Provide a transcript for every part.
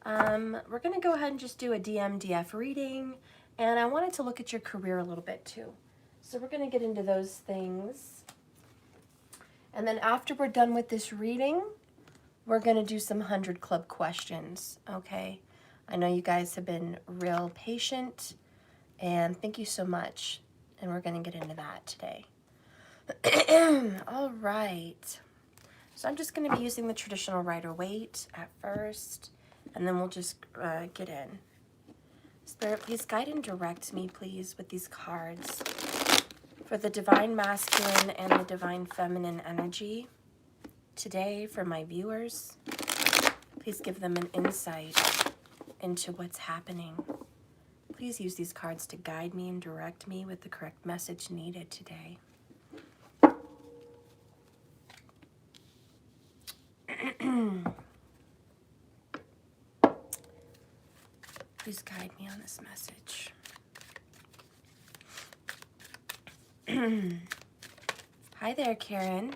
We're going to go ahead and just do a DMDF reading, and I wanted to look at your career a little bit too. So we're going to get into those things. And then after we're done with this reading, we're going to do some 100 Club questions, okay? I know you guys have been real patient, and thank you so much. And we're going to get into that today. All right. So I'm just going to be using the traditional Rider-Waite at first, and then we'll just get in. Spirit, please guide and direct me, please, with these cards for the Divine Masculine and the Divine Feminine energy today for my viewers. Please give them an insight into what's happening. Please use these cards to guide me and direct me with the correct message needed today. Please guide me on this message. Hi there, Karen.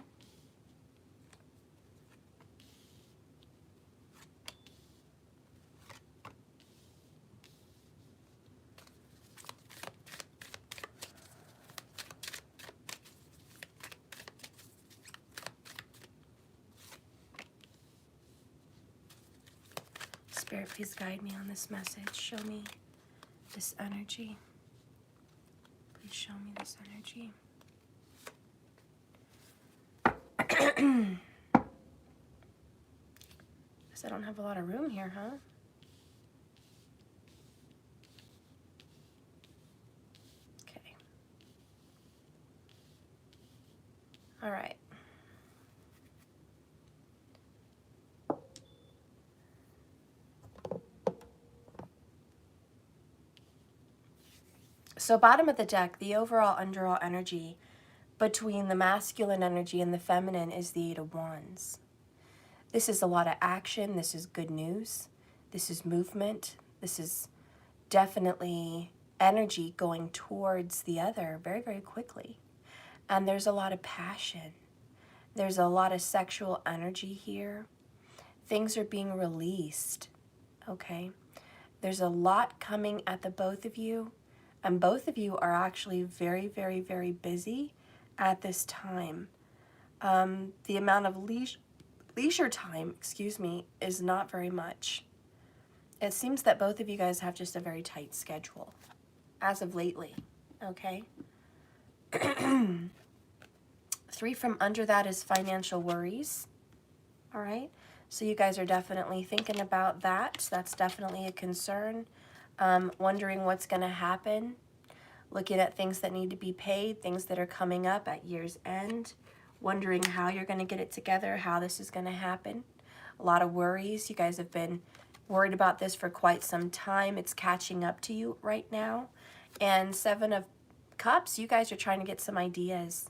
Spirit, please guide me on this message. Show me this energy. Please show me this energy. Guess I don't have a lot of room here, huh? Okay. All right. So bottom of the deck, the overall underall energy between the masculine energy and the feminine is the Eight of Wands. This is a lot of action. This is good news. This is movement. This is definitely energy going towards the other very, very quickly. And there's a lot of passion. There's a lot of sexual energy here. Things are being released, okay? There's a lot coming at the both of you, and both of you are actually very, very, very busy at this time. The amount of leisure time, is not very much. It seems that both of you guys have just a very tight schedule as of lately, okay? 3 from under that is financial worries, all right? So you guys are definitely thinking about that. That's definitely a concern. Wondering what's going to happen. Looking at things that need to be paid, things that are coming up at year's end. Wondering how you're going to get it together, how this is going to happen. A lot of worries. You guys have been worried about this for quite some time. It's catching up to you right now. And 7 of Cups, you guys are trying to get some ideas.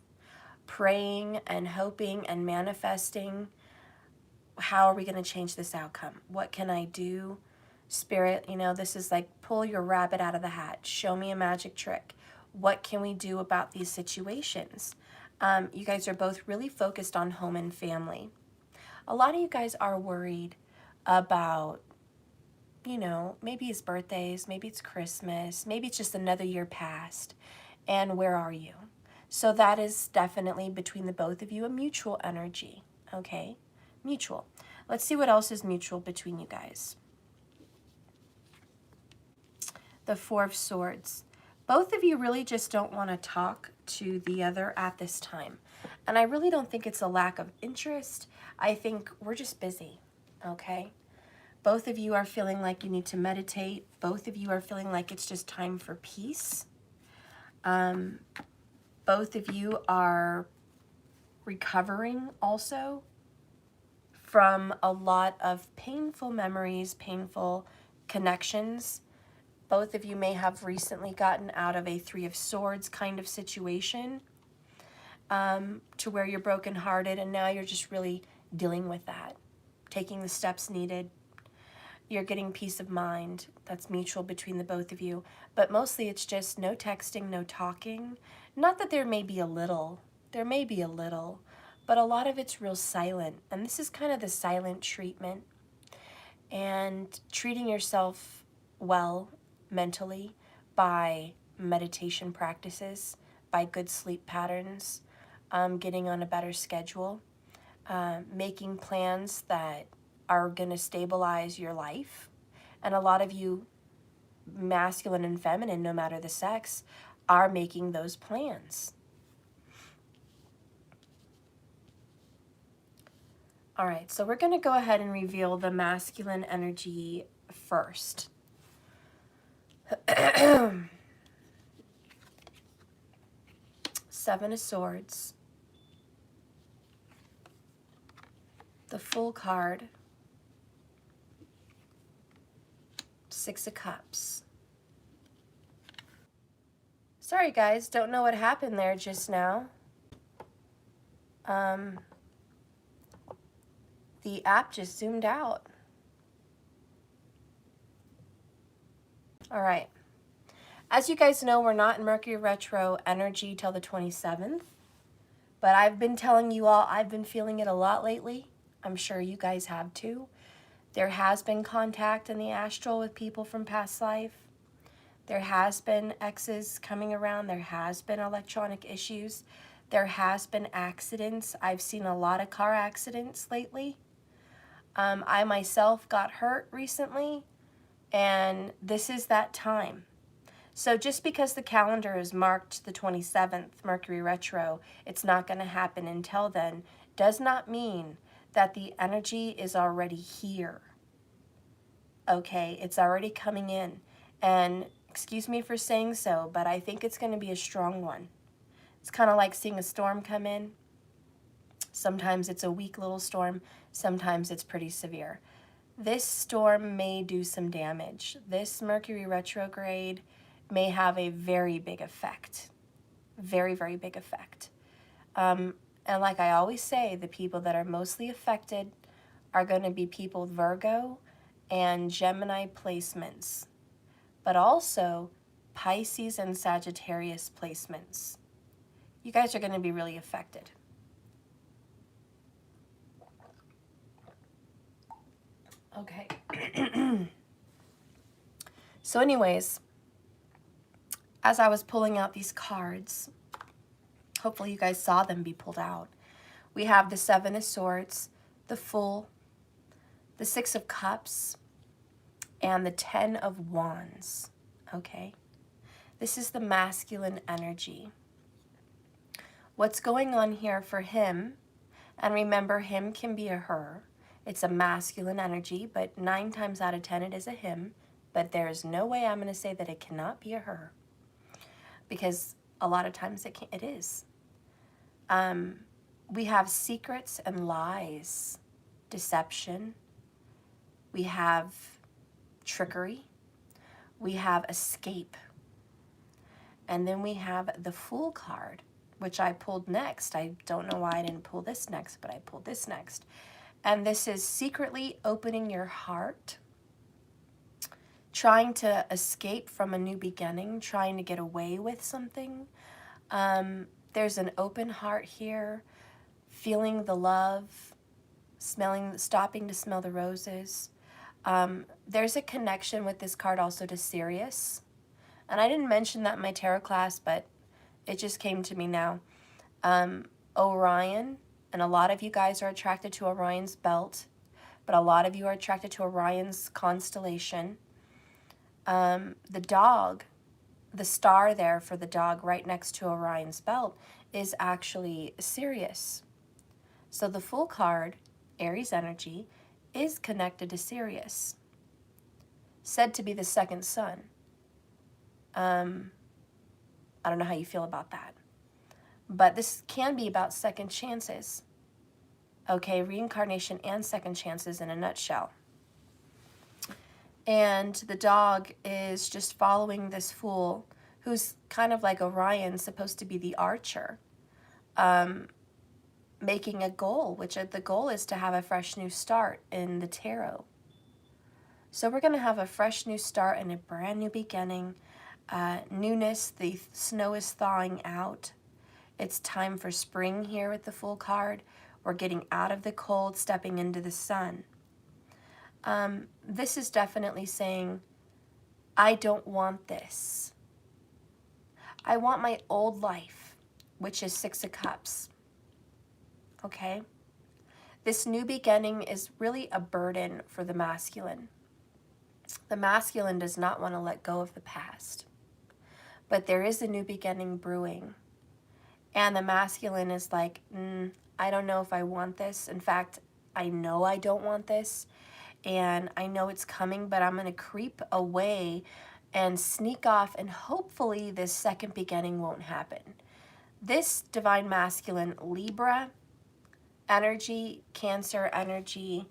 Praying and hoping and manifesting. How are we going to change this outcome? What can I do? Spirit, you know, this is like pull your rabbit out of the hat. Show me a magic trick. What can we do about these situations? You guys are both really focused on home and family. A lot of you guys are worried about, you know, maybe it's birthdays, maybe it's Christmas, maybe it's just another year past. And where are you? So that is definitely between the both of you a mutual energy, okay? Mutual. Let's see what else is mutual between you guys. The 4 of Swords. Both of you really just don't want to talk to the other at this time. And I really don't think it's a lack of interest. I think we're just busy, okay? Both of you are feeling like you need to meditate. Both of you are feeling like it's just time for peace. Both of you are recovering also from a lot of painful memories, painful connections. Both of you may have recently gotten out of a 3 of Swords kind of situation to where you're brokenhearted, and now you're just really dealing with that, taking the steps needed. You're getting peace of mind. That's mutual between the both of you. But mostly it's just no texting, no talking. Not that there may be a little. There may be a little. But a lot of it's real silent. And this is kind of the silent treatment. and treating yourself well mentally by meditation practices, by good sleep patterns, getting on a better schedule, making plans that are going to stabilize your life. And a lot of you, masculine and feminine, no matter the sex, are making those plans. All right, so we're going to go ahead and reveal the masculine energy first. Seven of Swords, the Fool card, Six of Cups. Sorry guys, don't know what happened there just now. The app just zoomed out. All right. As you guys know, we're not in Mercury retro energy till the 27th, but I've been telling you all, I've been feeling it a lot lately. I'm sure you guys have too. There has been contact in the astral with people from past life. There has been exes coming around. There has been electronic issues. There has been accidents. I've seen a lot of car accidents lately. I myself got hurt recently, and this is that time. So just because the calendar is marked the 27th, Mercury retro, it's not going to happen until then, does not mean that the energy is already here. Okay, it's already coming in. And excuse me for saying so, but I think it's going to be a strong one. It's kind of like seeing a storm come in. Sometimes it's a weak little storm. Sometimes it's pretty severe. This storm may do some damage. This Mercury retrograde may have a very big effect. Very, very big effect. And like I always say, the people that are mostly affected are going to be people with Virgo and Gemini placements, but also Pisces and Sagittarius placements. You guys are going to be really affected. Okay. So anyways, as I was pulling out these cards, hopefully you guys saw them be pulled out. We have the Seven of Swords, the Fool, the Six of Cups, and the Ten of Wands. Okay? This is the masculine energy. What's going on here for him, and remember, him can be a her. It's a masculine energy, but 9 times out of 10 it is a him. But there's no way I'm going to say that it cannot be a her, because a lot of times it is. We have secrets and lies, deception. We have trickery. We have escape. And then we have the Fool card, which I pulled next. I don't know why I didn't pull this next, but I pulled this next. And this is secretly opening your heart, trying to escape from a new beginning, trying to get away with something. There's an open heart here, feeling the love, stopping to smell the roses. There's a connection with this card also to Sirius. And I didn't mention that in my tarot class, but it just came to me now. Orion, and a lot of you guys are attracted to Orion's belt, but a lot of you are attracted to Orion's constellation. The dog, the star there for the dog right next to Orion's belt, is actually Sirius. So the Fool card, Aries energy, is connected to Sirius, said to be the second sun. I don't know how you feel about that. But this can be about second chances. Okay, reincarnation and second chances in a nutshell. And the dog is just following this Fool, who's kind of like Orion, supposed to be the archer, making a goal, which the goal is to have a fresh new start in the tarot. So we're going to have a fresh new start and a brand new beginning. Newness, the snow is thawing out. It's time for spring here with the Fool card. We're getting out of the cold, stepping into the sun. This is definitely saying, I don't want this. I want my old life, which is Six of Cups. Okay? This new beginning is really a burden for the masculine. The masculine does not want to let go of the past. But there is a new beginning brewing. And the masculine is like, I don't know if I want this. In fact, I know I don't want this. And I know it's coming, but I'm going to creep away and sneak off, and hopefully this second beginning won't happen. This divine masculine, Libra energy, Cancer energy,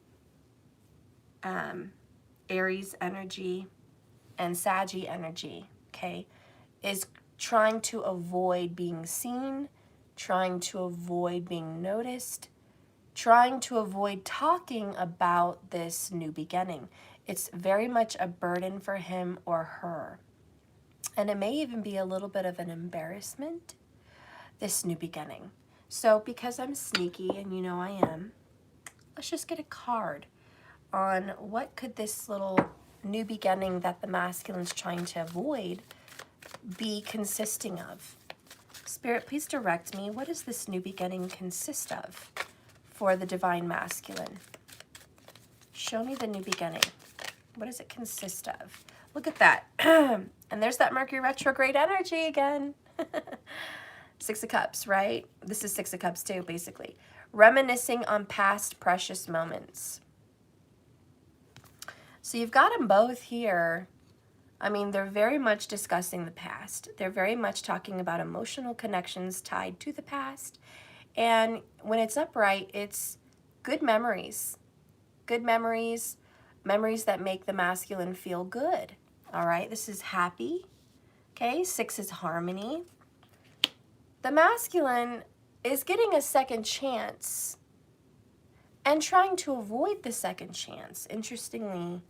Aries energy, and Saggy energy, okay, is trying to avoid being seen, trying to avoid being noticed, trying to avoid talking about this new beginning. It's very much a burden for him or her. And it may even be a little bit of an embarrassment, this new beginning. So because I'm sneaky, and you know I am, let's just get a card on what could this little new beginning that the masculine's trying to avoid be consisting of. Spirit, please direct me. What does this new beginning consist of for the divine masculine? Show me the new beginning. What does it consist of? Look at that. And there's that Mercury retrograde energy again. Six of Cups, right? This is Six of Cups too, basically. Reminiscing on past precious moments. So you've got them both here. I mean, they're very much discussing the past. They're very much talking about emotional connections tied to the past. And when it's upright, it's good memories. Good memories, memories that make the masculine feel good. All right, this is happy. Okay, 6 is harmony. The masculine is getting a second chance and trying to avoid the second chance, interestingly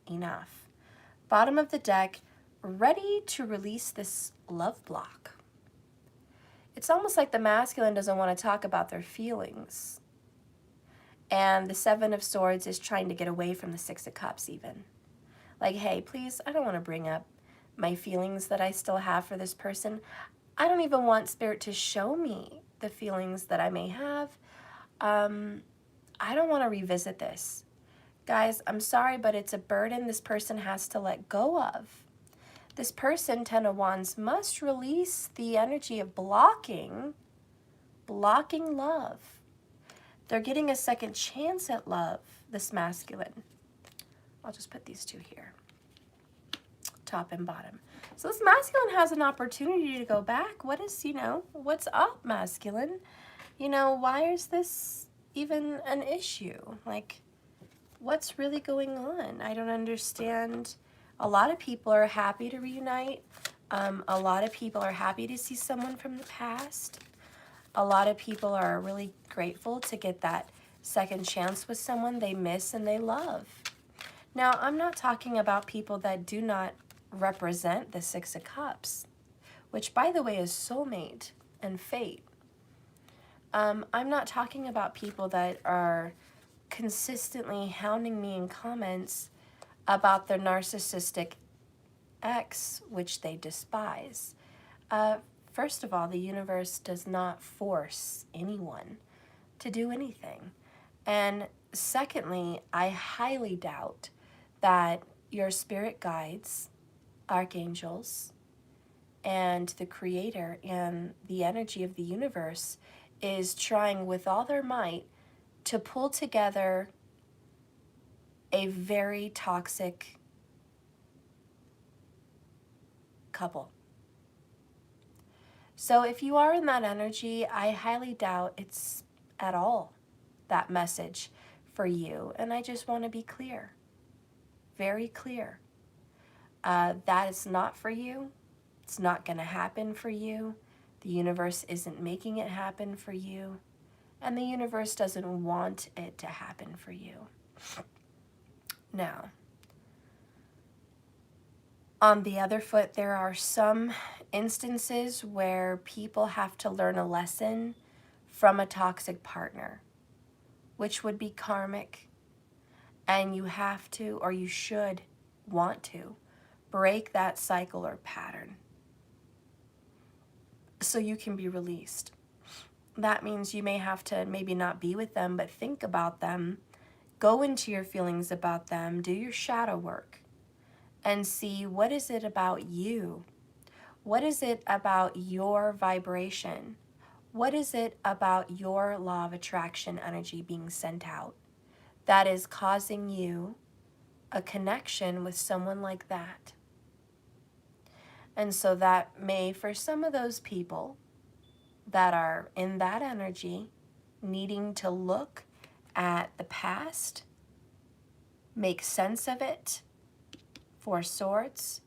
enough. Bottom of the deck, ready to release this love block. It's almost like the masculine doesn't want to talk about their feelings. And the 7 of Swords is trying to get away from the 6 of Cups even. Like, hey, please, I don't want to bring up my feelings that I still have for this person. I don't even want Spirit to show me the feelings that I may have. I don't want to revisit this. Guys, I'm sorry, but it's a burden this person has to let go of. This person, 10 of Wands, must release the energy of blocking love. They're getting a second chance at love, this masculine. I'll just put these two here, top and bottom. So this masculine has an opportunity to go back. What is, what's up, masculine? Why is this even an issue? Like, what's really going on? I don't understand. A lot of people are happy to reunite. A lot of people are happy to see someone from the past. A lot of people are really grateful to get that second chance with someone they miss and they love. Now, I'm not talking about people that do not represent the 6 of Cups, which, by the way, is soulmate and fate. I'm not talking about people that are consistently hounding me in comments about their narcissistic ex, which they despise. First of all, the universe does not force anyone to do anything. And secondly, I highly doubt that your spirit guides, archangels, and the creator and the energy of the universe is trying with all their might to pull together a very toxic couple. So if you are in that energy, I highly doubt it's at all that message for you. And I just want to be clear, very clear. That is not for you. It's not going to happen for you. The universe isn't making it happen for you. And the universe doesn't want it to happen for you. Now, on the other foot, there are some instances where people have to learn a lesson from a toxic partner, which would be karmic. And you have to, or you should want to, break that cycle or pattern so you can be released. That means you may have to maybe not be with them, but think about them, go into your feelings about them, do your shadow work, and see what is it about you? What is it about your vibration? What is it about your law of attraction energy being sent out that is causing you a connection with someone like that? And so that may, for some of those people that are in that energy, needing to look at the past, make sense of it, Four Swords,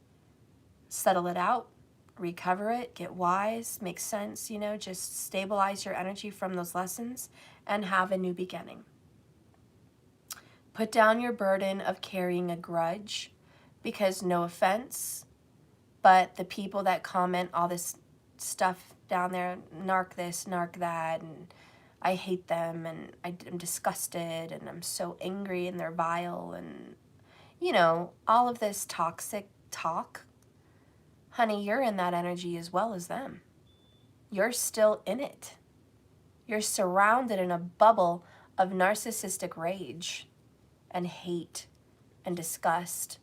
settle it out, recover it, get wise, make sense, just stabilize your energy from those lessons and have a new beginning. Put down your burden of carrying a grudge, because no offense, but the people that comment all this stuff down there, narc this, narc that, and I hate them, and I'm disgusted, and I'm so angry, and they're vile, and, all of this toxic talk, honey, you're in that energy as well as them. You're still in it. You're surrounded in a bubble of narcissistic rage and hate and disgust.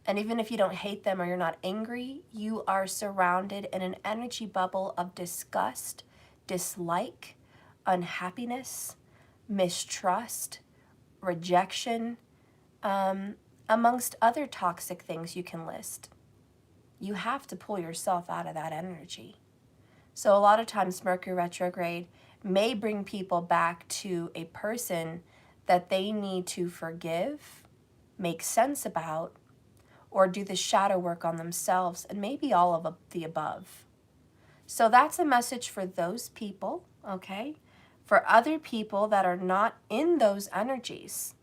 And even if you don't hate them or you're not angry, you are surrounded in an energy bubble of disgust, dislike, unhappiness, mistrust, rejection, amongst other toxic things you can list. You have to pull yourself out of that energy. So a lot of times Mercury retrograde may bring people back to a person that they need to forgive, make sense about, or do the shadow work on themselves, and maybe all of the above. So that's a message for those people, okay? For other people that are not in those energies,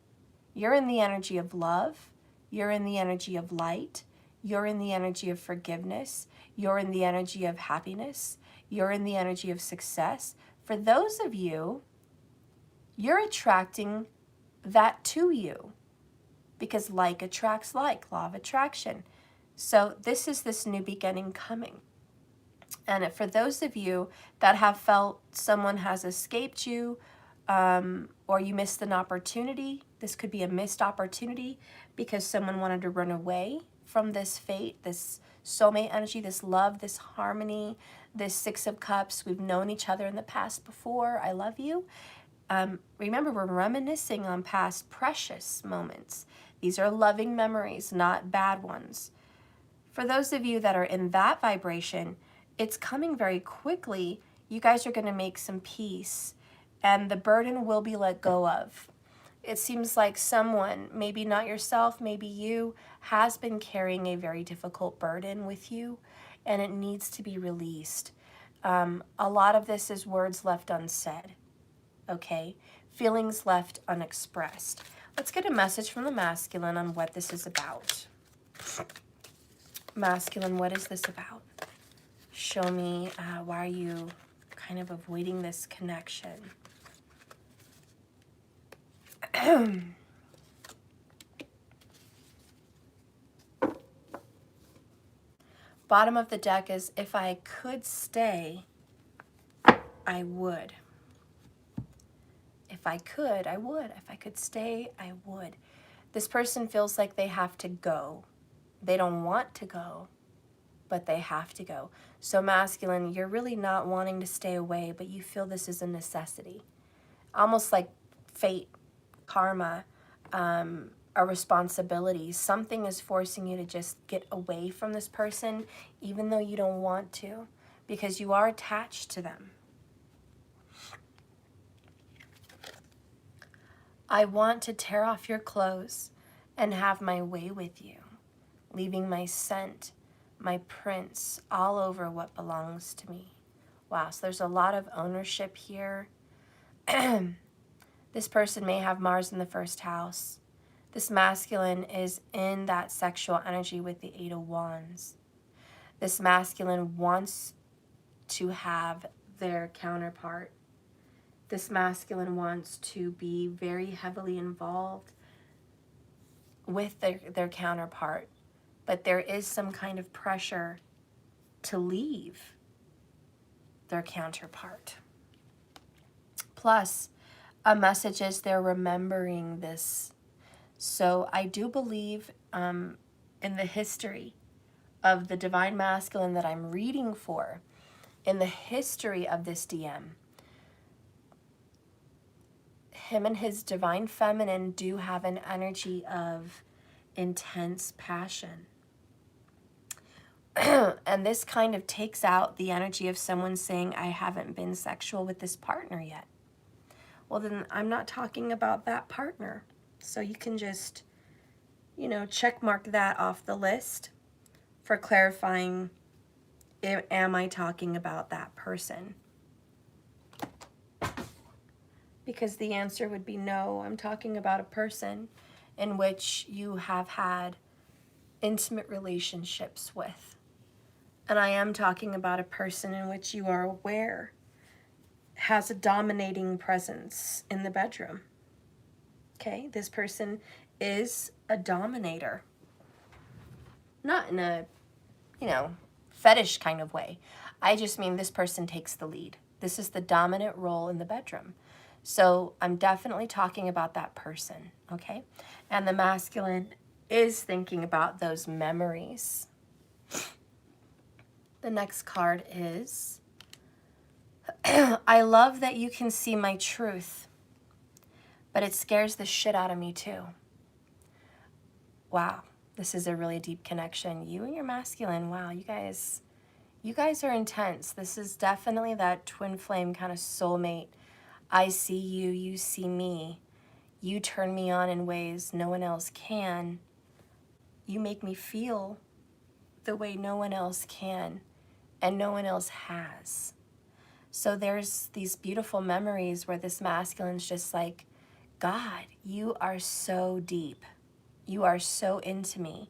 you're in the energy of love, you're in the energy of light, you're in the energy of forgiveness, you're in the energy of happiness, you're in the energy of success. For those of you, you're attracting that to you, because like attracts like, law of attraction. So this is this new beginning coming. And for those of you that have felt someone has escaped you, or you missed an opportunity, this could be a missed opportunity because someone wanted to run away from this fate, this soulmate energy, this love, this harmony, this Six of Cups. We've known each other in the past before. I love you. Remember, we're reminiscing on past precious moments. These are loving memories, not bad ones. For those of you that are in that vibration, it's coming very quickly. You guys are going to make some peace, and the burden will be let go of. It seems like someone, maybe not yourself, maybe you, has been carrying a very difficult burden with you, and it needs to be released. A lot of this is words left unsaid, okay? Feelings left unexpressed. Let's get a message from the masculine on what this is about. Masculine, what is this about? Show me, why are you kind of avoiding this connection? Bottom of the deck is, if I could stay, I would. If I could, I would. If I could stay, I would. This person feels like they have to go. They don't want to go, but they have to go. So masculine, you're really not wanting to stay away, but you feel this is a necessity. Almost like fate, karma, a responsibility. Something is forcing you to just get away from this person, even though you don't want to, because you are attached to them. I want to tear off your clothes and have my way with you, leaving my scent, my prints all over what belongs to me. Wow, so there's a lot of ownership here. This person may have Mars in the first house. This masculine is in that sexual energy with the Eight of Wands. This masculine wants to have their counterpart. This masculine wants to be very heavily involved. with their counterpart, but there is some kind of pressure to leave their counterpart. Plus, a message is they're remembering this. So I do believe in the history of the Divine Masculine that I'm reading for, in the history of this DM, him and his Divine Feminine do have an energy of intense passion. And this kind of takes out the energy of someone saying, I haven't been sexual with this partner yet. Well, then I'm not talking about that partner. So you can just, you know, check mark that off the list for clarifying, am I talking about that person? Because the answer would be no, I'm talking about a person in which you have had intimate relationships with. And I am talking about a person in which you are aware has a dominating presence in the bedroom. Okay, this person is a dominator. Not in a, you know, fetish kind of way. I just mean this person takes the lead. This is the dominant role in the bedroom. So I'm definitely talking about that person, okay? And the masculine is thinking about those memories. The next card is, I love that you can see my truth, but it scares the shit out of me too. Wow, this is a really deep connection. You and your masculine, wow, you guys are intense. This is definitely that twin flame kind of soulmate. I see you, you see me. You turn me on in ways no one else can. You make me feel the way no one else can and no one else has. So there's these beautiful memories where this masculine's just like, God, you are so deep. You are so into me.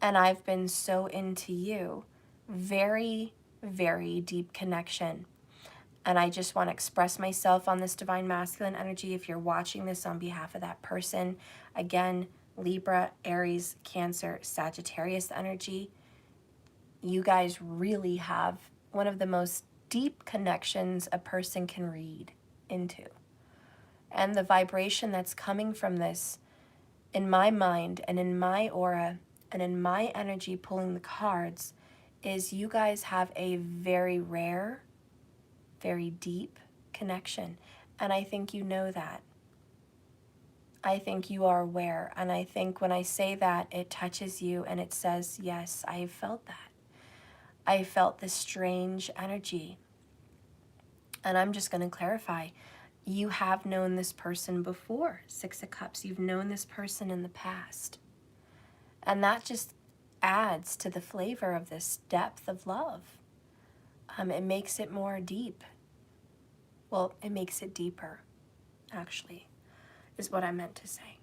And I've been so into you. Very, very deep connection. And I just want to express myself on this divine masculine energy. If you're watching this on behalf of that person, again, Libra, Aries, Cancer, Sagittarius energy, you guys really have one of the most deep connections a person can read into. And the vibration that's coming from this, in my mind and in my aura and in my energy pulling the cards, is you guys have a very rare, very deep connection. And I think you know that. I think you are aware. And I think when I say that, it touches you and it says, yes, I have felt that. I felt this strange energy. And I'm just going to clarify. You have known this person before, Six of Cups. You've known this person in the past. And that just adds to the flavor of this depth of love. It makes it more deep. Well, it makes it deeper, actually, is what I meant to say.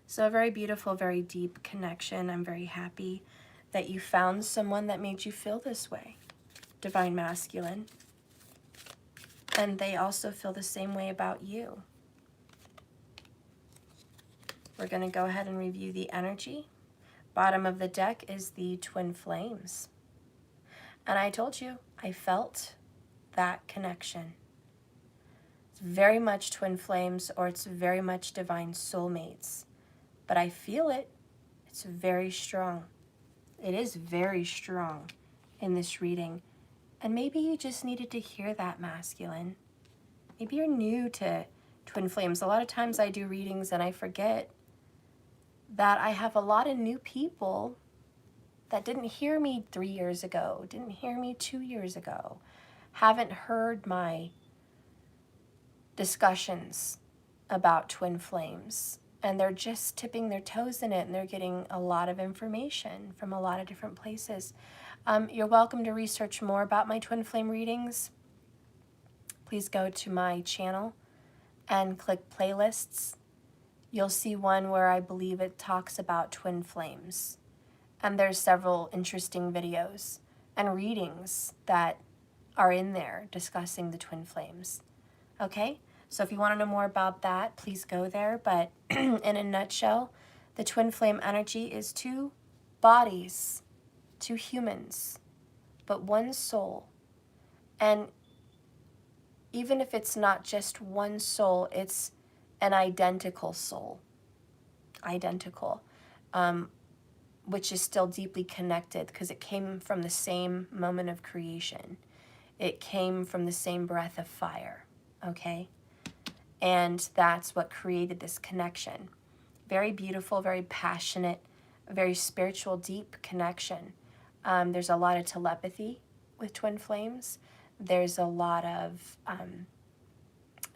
So a very beautiful, very deep connection. I'm very happy that you found someone that made you feel this way. Divine Masculine. And they also feel the same way about you. We're going to go ahead and review the energy. Bottom of the deck is the Twin Flames. And I told you, I felt that connection. It's very much Twin Flames, or it's very much Divine Soulmates. But I feel it. It's very strong. It is very strong in this reading. And maybe you just needed to hear that, masculine. Maybe you're new to Twin Flames. A lot of times I do readings and I forget that I have a lot of new people that didn't hear me 3 years ago, didn't hear me 2 years ago, haven't heard my discussions about Twin Flames. And they're just tipping their toes in it, and they're getting a lot of information from a lot of different places. You're welcome to research more about my Twin Flame readings. Please go to my channel and click playlists. You'll see one where I believe it talks about Twin Flames. And there's several interesting videos and readings that are in there discussing the Twin Flames. Okay? So if you want to know more about that, please go there. But in a nutshell, the twin flame energy is two bodies, two humans, but one soul. And even if it's not just one soul, it's an identical soul, identical, which is still deeply connected because it came from the same moment of creation. It came from the same breath of fire, okay? And that's what created this connection. Very beautiful, very passionate, very spiritual, deep connection. There's a lot of telepathy with twin flames. There's a lot of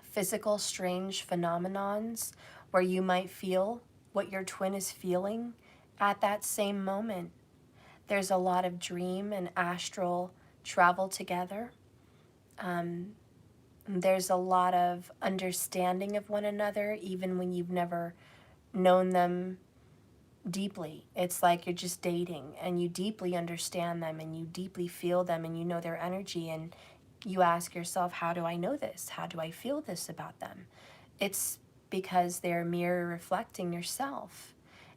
physical, strange phenomenons where you might feel what your twin is feeling at that same moment. There's a lot of dream and astral travel together. There's a lot of understanding of one another, even when you've never known them deeply. It's like you're just dating and you deeply understand them and you deeply feel them and you know their energy, and you ask yourself, how do I know this? How do I feel this about them? It's because they're mirror reflecting yourself,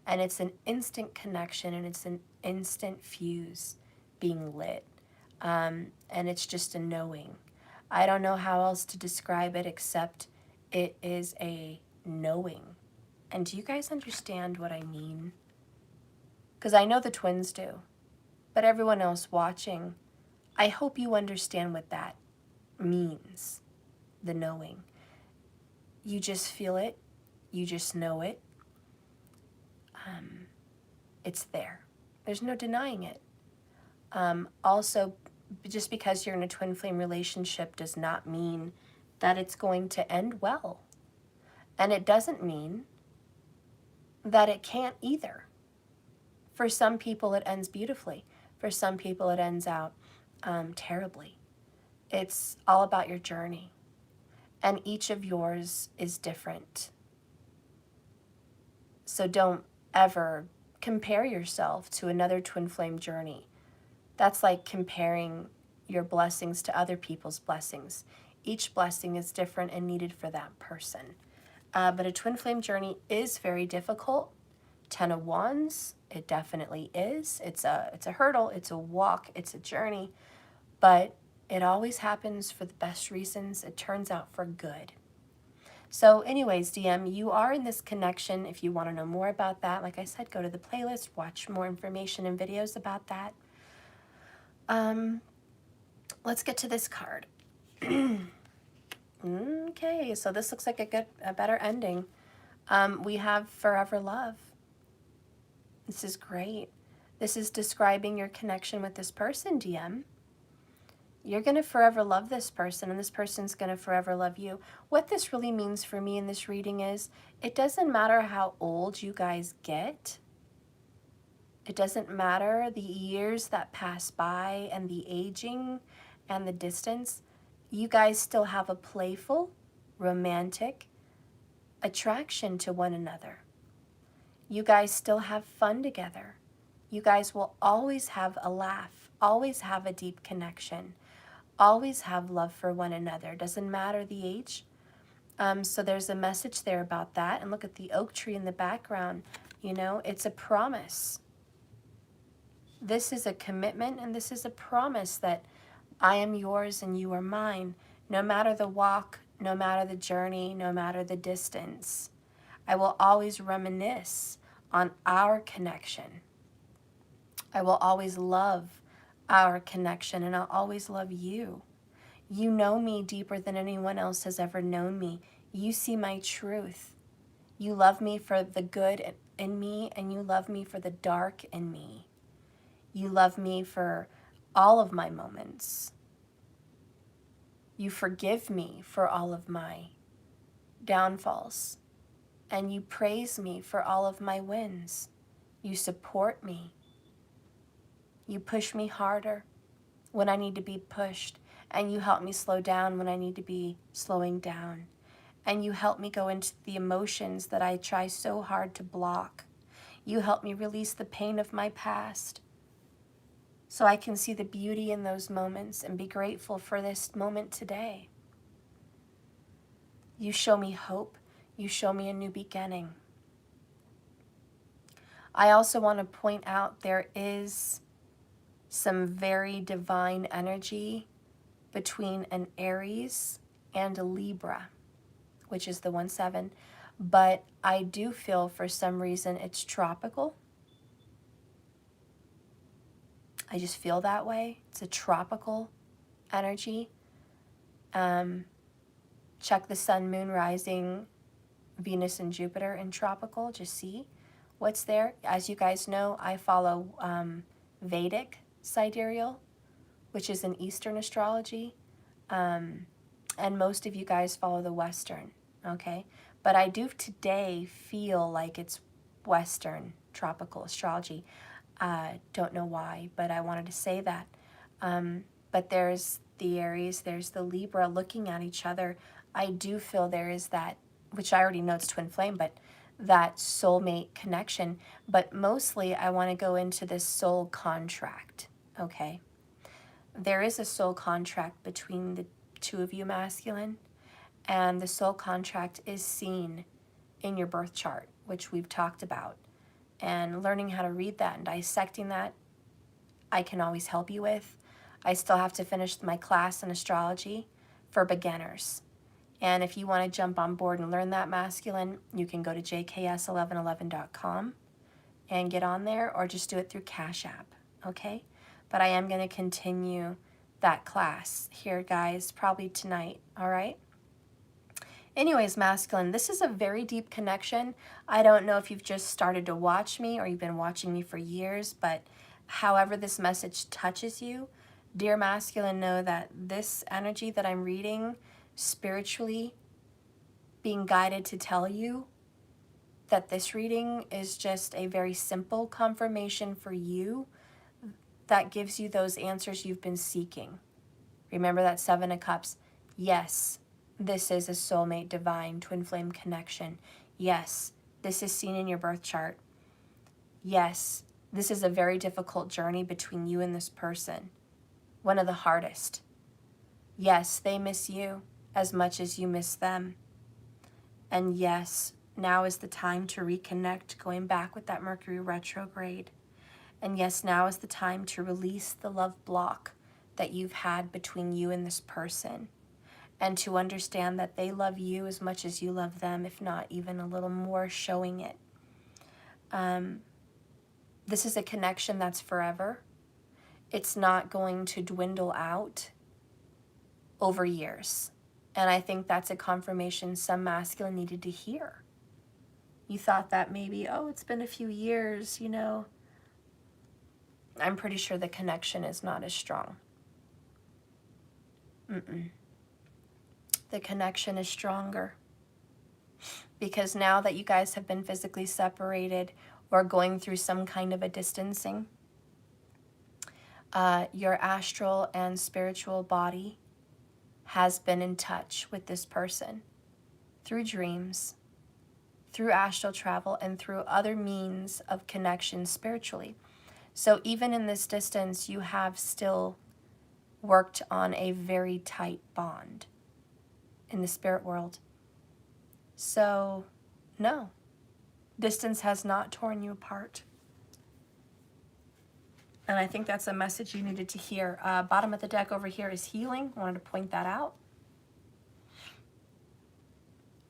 and it's an instant connection and it's an instant fuse being lit, and it's just a knowing. I don't know how else to describe it except it is a knowing. And do you guys understand what I mean? Because I know the twins do, but everyone else watching, I hope you understand what that means, the knowing. You just feel it, you just know it. It's there. There's no denying it. Also, just because you're in a twin flame relationship does not mean that it's going to end well. And it doesn't mean that it can't either. For some people, it ends beautifully. For some people, it ends out terribly. It's all about your journey. And each of yours is different. So don't ever compare yourself to another twin flame journey. That's like comparing your blessings to other people's blessings. Each blessing is different and needed for that person. But a twin flame journey is very difficult. 10 of Wands, it definitely is. It's a hurdle, it's a walk, it's a journey, but it always happens for the best reasons. It turns out for good. So anyways, DM, you are in this connection. If you want to know more about that, like I said, go to the playlist, watch more information and videos about that. Let's get to this card. Okay, so this looks like a better ending. We have forever love. This is great. This is describing your connection with this person, DM. You're going to forever love this person, and this person's going to forever love you. What this really means for me in this reading is, it doesn't matter how old you guys get. It doesn't matter the years that pass by and the aging and the distance. You guys still have a playful, romantic attraction to one another. You guys still have fun together. You guys will always have a laugh, always have a deep connection, always have love for one another. Doesn't matter the age. So there's a message there about that. And look at the oak tree in the background. You know, it's a promise. This is a commitment, and this is a promise that I am yours and you are mine. No matter the walk, no matter the journey, no matter the distance, I will always reminisce on our connection. I will always love our connection, and I'll always love you. You know me deeper than anyone else has ever known me. You see my truth. You love me for the good in me, and you love me for the dark in me. You love me for all of my moments. You forgive me for all of my downfalls, and you praise me for all of my wins. You support me. You push me harder when I need to be pushed, and you help me slow down when I need to be slowing down. And you help me go into the emotions that I try so hard to block. You help me release the pain of my past so I can see the beauty in those moments and be grateful for this moment today. You show me hope. You show me a new beginning. I also want to point out there is some very divine energy between an Aries and a Libra, which is the 1-7. But I do feel for some reason it's tropical. I just feel that way. It's a tropical energy. Check the sun, moon, rising, Venus and Jupiter in tropical. Just see what's there. As you guys know, I follow Vedic sidereal, which is an Eastern astrology. And most of you guys follow the Western, okay? But I do today feel like it's Western tropical astrology. Don't know why, but I wanted to say that. But there's the Aries, there's the Libra looking at each other. I do feel there is that, which I already know it's twin flame, but that soulmate connection. But mostly I want to go into this soul contract, okay? There is a soul contract between the two of you, masculine, and the soul contract is seen in your birth chart, which we've talked about. And learning how to read that and dissecting that, I can always help you with. I still have to finish my class in astrology for beginners. And if you want to jump on board and learn that, masculine, you can go to jks1111.com and get on there, or just do it through Cash App, okay? But I am going to continue that class here, guys, probably tonight, all right? Anyways, masculine, this is a very deep connection. I don't know if you've just started to watch me or you've been watching me for years, but however this message touches you, dear masculine, know that this energy that I'm reading spiritually, being guided to tell you that this reading is just a very simple confirmation for you that gives you those answers you've been seeking. Remember that 7 of Cups. Yes, this is a soulmate divine twin flame connection. Yes, this is seen in your birth chart. Yes, this is a very difficult journey between you and this person. One of the hardest. Yes, they miss you as much as you miss them. And yes, now is the time to reconnect, going back with that Mercury retrograde. And yes, now is the time to release the love block that you've had between you and this person, and to understand that they love you as much as you love them, if not even a little more, showing it. This is a connection that's forever. It's not going to dwindle out over years. And I think that's a confirmation some masculine needed to hear. You thought that maybe, oh, it's been a few years, you know. I'm pretty sure the connection is not as strong. The connection is stronger. Because now that you guys have been physically separated or going through some kind of a distancing, your astral and spiritual body has been in touch with this person through dreams, through astral travel, and through other means of connection spiritually. So even in this distance, you have still worked on a very tight bond in the spirit world. So, no, distance has not torn you apart. And I think that's a message you needed to hear. Bottom of the deck over here is healing. I wanted to point that out.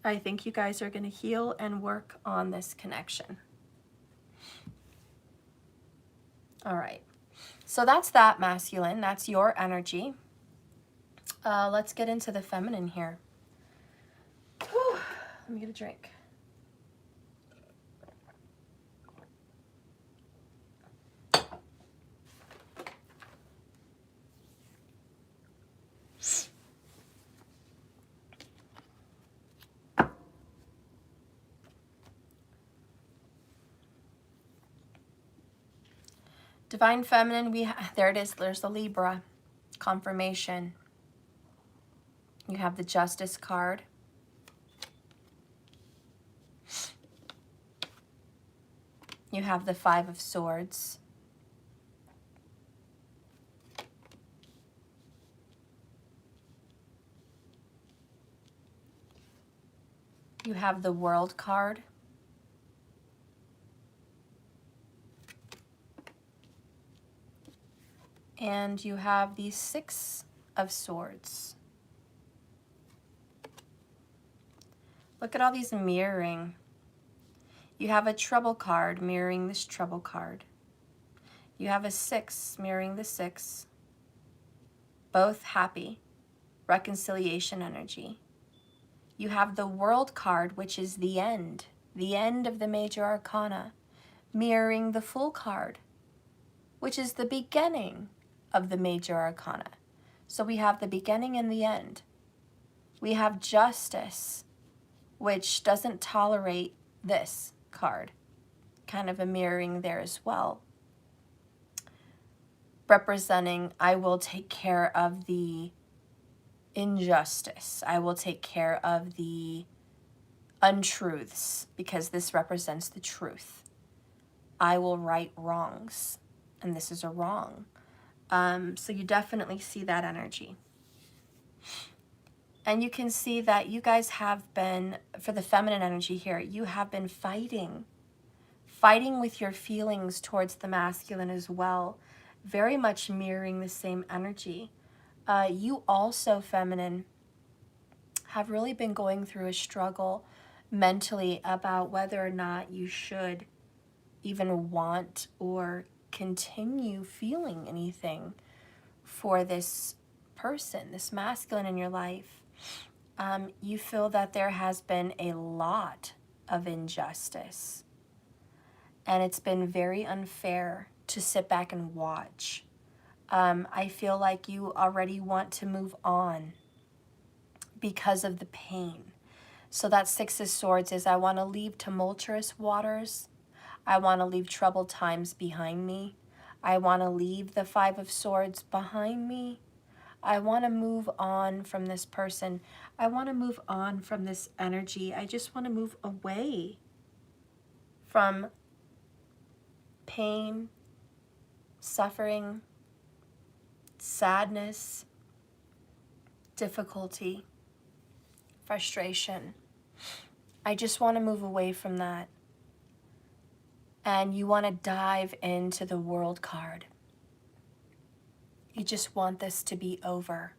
I think you guys are going to heal and work on this connection. All right. So that's that, masculine. That's your energy. Let's get into the feminine here. Whew. Let me get a drink. Divine Feminine, there it is, there's the Libra, confirmation. You have the Justice card. You have the 5 of Swords. You have the World card. And you have the Six of Swords. Look at all these mirroring. You have a Trouble card mirroring this Trouble card. You have a 6 mirroring the 6. Both happy. Reconciliation energy. You have the World card, which is the end of the major arcana, mirroring the Fool card, which is the beginning of the major arcana. So we have the beginning and the end. We have Justice, which doesn't tolerate this card, kind of a mirroring there as well, representing I will take care of the injustice. I will take care of the untruths, because this represents the truth. I will right wrongs, and this is a wrong. So you definitely see that energy. And you can see that you guys have been, for the feminine energy here, you have been fighting with your feelings towards the masculine as well, very much mirroring the same energy. You also, feminine, have really been going through a struggle mentally about whether or not you should even want or continue feeling anything for this person, this masculine in your life. You feel that there has been a lot of injustice, and it's been very unfair to sit back and watch. I feel like you already want to move on because of the pain. So that Six of Swords is, I want to leave tumultuous waters. I want to leave troubled times behind me. I want to leave the Five of Swords behind me. I want to move on from this person. I want to move on from this energy. I just want to move away from pain, suffering, sadness, difficulty, frustration. I just want to move away from that. And you want to dive into the World card. You just want this to be over.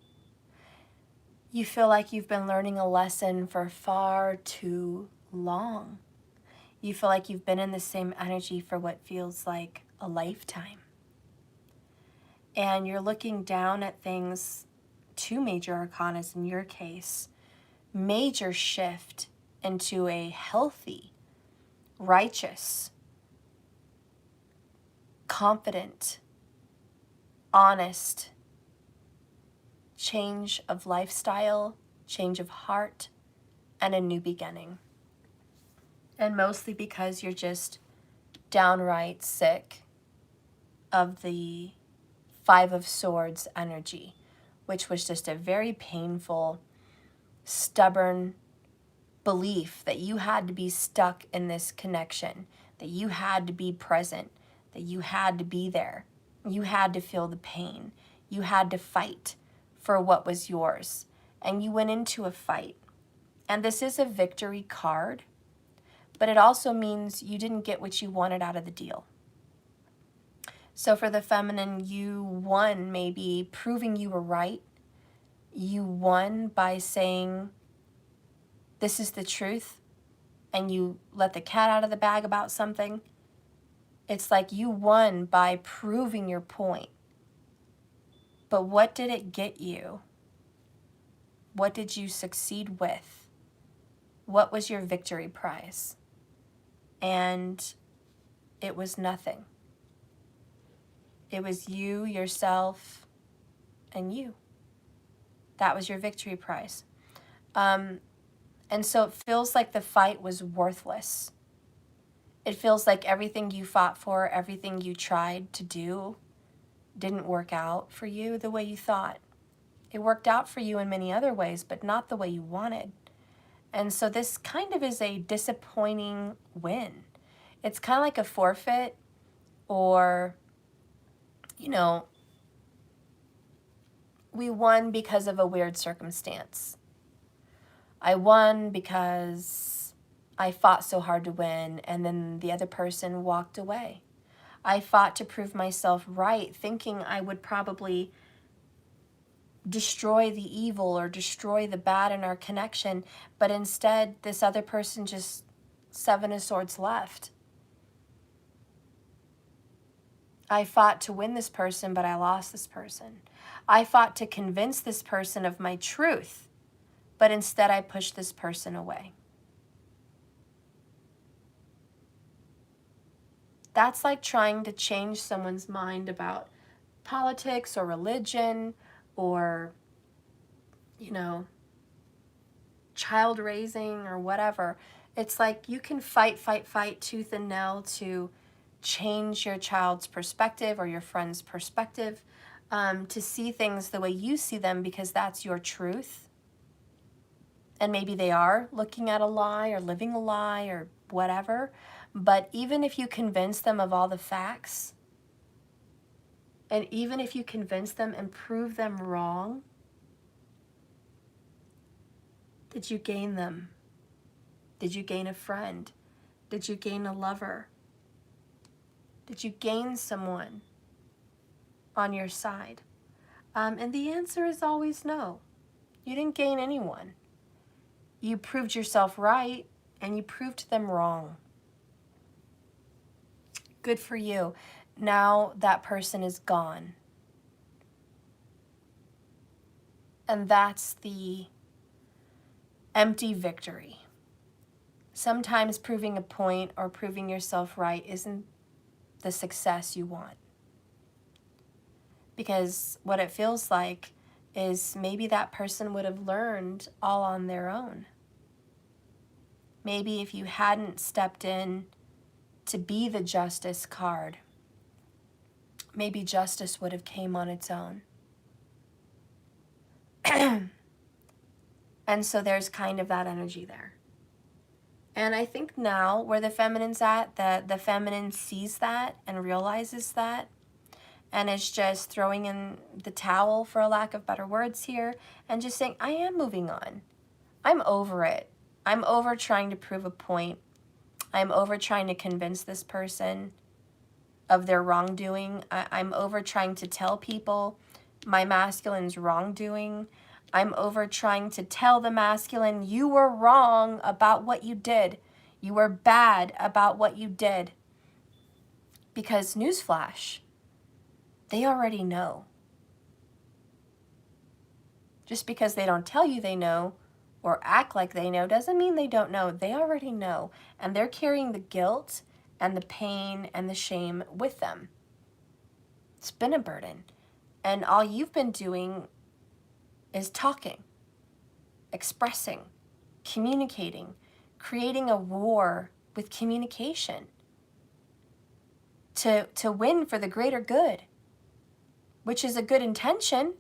You feel like you've been learning a lesson for far too long. You feel like you've been in the same energy for what feels like a lifetime. And you're looking down at things, two major arcanas in your case, major shift into a healthy, righteous, confident, honest change of lifestyle, change of heart, and a new beginning. And mostly because you're just downright sick of the Five of Swords energy, which was just a very painful, stubborn belief that you had to be stuck in this connection, that you had to be present, that you had to be there. You had to feel the pain. You had to fight for what was yours. And you went into a fight. And this is a victory card, but it also means you didn't get what you wanted out of the deal. So for the feminine, you won maybe proving you were right. You won by saying, this is the truth, and you let the cat out of the bag about something. It's like you won by proving your point. But what did it get you? What did you succeed with? What was your victory prize? And it was nothing. It was you, yourself, and you. That was your victory prize. And so it feels like the fight was worthless. It feels like everything you fought for, everything you tried to do, didn't work out for you the way you thought. It worked out for you in many other ways, but not the way you wanted. And so this kind of is a disappointing win. It's kind of like a forfeit, or, you know, we won because of a weird circumstance. I won because I fought so hard to win, and then the other person walked away. I fought to prove myself right, thinking I would probably destroy the evil or destroy the bad in our connection, but instead this other person just Seven of Swords left. I fought to win this person, but I lost this person. I fought to convince this person of my truth, but instead I pushed this person away. That's like trying to change someone's mind about politics or religion or, you know, child raising or whatever. It's like you can fight tooth and nail to change your child's perspective or your friend's perspective, to see things the way you see them because that's your truth. And maybe they are looking at a lie or living a lie or whatever. But even if you convince them of all the facts, and even if you convince them and prove them wrong, did you gain them? Did you gain a friend? Did you gain a lover? Did you gain someone on your side? And the answer is always no. You didn't gain anyone. You proved yourself right, and you proved them wrong. Good for you. Now that person is gone. And that's the empty victory. Sometimes proving a point or proving yourself right isn't the success you want. Because what it feels like is maybe that person would have learned all on their own. Maybe if you hadn't stepped in to be the justice card, maybe justice would have came on its own. And so there's kind of that energy there. And I think now where the feminine's at, the feminine sees that and realizes that and is just throwing in the towel, for a lack of better words here, and just saying, I am moving on. I'm over it. I'm over trying to prove a point. I'm over trying to convince this person of their wrongdoing. I'm over trying to tell people my masculine's wrongdoing. I'm over trying to tell the masculine, you were wrong about what you did. You were bad about what you did. Because newsflash, they already know. Just because they don't tell you they know or act like they know doesn't mean they don't know. They already know. And they're carrying the guilt and the pain and the shame with them. It's been a burden. And all you've been doing is talking, expressing, communicating, creating a war with communication to win for the greater good, which is a good intention,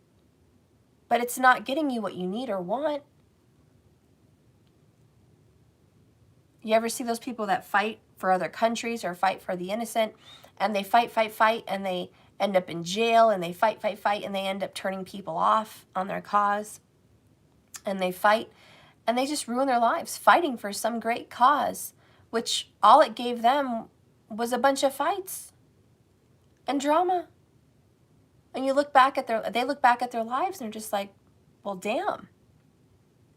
but it's not getting you what you need or want. You ever see those people that fight for other countries or fight for the innocent, and they fight, and they end up in jail, and they fight, and they end up turning people off on their cause, and they fight, and they just ruin their lives fighting for some great cause, which all it gave them was a bunch of fights and drama. And you look back at they look back at their lives and they're just like, well, damn.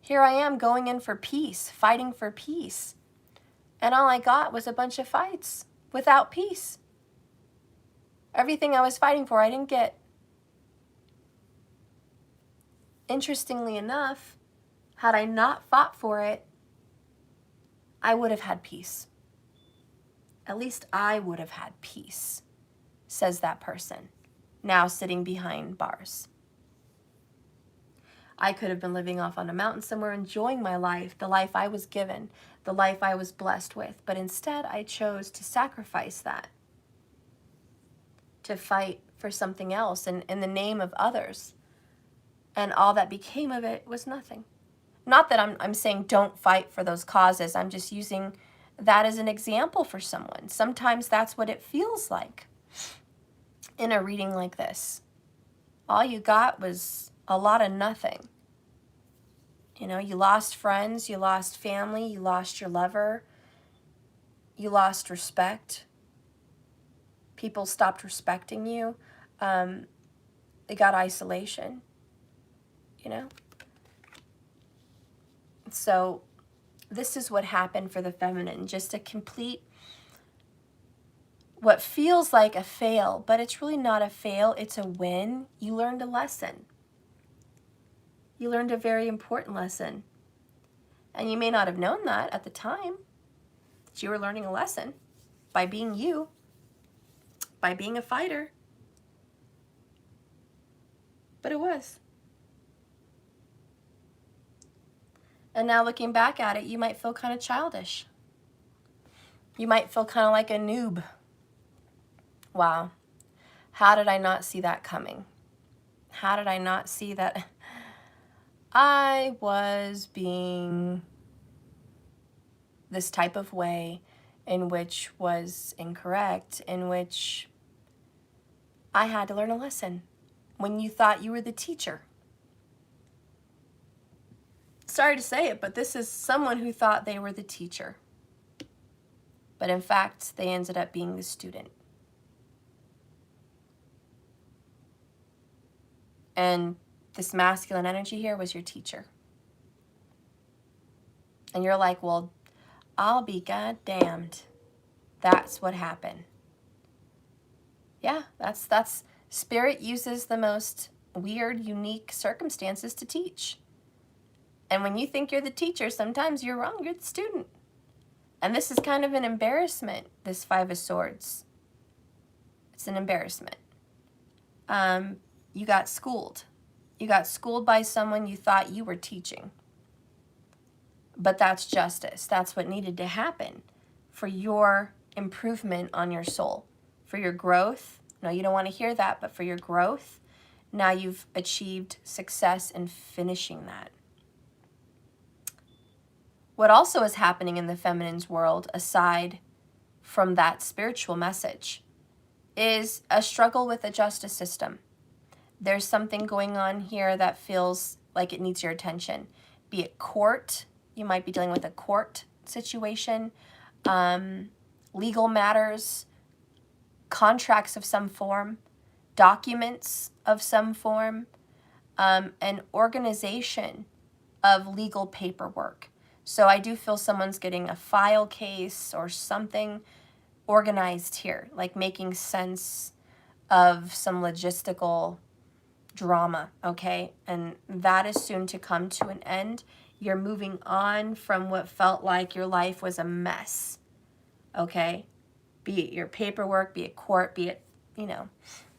Here I am going in for peace, fighting for peace. And all I got was a bunch of fights without peace. Everything I was fighting for, I didn't get. Interestingly enough, had I not fought for it, I would have had peace. At least I would have had peace, says that person, now sitting behind bars. I could have been living off on a mountain somewhere, enjoying my life, the life I was given, the life I was blessed with. But instead, I chose to sacrifice that, to fight for something else in the name of others. And all that became of it was nothing. Not that I'm saying don't fight for those causes. I'm just using that as an example for someone. Sometimes that's what it feels like in a reading like this. All you got was a lot of nothing. You know, you lost friends, you lost family, you lost your lover, you lost respect. People stopped respecting you. They got isolation, you know? So this is what happened for the feminine, just a complete, what feels like a fail, but it's really not a fail, it's a win. You learned a lesson. You learned a very important lesson. And you may not have known that at the time, that you were learning a lesson by being you, by being a fighter. But it was. And now looking back at it, you might feel kind of childish. You might feel kind of like a noob. Wow. How did I not see that coming? How did I not see that I was being this type of way in which was incorrect, in which I had to learn a lesson when you thought you were the teacher? Sorry to say it, but this is someone who thought they were the teacher. But in fact, they ended up being the student. And this masculine energy here was your teacher. And you're like, well, I'll be goddamned. That's what happened. Yeah, that's Spirit uses the most weird, unique circumstances to teach. And when you think you're the teacher, sometimes you're wrong, you're the student. And this is kind of an embarrassment, this Five of Swords. It's an embarrassment. You got schooled. You got schooled by someone you thought you were teaching. But that's justice. That's what needed to happen for your improvement on your soul, for your growth. No, you don't want to hear that, but for your growth, now you've achieved success in finishing that. What also is happening in the feminine's world, aside from that spiritual message, is a struggle with the justice system. There's something going on here that feels like it needs your attention. Be it court, you might be dealing with a court situation, legal matters, contracts of some form, documents of some form, an organization of legal paperwork. So I do feel someone's getting a file case or something organized here, like making sense of some logistical drama, okay? And that is soon to come to an end. You're moving on from what felt like your life was a mess, okay? Be it your paperwork, be it court, be it, you know,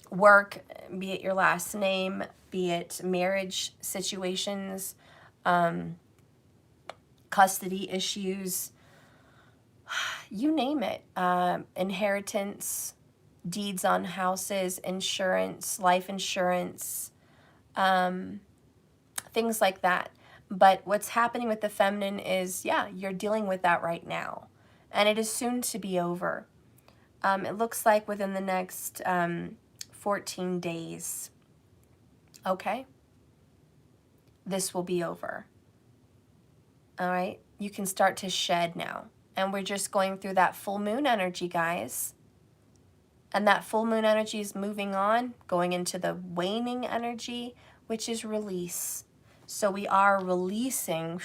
work, be it your last name, be it marriage situations, custody issues, you name it, inheritance, deeds on houses, insurance, life insurance, things like that. But what's happening with the feminine is, yeah, you're dealing with that right now. And it is soon to be over. It looks like within the next 14 days. Okay? This will be over. All right? You can start to shed now. And we're just going through that full moon energy, guys. And that full moon energy is moving on, going into the waning energy, which is release. So we are releasing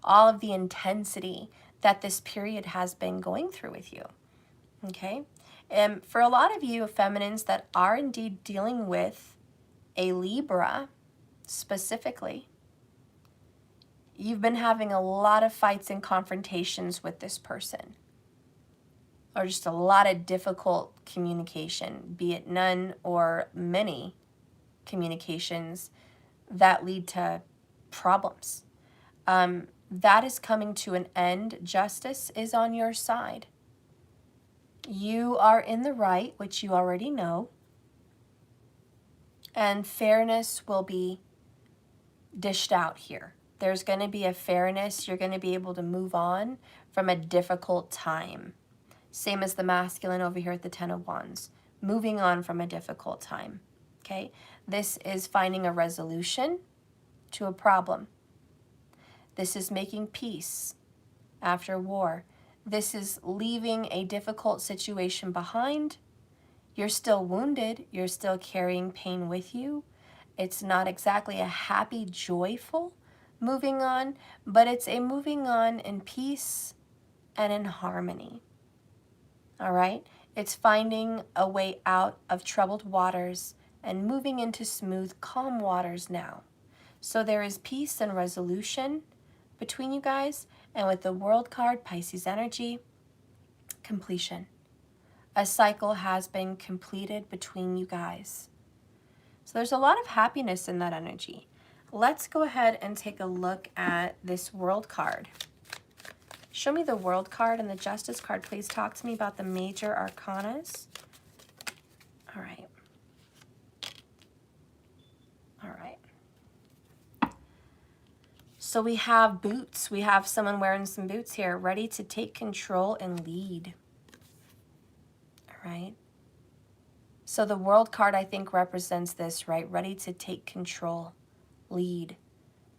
all of the intensity that this period has been going through with you. Okay? And for a lot of you feminines that are indeed dealing with a Libra specifically, you've been having a lot of fights and confrontations with this person, or just a lot of difficult communication, be it none or many communications that lead to problems. That is coming to an end. Justice is on your side. You are in the right, which you already know, and fairness will be dished out here. There's going to be a fairness. You're going to be able to move on from a difficult time. Same as the masculine over here at the Ten of Wands. Moving on from a difficult time. Okay? This is finding a resolution to a problem. This is making peace after war. This is leaving a difficult situation behind. You're still wounded. You're still carrying pain with you. It's not exactly a happy, joyful moving on, but it's a moving on in peace and in harmony. All right? It's finding a way out of troubled waters and moving into smooth, calm waters now. So there is peace and resolution between you guys. And with the World card, Pisces energy, completion. A cycle has been completed between you guys. So there's a lot of happiness in that energy. Let's go ahead and take a look at this World card. Show me the World card and the Justice card. Please talk to me about the major arcanas. All right. All right. So we have boots. We have someone wearing some boots here, ready to take control and lead. All right. So the World card, I think, represents this, right? Ready to take control, lead.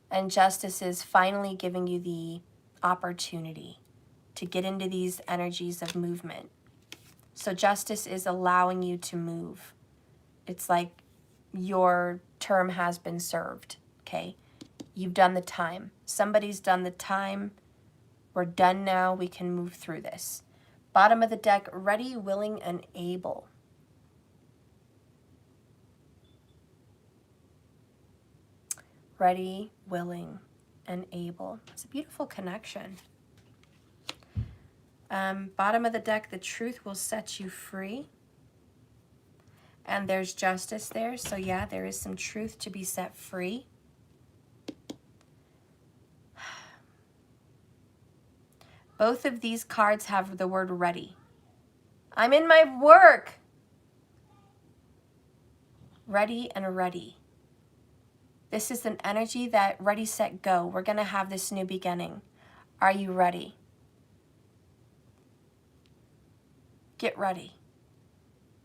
And Justice is finally giving you the opportunity to get into these energies of movement. So Justice is allowing you to move. It's like your term has been served, okay? You've done the time. Somebody's done the time. We're done now. We can move through this. Bottom of the deck, ready, willing, and able. Ready, willing, and able. It's a beautiful connection. Bottom of the deck, the truth will set you free. And there's Justice there. So yeah, there is some truth to be set free. Both of these cards have the word ready. I'm in my work. Ready and ready. This is an energy that ready, set, go. We're going to have this new beginning. Are you ready? Get ready.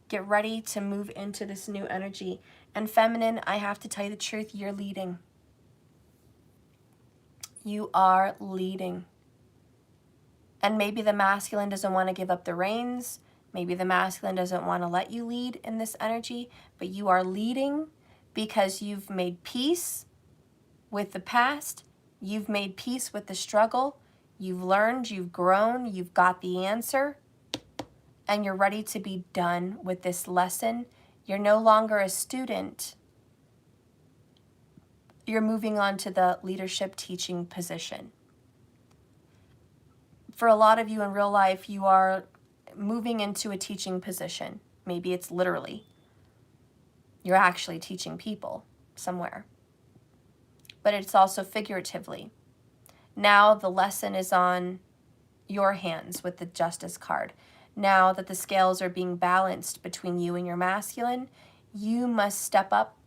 Get ready to move into this new energy. And feminine, I have to tell you the truth, you're leading. You are leading. And maybe the masculine doesn't want to give up the reins. Maybe the masculine doesn't want to let you lead in this energy, but you are leading because you've made peace with the past. You've made peace with the struggle. You've learned, you've grown, you've got the answer, and you're ready to be done with this lesson. You're no longer a student. You're moving on to the leadership teaching position. For a lot of you in real life, you are moving into a teaching position. Maybe it's literally. You're actually teaching people somewhere. But it's also figuratively. Now the lesson is on your hands with the Justice card. Now that the scales are being balanced between you and your masculine, you must step up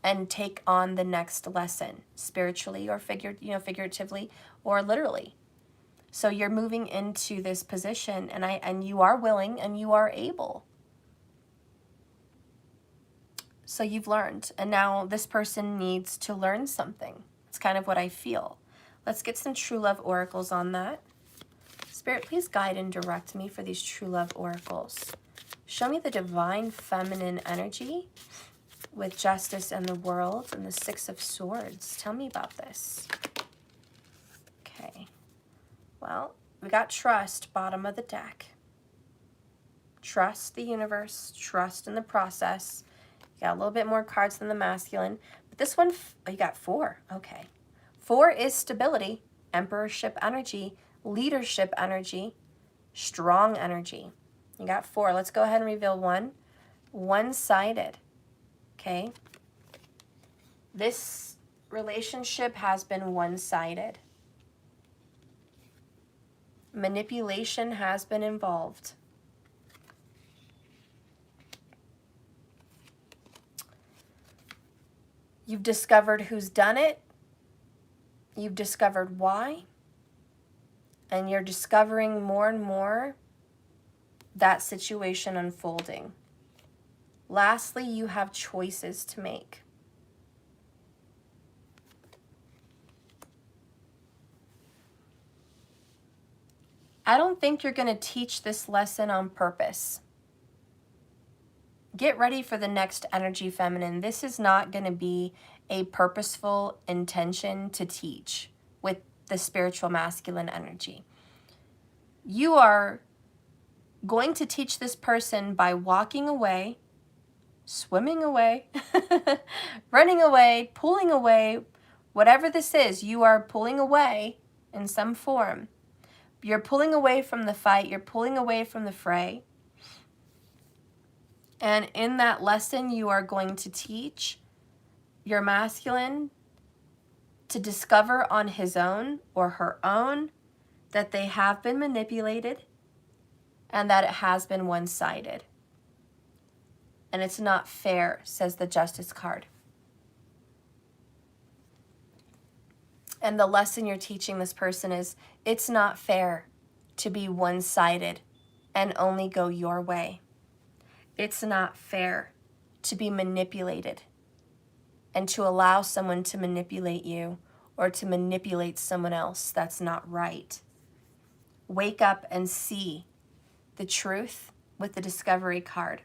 and take on the next lesson, spiritually or figuratively or literally. So you're moving into this position, and you are willing and you are able. So you've learned, and now this person needs to learn something. It's kind of what I feel. Let's get some true love oracles on that. Spirit, please guide and direct me for these true love oracles. Show me the divine feminine energy with Justice and the World and the Six of Swords. Tell me about this. Okay. Well, we got trust, bottom of the deck. Trust the universe, trust in the process. You got a little bit more cards than the masculine. But this one, oh, you got 4. Okay. 4 is stability, emperorship energy, leadership energy, strong energy. You got 4. Let's go ahead and reveal 1. One-sided. Okay. This relationship has been one-sided. Manipulation has been involved. You've discovered who's done it. You've discovered why. And you're discovering more and more that situation unfolding. Lastly, you have choices to make. I don't think you're going to teach this lesson on purpose. Get ready for the next energy, feminine. This is not going to be a purposeful intention to teach with the spiritual masculine energy. You are going to teach this person by walking away, swimming away, running away, pulling away, whatever this is, you are pulling away in some form. You're pulling away from the fight. You're pulling away from the fray. And in that lesson, you are going to teach your masculine to discover on his own or her own that they have been manipulated and that it has been one-sided. And it's not fair, says the Justice card. And the lesson you're teaching this person is, it's not fair to be one-sided and only go your way. It's not fair to be manipulated and to allow someone to manipulate you or to manipulate someone else. That's not right. Wake up and see the truth with the Discovery card.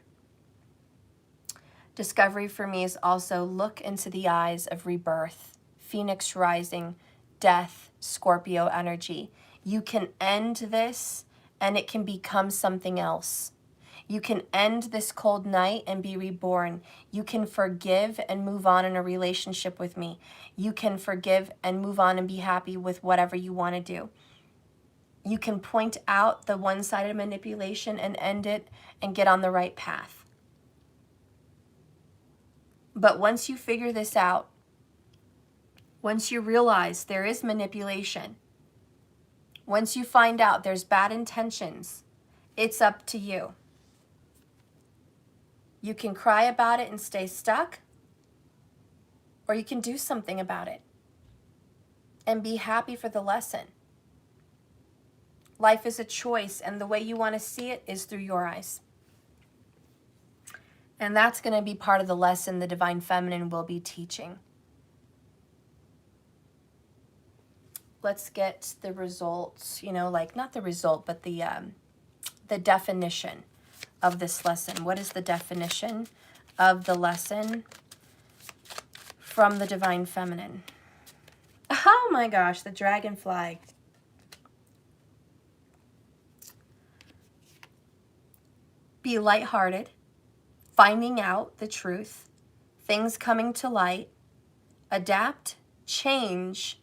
Discovery for me is also look into the eyes of rebirth, Phoenix rising, death, Scorpio energy. You can end this and it can become something else. You can end this cold night and be reborn. You can forgive and move on in a relationship with me. You can forgive and move on and be happy with whatever you want to do. You can point out the one-sided manipulation and end it and get on the right path. But once you figure this out, once you realize there is manipulation, once you find out there's bad intentions, it's up to you. You can cry about it and stay stuck, or you can do something about it and be happy for the lesson. Life is a choice, and the way you want to see it is through your eyes. And that's going to be part of the lesson the Divine Feminine will be teaching. Let's get the results, like not the result, but the definition of this lesson. What is the definition of the lesson from the Divine Feminine? Oh my gosh, the dragonfly. Be lighthearted, finding out the truth, things coming to light, adapt, change,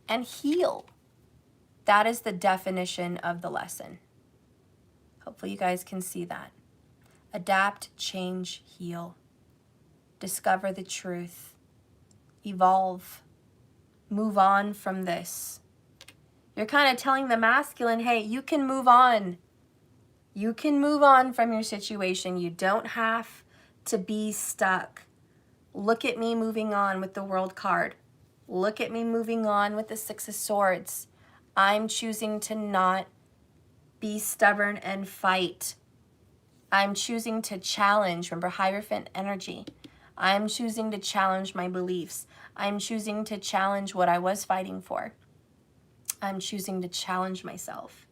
and heal. That is the definition of the lesson. Hopefully you guys can see that. Adapt, change, heal. Discover the truth. Evolve. Move on from this. You're kind of telling the masculine, hey, you can move on. You can move on from your situation. You don't have to be stuck. Look at me moving on with the World card. Look at me moving on with the Six of Swords. I'm choosing to not be stubborn and fight. I'm choosing to challenge. Remember, Hierophant energy. I'm choosing to challenge my beliefs. I'm choosing to challenge what I was fighting for. I'm choosing to challenge myself.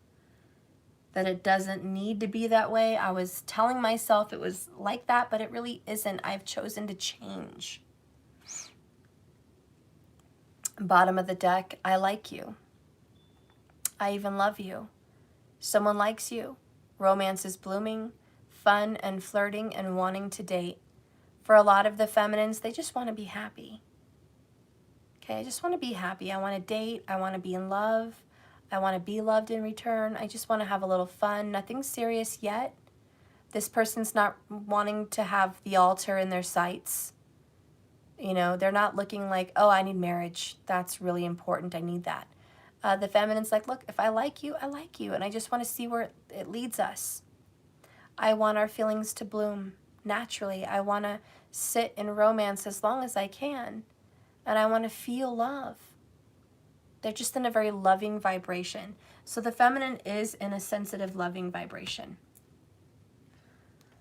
That it doesn't need to be that way. I was telling myself it was like that, but it really isn't. I've chosen to change. Bottom of the deck, I like you. I even love you. Someone likes you. Romance is blooming, fun and flirting and wanting to date. For a lot of the feminines, they just want to be happy. Okay, I just want to be happy. I want to date. I want to be in love. I want to be loved in return. I just want to have a little fun. Nothing serious yet. This person's not wanting to have the altar in their sights. They're not looking like, oh, I need marriage. That's really important. I need that. The feminine's like, look, if I like you, I like you. And I just want to see where it leads us. I want our feelings to bloom naturally. I want to sit in romance as long as I can. And I want to feel love. They're just in a very loving vibration. So the feminine is in a sensitive, loving vibration.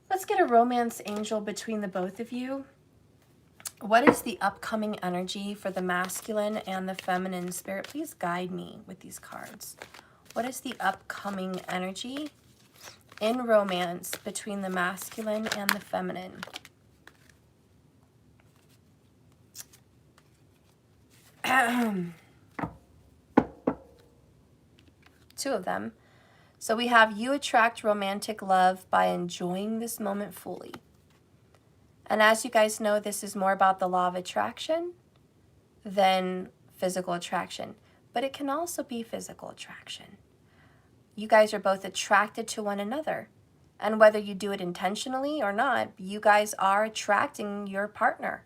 Let's get a romance angel between the both of you. What is the upcoming energy for the masculine and the feminine? Spirit, please guide me with these cards. What is the upcoming energy in romance between the masculine and the feminine? Two of them. So we have you attract romantic love by enjoying this moment fully. And as you guys know, this is more about the law of attraction than physical attraction. But it can also be physical attraction. You guys are both attracted to one another. And whether you do it intentionally or not, you guys are attracting your partner.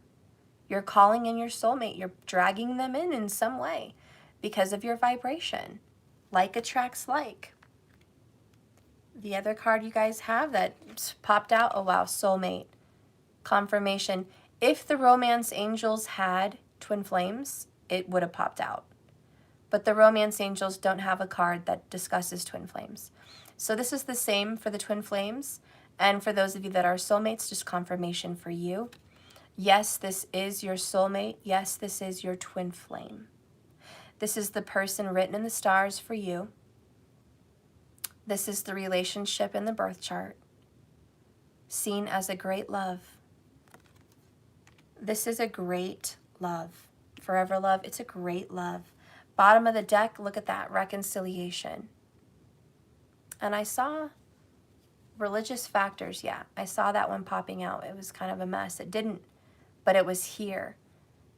You're calling in your soulmate. You're dragging them in some way because of your vibration. Like attracts like. The other card you guys have that popped out, oh wow, soulmate. Confirmation. If the romance angels had twin flames, it would have popped out. But the romance angels don't have a card that discusses twin flames. So this is the same for the twin flames. And for those of you that are soulmates, just confirmation for you. Yes, this is your soulmate. Yes, this is your twin flame. This is the person written in the stars for you. This is the relationship in the birth chart, seen as a great love. This is a great love. Forever love, it's a great love. Bottom of the deck, look at that, reconciliation. And I saw religious factors, yeah. I saw that one popping out. It was kind of a mess. It didn't, but it was here.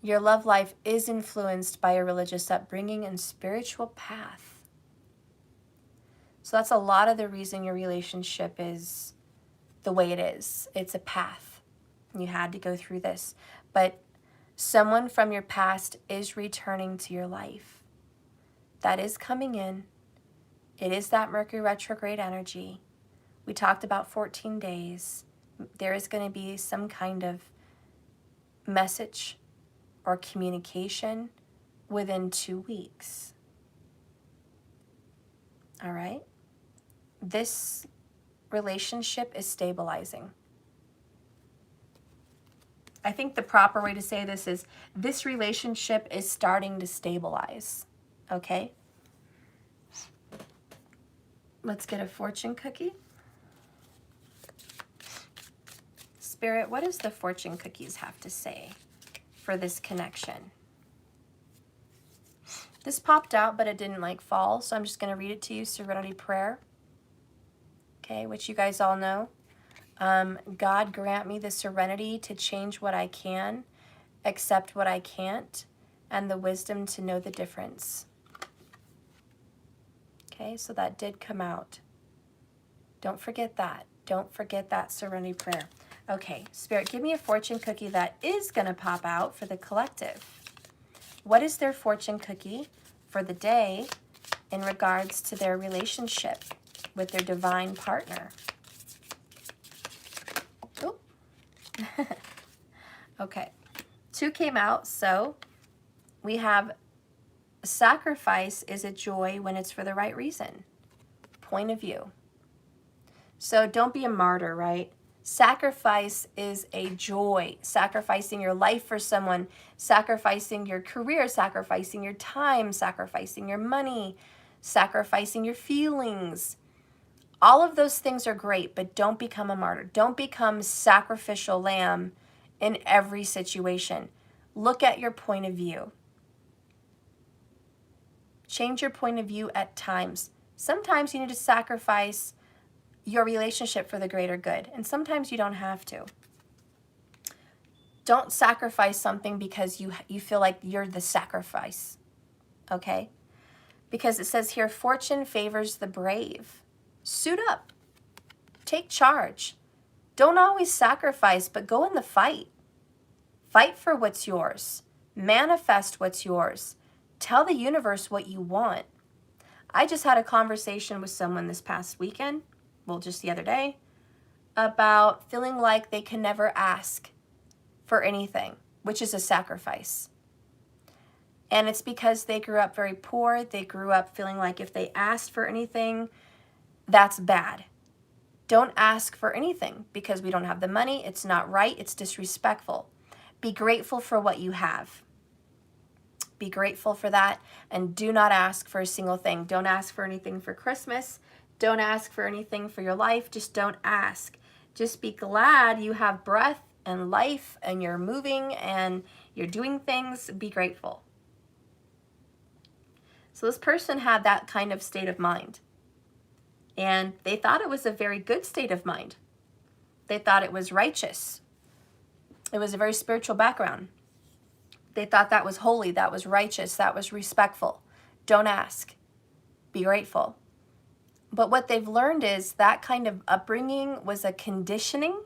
Your love life is influenced by a religious upbringing and spiritual path. So that's a lot of the reason your relationship is the way it is. It's a path. You had to go through this. But someone from your past is returning to your life. That is coming in. It is that Mercury retrograde energy. We talked about 14 days. There is going to be some kind of message or communication within 2 weeks. All right? This relationship is stabilizing. I think the proper way to say this is this relationship is starting to stabilize. Okay? Let's get a fortune cookie. Spirit, what does the fortune cookies have to say for this connection? This popped out, but it didn't fall, so I'm just going to read it to you. Serenity prayer. Okay, which you guys all know. God grant me the serenity to change what I can, accept what I can't, and the wisdom to know the difference. Okay, so that did come out. Don't forget that. Don't forget that serenity prayer. Okay, Spirit, give me a fortune cookie that is going to pop out for the collective. What is their fortune cookie for the day in regards to their relationship with their divine partner? Oh. Okay, 2 came out, so we have sacrifice is a joy when it's for the right reason. Point of view. So don't be a martyr, right? Sacrifice is a joy. Sacrificing your life for someone, sacrificing your career, sacrificing your time, sacrificing your money, sacrificing your feelings. All of those things are great, but don't become a martyr. Don't become sacrificial lamb in every situation. Look at your point of view. Change your point of view at times. Sometimes you need to sacrifice your relationship for the greater good, and sometimes you don't have to. Don't sacrifice something because you feel like you're the sacrifice, okay? Because it says here, fortune favors the brave. Suit up. Take charge. Don't always sacrifice, but go in the fight. Fight for what's yours. Manifest what's yours. Tell the universe what you want. I just had a conversation with someone this past weekend, well, just the other day, about feeling like they can never ask for anything, which is a sacrifice. And it's because they grew up very poor. They grew up feeling like if they asked for anything, that's bad. Don't ask for anything because we don't have the money. It's not right. It's disrespectful. Be grateful for what you have. Be grateful for that. And do not ask for a single thing. Don't ask for anything for Christmas. Don't ask for anything for your life. Just don't ask. Just be glad you have breath and life and you're moving and you're doing things. Be grateful. So this person had that kind of state of mind. And they thought it was a very good state of mind. They thought it was righteous. It was a very spiritual background. They thought that was holy, that was righteous, that was respectful. Don't ask. Be grateful. But what they've learned is that kind of upbringing was a conditioning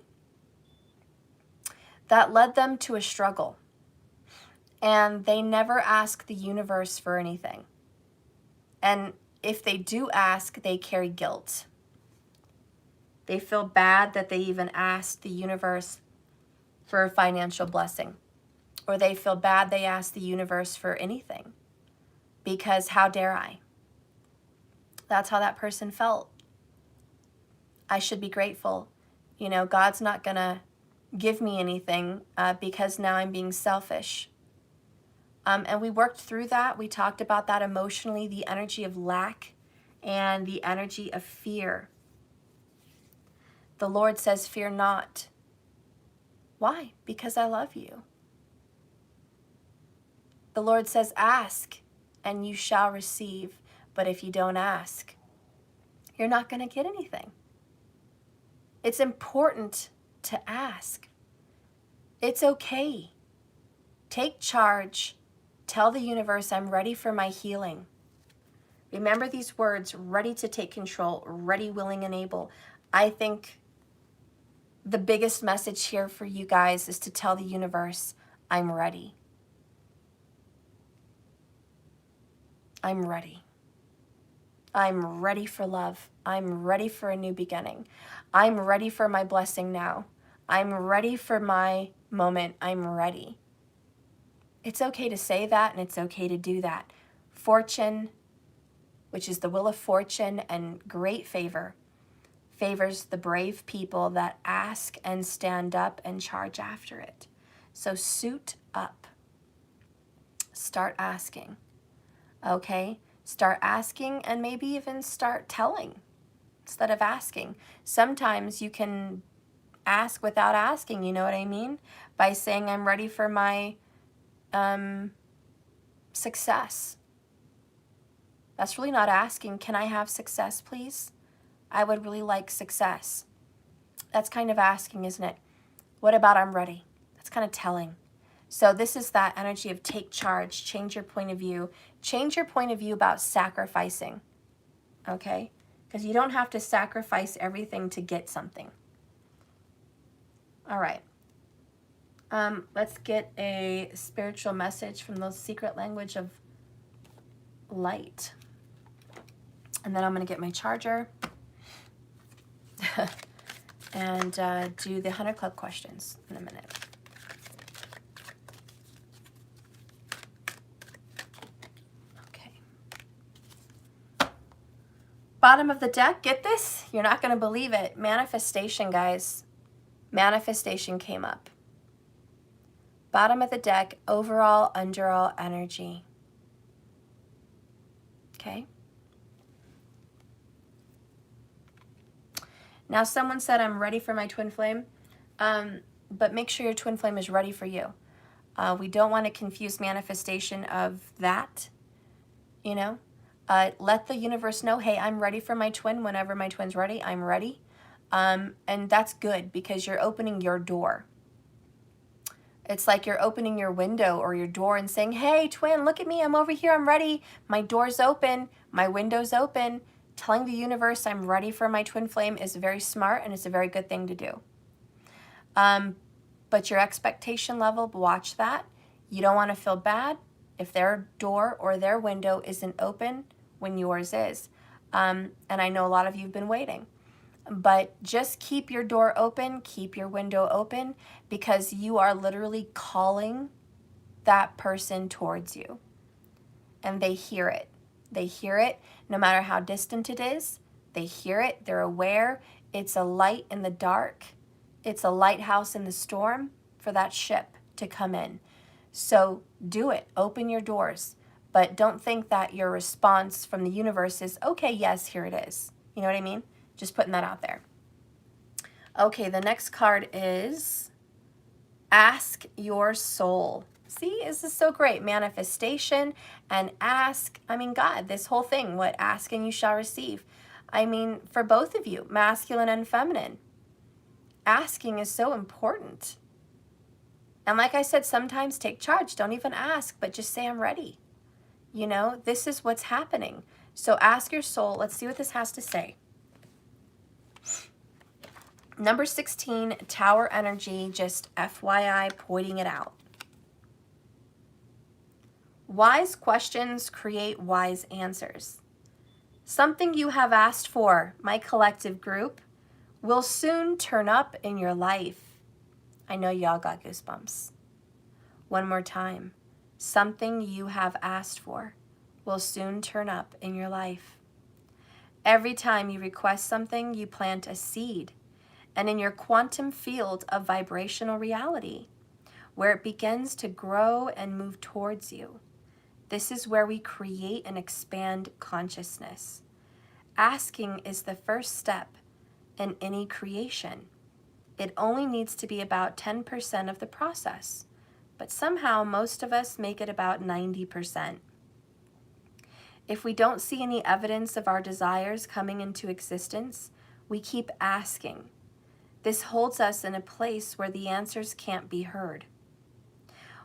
that led them to a struggle. And they never ask the universe for anything. And if they do ask, they carry guilt. They feel bad that they even asked the universe for a financial blessing. Or they feel bad they asked the universe for anything. Because how dare I? That's how that person felt. I should be grateful. You know, God's not going to give me anything because now I'm being selfish. And we worked through that. We talked about that emotionally, the energy of lack and the energy of fear. The Lord says, fear not. Why? Because I love you. The Lord says, ask and you shall receive. But if you don't ask, you're not going to get anything. It's important to ask. It's okay. Take charge. Tell the universe, I'm ready for my healing. Remember these words, ready to take control, ready, willing, and able. I think the biggest message here for you guys is to tell the universe, I'm ready. I'm ready. I'm ready for love. I'm ready for a new beginning. I'm ready for my blessing now. I'm ready for my moment. I'm ready. It's okay to say that and it's okay to do that. Fortune, which is the wheel of fortune and great favor, favors the brave people that ask and stand up and charge after it. So suit up. Start asking. Okay? Start asking and maybe even start telling instead of asking. Sometimes you can ask without asking, you know what I mean? By saying, I'm ready for my success. That's really not asking, can I have success, please? I would really like success. That's kind of asking, isn't it? What about I'm ready? That's kind of telling. So this is that energy of take charge, change your point of view. Change your point of view about sacrificing, okay? Because you don't have to sacrifice everything to get something. All right. Let's get a spiritual message from the secret language of light. And then I'm going to get my charger and do the 100 Club questions in a minute. Bottom of the deck, get this? You're not going to believe it. Manifestation, guys. Manifestation came up. Bottom of the deck, overall, underall energy. Okay? Now, someone said, I'm ready for my twin flame. But make sure your twin flame is ready for you. We don't want to confuse manifestation of that, you know? Let the universe know, hey, I'm ready for my twin. Whenever my twin's ready, I'm ready. And that's good because you're opening your door. It's like you're opening your window or your door and saying, hey, twin, look at me. I'm over here. I'm ready. My door's open. My window's open. Telling the universe I'm ready for my twin flame is very smart and it's a very good thing to do. But your expectation level, watch that. You don't want to feel bad if their door or their window isn't open when yours is. And I know a lot of you have been waiting. But just keep your door open, keep your window open, because you are literally calling that person towards you. And they hear it. They hear it no matter how distant it is. They hear it. They're aware. It's a light in the dark. It's a lighthouse in the storm for that ship to come in. So do it. Open your doors. But don't think that your response from the universe is, okay, yes, here it is. You know what I mean? Just putting that out there. Okay, the next card is Ask Your Soul. See, this is so great. Manifestation and ask. I mean, God, this whole thing, what ask and you shall receive. I mean, for both of you, masculine and feminine, asking is so important. And like I said, sometimes take charge. Don't even ask, but just say, I'm ready. You know, this is what's happening. So ask your soul. Let's see what this has to say. Number 16, Tower Energy, just FYI, pointing it out. Wise questions create wise answers. Something you have asked for, my collective group, will soon turn up in your life. I know y'all got goosebumps. One more time. Something you have asked for will soon turn up in your life. Every time you request something, you plant a seed. And in your quantum field of vibrational reality, where it begins to grow and move towards you, this is where we create and expand consciousness. Asking is the first step in any creation. It only needs to be about 10% of the process, but somehow most of us make it about 90%. If we don't see any evidence of our desires coming into existence, we keep asking. This holds us in a place where the answers can't be heard.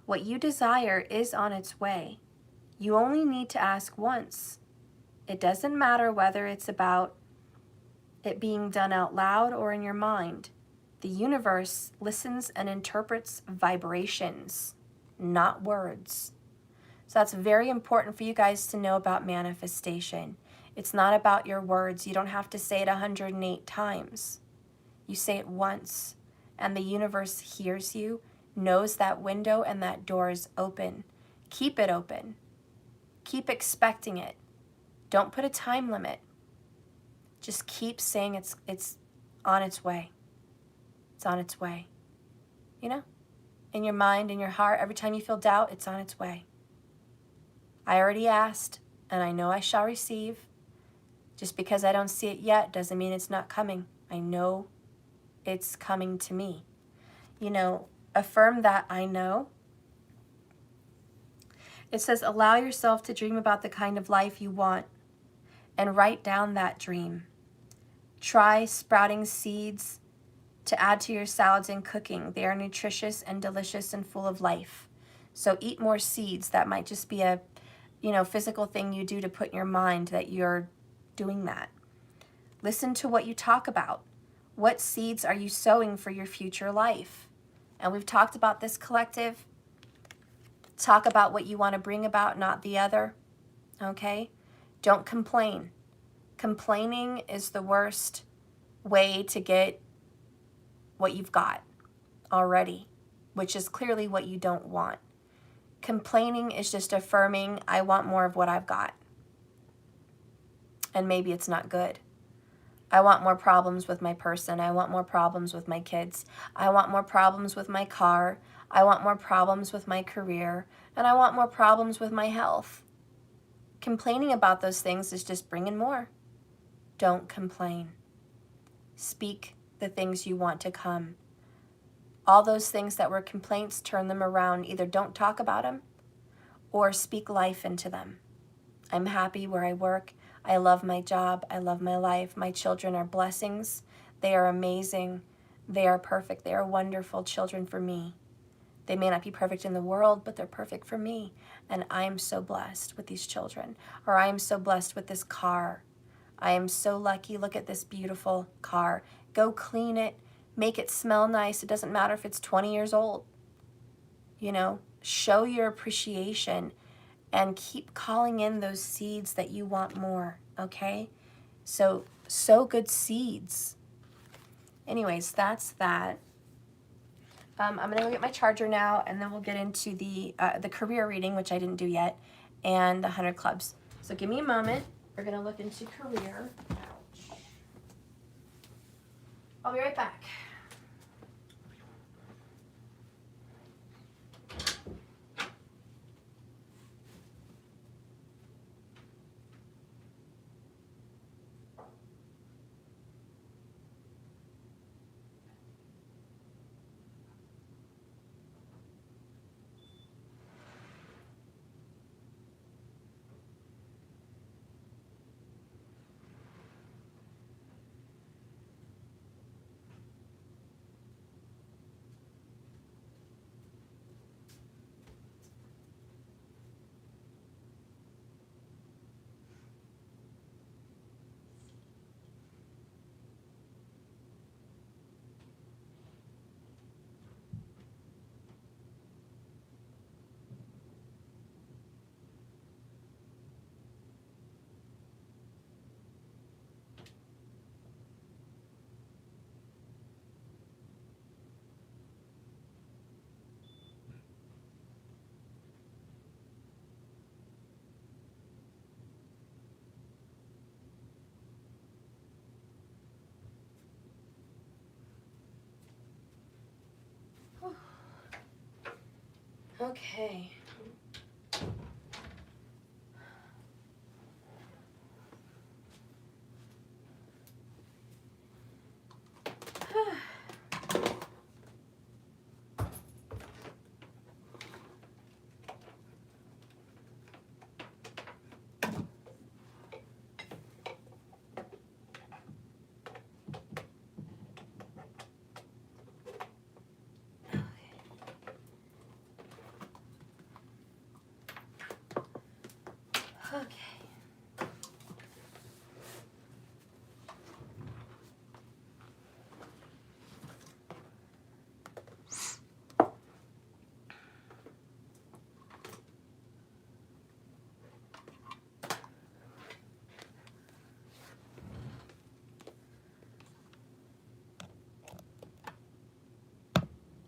What you desire is on its way. You only need to ask once. It doesn't matter whether it's about it being done out loud or in your mind. The universe listens and interprets vibrations, not words. So that's very important for you guys to know about manifestation. It's not about your words. You don't have to say it 108 times. You say it once, and the universe hears you, knows that window and that door is open. Keep it open. Keep expecting it. Don't put a time limit. Just keep saying it's on its way. It's on its way. You know? In your mind, in your heart, every time you feel doubt, it's on its way. I already asked, and I know I shall receive. Just because I don't see it yet doesn't mean it's not coming. I know it's coming to me. You know, affirm that I know. It says, allow yourself to dream about the kind of life you want and write down that dream. Try sprouting seeds to add to your salads and cooking. They are nutritious and delicious and full of life. So eat more seeds. That might just be a, physical thing you do to put in your mind that you're doing that. Listen to what you talk about. What seeds are you sowing for your future life? And we've talked about this collective. Talk about what you want to bring about, not the other. Okay? Don't complain. Complaining is the worst way to get what you've got already, which is clearly what you don't want. Complaining is just affirming, I want more of what I've got. And maybe it's not good. I want more problems with my person. I want more problems with my kids. I want more problems with my car. I want more problems with my career. And I want more problems with my health. Complaining about those things is just bringing more. Don't complain. Speak the things you want to come. All those things that were complaints, turn them around. Either don't talk about them or speak life into them. I'm happy where I work. I love my job. I love my life. My children are blessings. They are amazing. They are perfect. They are wonderful children for me. They may not be perfect in the world, but they're perfect for me. And I am so blessed with these children. Or I am so blessed with this car. I am so lucky. Look at this beautiful car. Go clean it. Make it smell nice. It doesn't matter if it's 20 years old. Show your appreciation and keep calling in those seeds that you want more, okay? So, sow good seeds. Anyways, that's that. I'm going to go get my charger now, and then we'll get into the career reading, which I didn't do yet, and the 100 clubs. So give me a moment. We're going to look into career. Ouch. I'll be right back. Okay. Okay.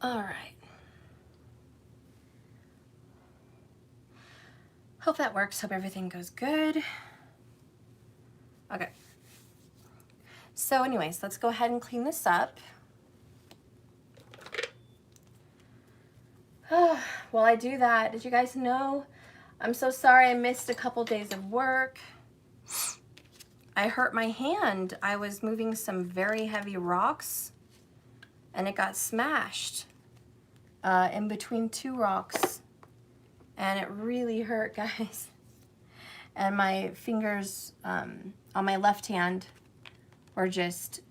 All right. Hope that works. Hope everything goes good. Okay. So anyways, let's go ahead and clean this up. While I do that, did you guys know? I'm so sorry I missed a couple days of work. I hurt my hand. I was moving some very heavy rocks and it got smashed in between two rocks. And it really hurt, guys. And my fingers on my left hand were just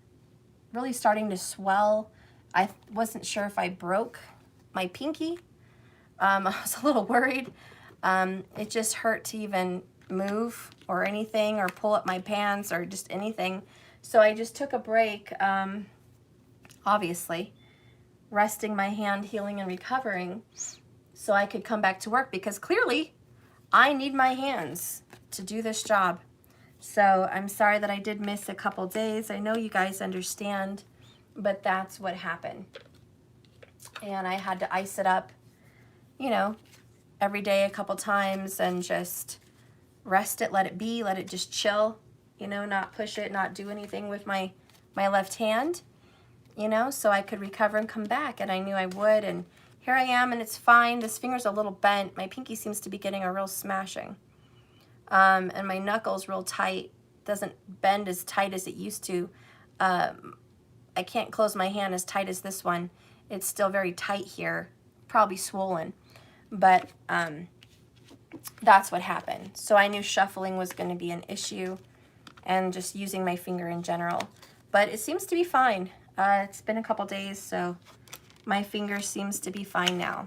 really starting to swell. I wasn't sure if I broke my pinky. I was a little worried. It just hurt to even move or anything, or pull up my pants or just anything. So I just took a break, obviously, resting my hand, healing and recovering, so I could come back to work, because clearly I need my hands to do this job. So I'm sorry that I did miss a couple days. I know you guys understand, but that's what happened. And I had to ice it up, you know, every day a couple times, and just rest it, let it be, let it just chill, you know, not push it, not do anything with my left hand, you know, so I could recover and come back. And I knew I would, and here I am, and it's fine. This finger's a little bent. My pinky seems to be getting a real smashing. And my knuckle's real tight. Doesn't bend as tight as it used to. I can't close my hand as tight as this one. It's still very tight here, probably swollen. But that's what happened. So I knew shuffling was going to be an issue, and just using my finger in general. But it seems to be fine. It's been a couple days, so my finger seems to be fine now.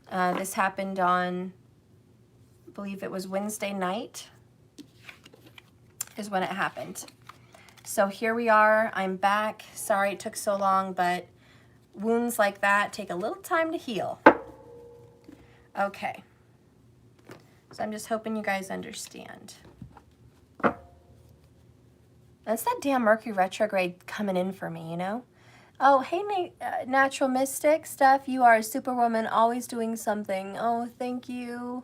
This happened on, I believe it was Wednesday night is when it happened. So here we are. I'm back. Sorry it took so long, but wounds like that take a little time to heal. Okay. So I'm just hoping you guys understand. That's that damn Mercury retrograde coming in for me, you know? Oh, hey, Natural Mystic Steph, you are a superwoman, always doing something. Oh, thank you.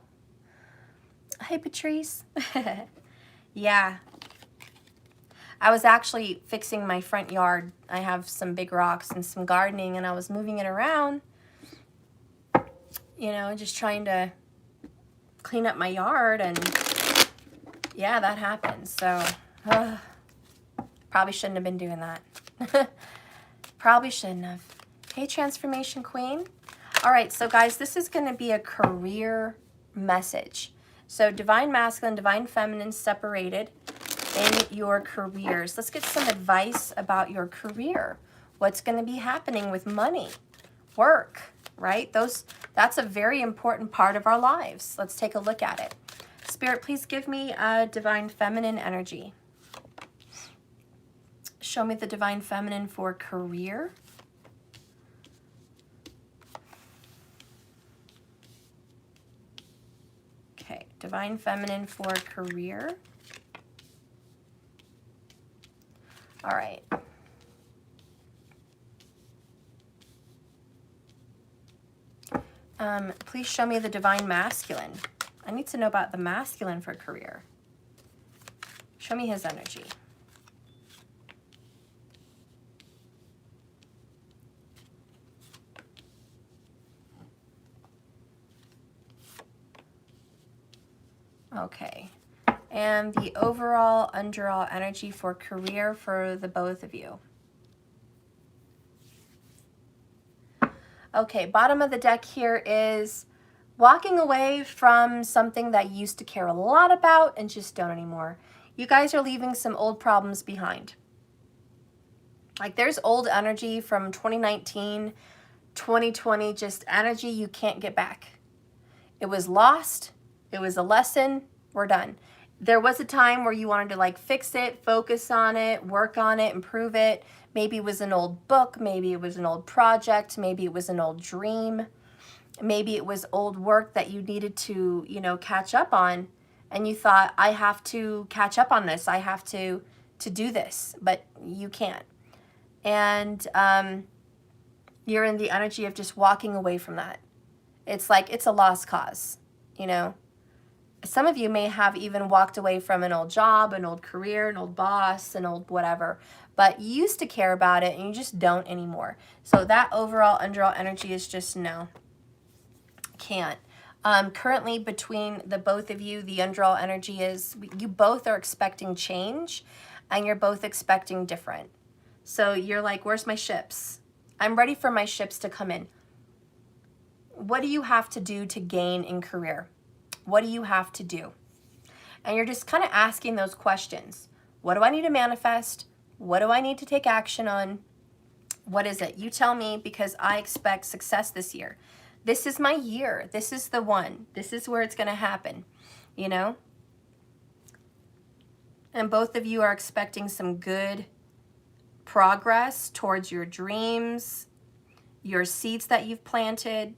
Hey, Patrice. Yeah. I was actually fixing my front yard. I have some big rocks and some gardening, and I was moving it around, you know, just trying to clean up my yard, and yeah, that happened. So, probably shouldn't have been doing that. Probably shouldn't have. Hey, Transformation Queen. All right, so guys, this is going to be a career message. So Divine Masculine, Divine Feminine separated in your careers. Let's get some advice about your career. What's going to be happening with money, work, right? That's a very important part of our lives. Let's take a look at it. Spirit, please give me a Divine Feminine energy. Show me the Divine Feminine for career. Okay, Divine Feminine for career. All right. Please show me the Divine Masculine. I need to know about the masculine for career. Show me his energy. Okay. And the overall underall energy for career for the both of you. Okay, bottom of the deck here is walking away from something that you used to care a lot about and just don't anymore. You guys are leaving some old problems behind. Like there's old energy from 2019, 2020, just energy you can't get back. It was lost. It was a lesson. We're done. There was a time where you wanted to like fix it, focus on it, work on it, improve it. Maybe it was an old book. Maybe it was an old project. Maybe it was an old dream. Maybe it was old work that you needed to, you know, catch up on. And you thought, I have to catch up on this. I have to do this, but you can't. And you're in the energy of just walking away from that. It's like it's a lost cause, you know. Some of you may have even walked away from an old job, an old career, an old boss, an old whatever, but you used to care about it and you just don't anymore. So that overall underall energy is just no, can't. Currently between the both of you, the underall energy is you both are expecting change and you're both expecting different. So you're like, where's my ships? I'm ready for my ships to come in. What do you have to do to gain in career? What do you have to do? And you're just kind of asking those questions. What do I need to manifest? What do I need to take action on? What is it? You tell me, because I expect success this year. This is my year. This is the one. This is where it's going to happen, you know? And both of you are expecting some good progress towards your dreams, your seeds that you've planted.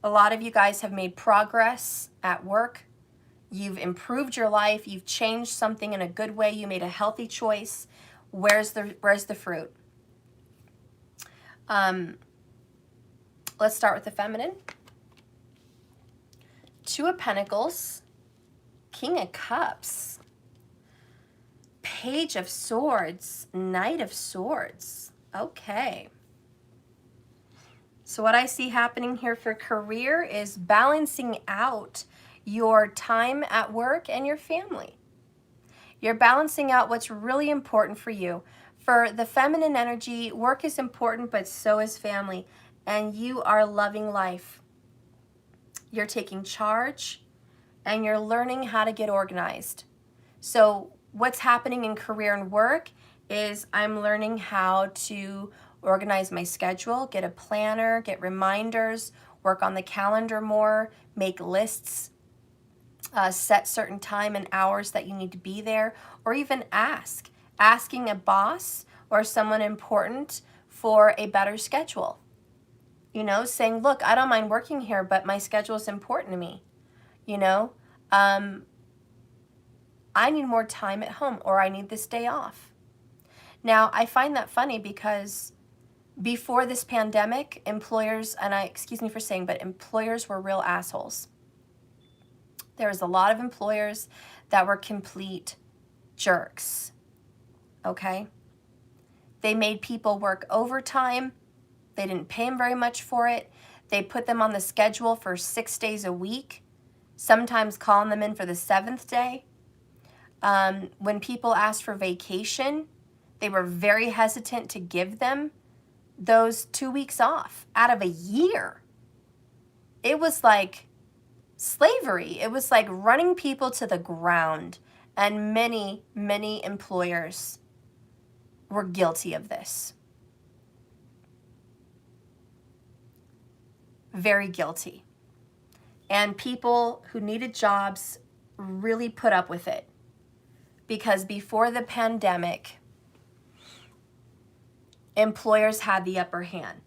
A lot of you guys have made progress at work. You've improved your life. You've changed something in a good way. You made a healthy choice. Where's the fruit? Let's start with the feminine. Two of Pentacles, King of Cups, Page of Swords, Knight of Swords. Okay. So what I see happening here for career is balancing out your time at work and your family. You're balancing out what's really important for you. For the feminine energy, work is important, but so is family. And you are loving life. You're taking charge and you're learning how to get organized. So what's happening in career and work is I'm learning how to organize my schedule, get a planner, get reminders, work on the calendar more, make lists, set certain time and hours that you need to be there, or even asking a boss or someone important for a better schedule. You know, saying, look, I don't mind working here, but my schedule is important to me. You know, I need more time at home, or I need this day off. Now, I find that funny because before this pandemic, employers, and excuse me for saying, but employers were real assholes. There was a lot of employers that were complete jerks, okay? They made people work overtime. They didn't pay them very much for it. They put them on the schedule for 6 days a week, sometimes calling them in for the 7th day. When people asked for vacation, they were very hesitant to give them those 2 weeks off out of a year. It was like slavery. It was like running people to the ground. And many, many employers were guilty of this. Very guilty. And people who needed jobs really put up with it. Because before the pandemic, employers had the upper hand.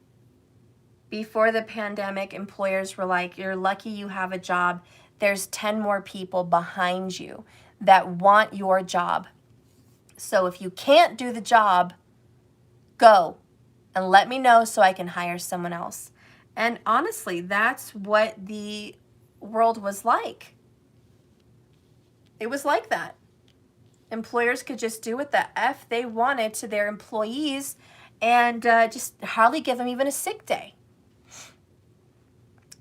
Before the pandemic, employers were like, you're lucky you have a job. There's 10 more people behind you that want your job. So if you can't do the job, go and let me know so I can hire someone else. And honestly, that's what the world was like. It was like that. Employers could just do what the F they wanted to their employees and just hardly give them even a sick day.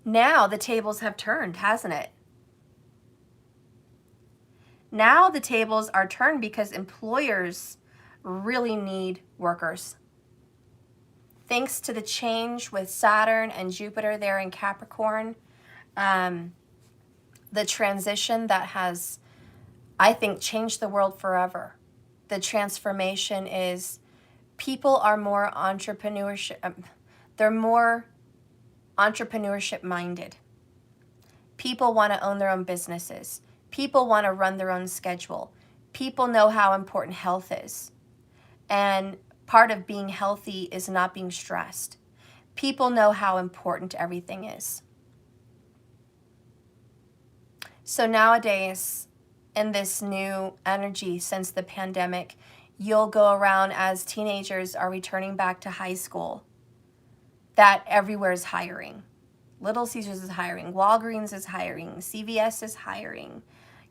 Now the tables have turned, hasn't it? Now the tables are turned because employers really need workers. Thanks to the change with Saturn and Jupiter there in Capricorn, the transition that has, I think, changed the world forever. The transformation is people are more entrepreneurship, they're more entrepreneurship minded. People want to own their own businesses. People want to run their own schedule. People know how important health is. And part of being healthy is not being stressed. People know how important everything is. So nowadays, in this new energy since the pandemic, you'll go around as teenagers are returning back to high school, that everywhere is hiring. Little Caesars is hiring, Walgreens is hiring, CVS is hiring,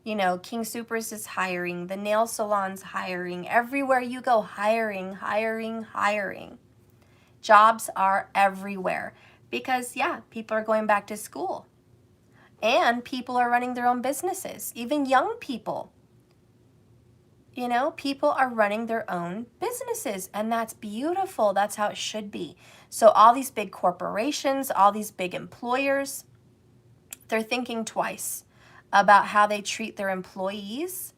you know, King Soopers is hiring, the nail salon's hiring. Everywhere you go, hiring, hiring, hiring. Jobs are everywhere because, yeah, people are going back to school. And people are running their own businesses, even young people. You know, people are running their own businesses, and that's beautiful. That's how it should be. So all these big corporations, all these big employers, they're thinking twice about how they treat their employees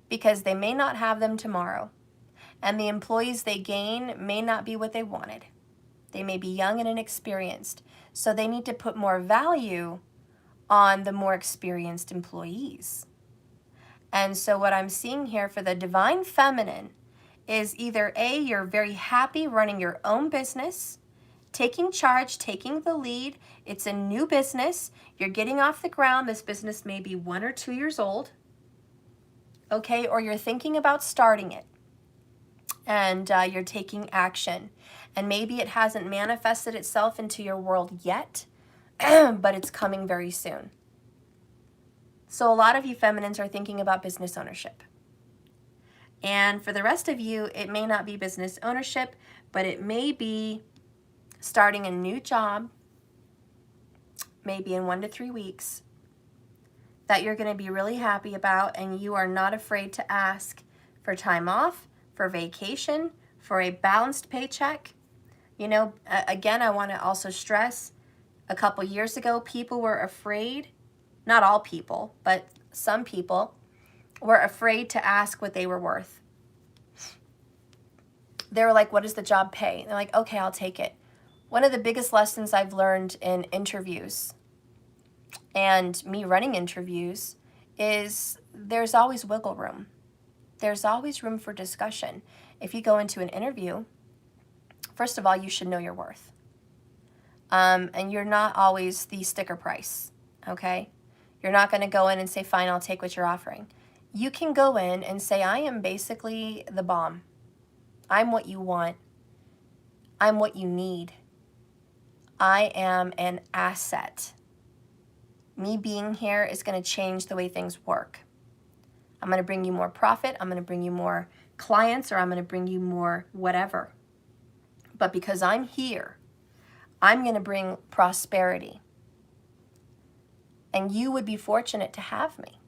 because they may not have them tomorrow. And the employees they gain may not be what they wanted. They may be young and inexperienced. So they need to put more value on the more experienced employees. And so what I'm seeing here for the divine feminine is either A, you're very happy running your own business, taking charge, taking the lead. It's a new business. You're getting off the ground. This business may be 1 or 2 years old, okay? Or you're thinking about starting it and you're taking action. And maybe it hasn't manifested itself into your world yet, but it's coming very soon. So a lot of you feminines are thinking about business ownership. And for the rest of you, it may not be business ownership, but it may be starting a new job, maybe in 1 to 3 weeks, that you're going to be really happy about, and you are not afraid to ask for time off, for vacation, for a balanced paycheck. You know, again, I want to also stress, a couple years ago, people were afraid, not all people, but some people were afraid to ask what they were worth. They were like, what does the job pay? And they're like, okay, I'll take it. One of the biggest lessons I've learned in interviews and me running interviews is there's always wiggle room. There's always room for discussion. If you go into an interview, first of all, you should know your worth. And you're not always the sticker price, okay? You're not going to go in and say, fine, I'll take what you're offering. You can go in and say, I am basically the bomb. I'm what you want. I'm what you need. I am an asset. Me being here is going to change the way things work. I'm going to bring you more profit. I'm going to bring you more clients, or I'm going to bring you more whatever. But because I'm here, I'm going to bring prosperity. And you would be fortunate to have me.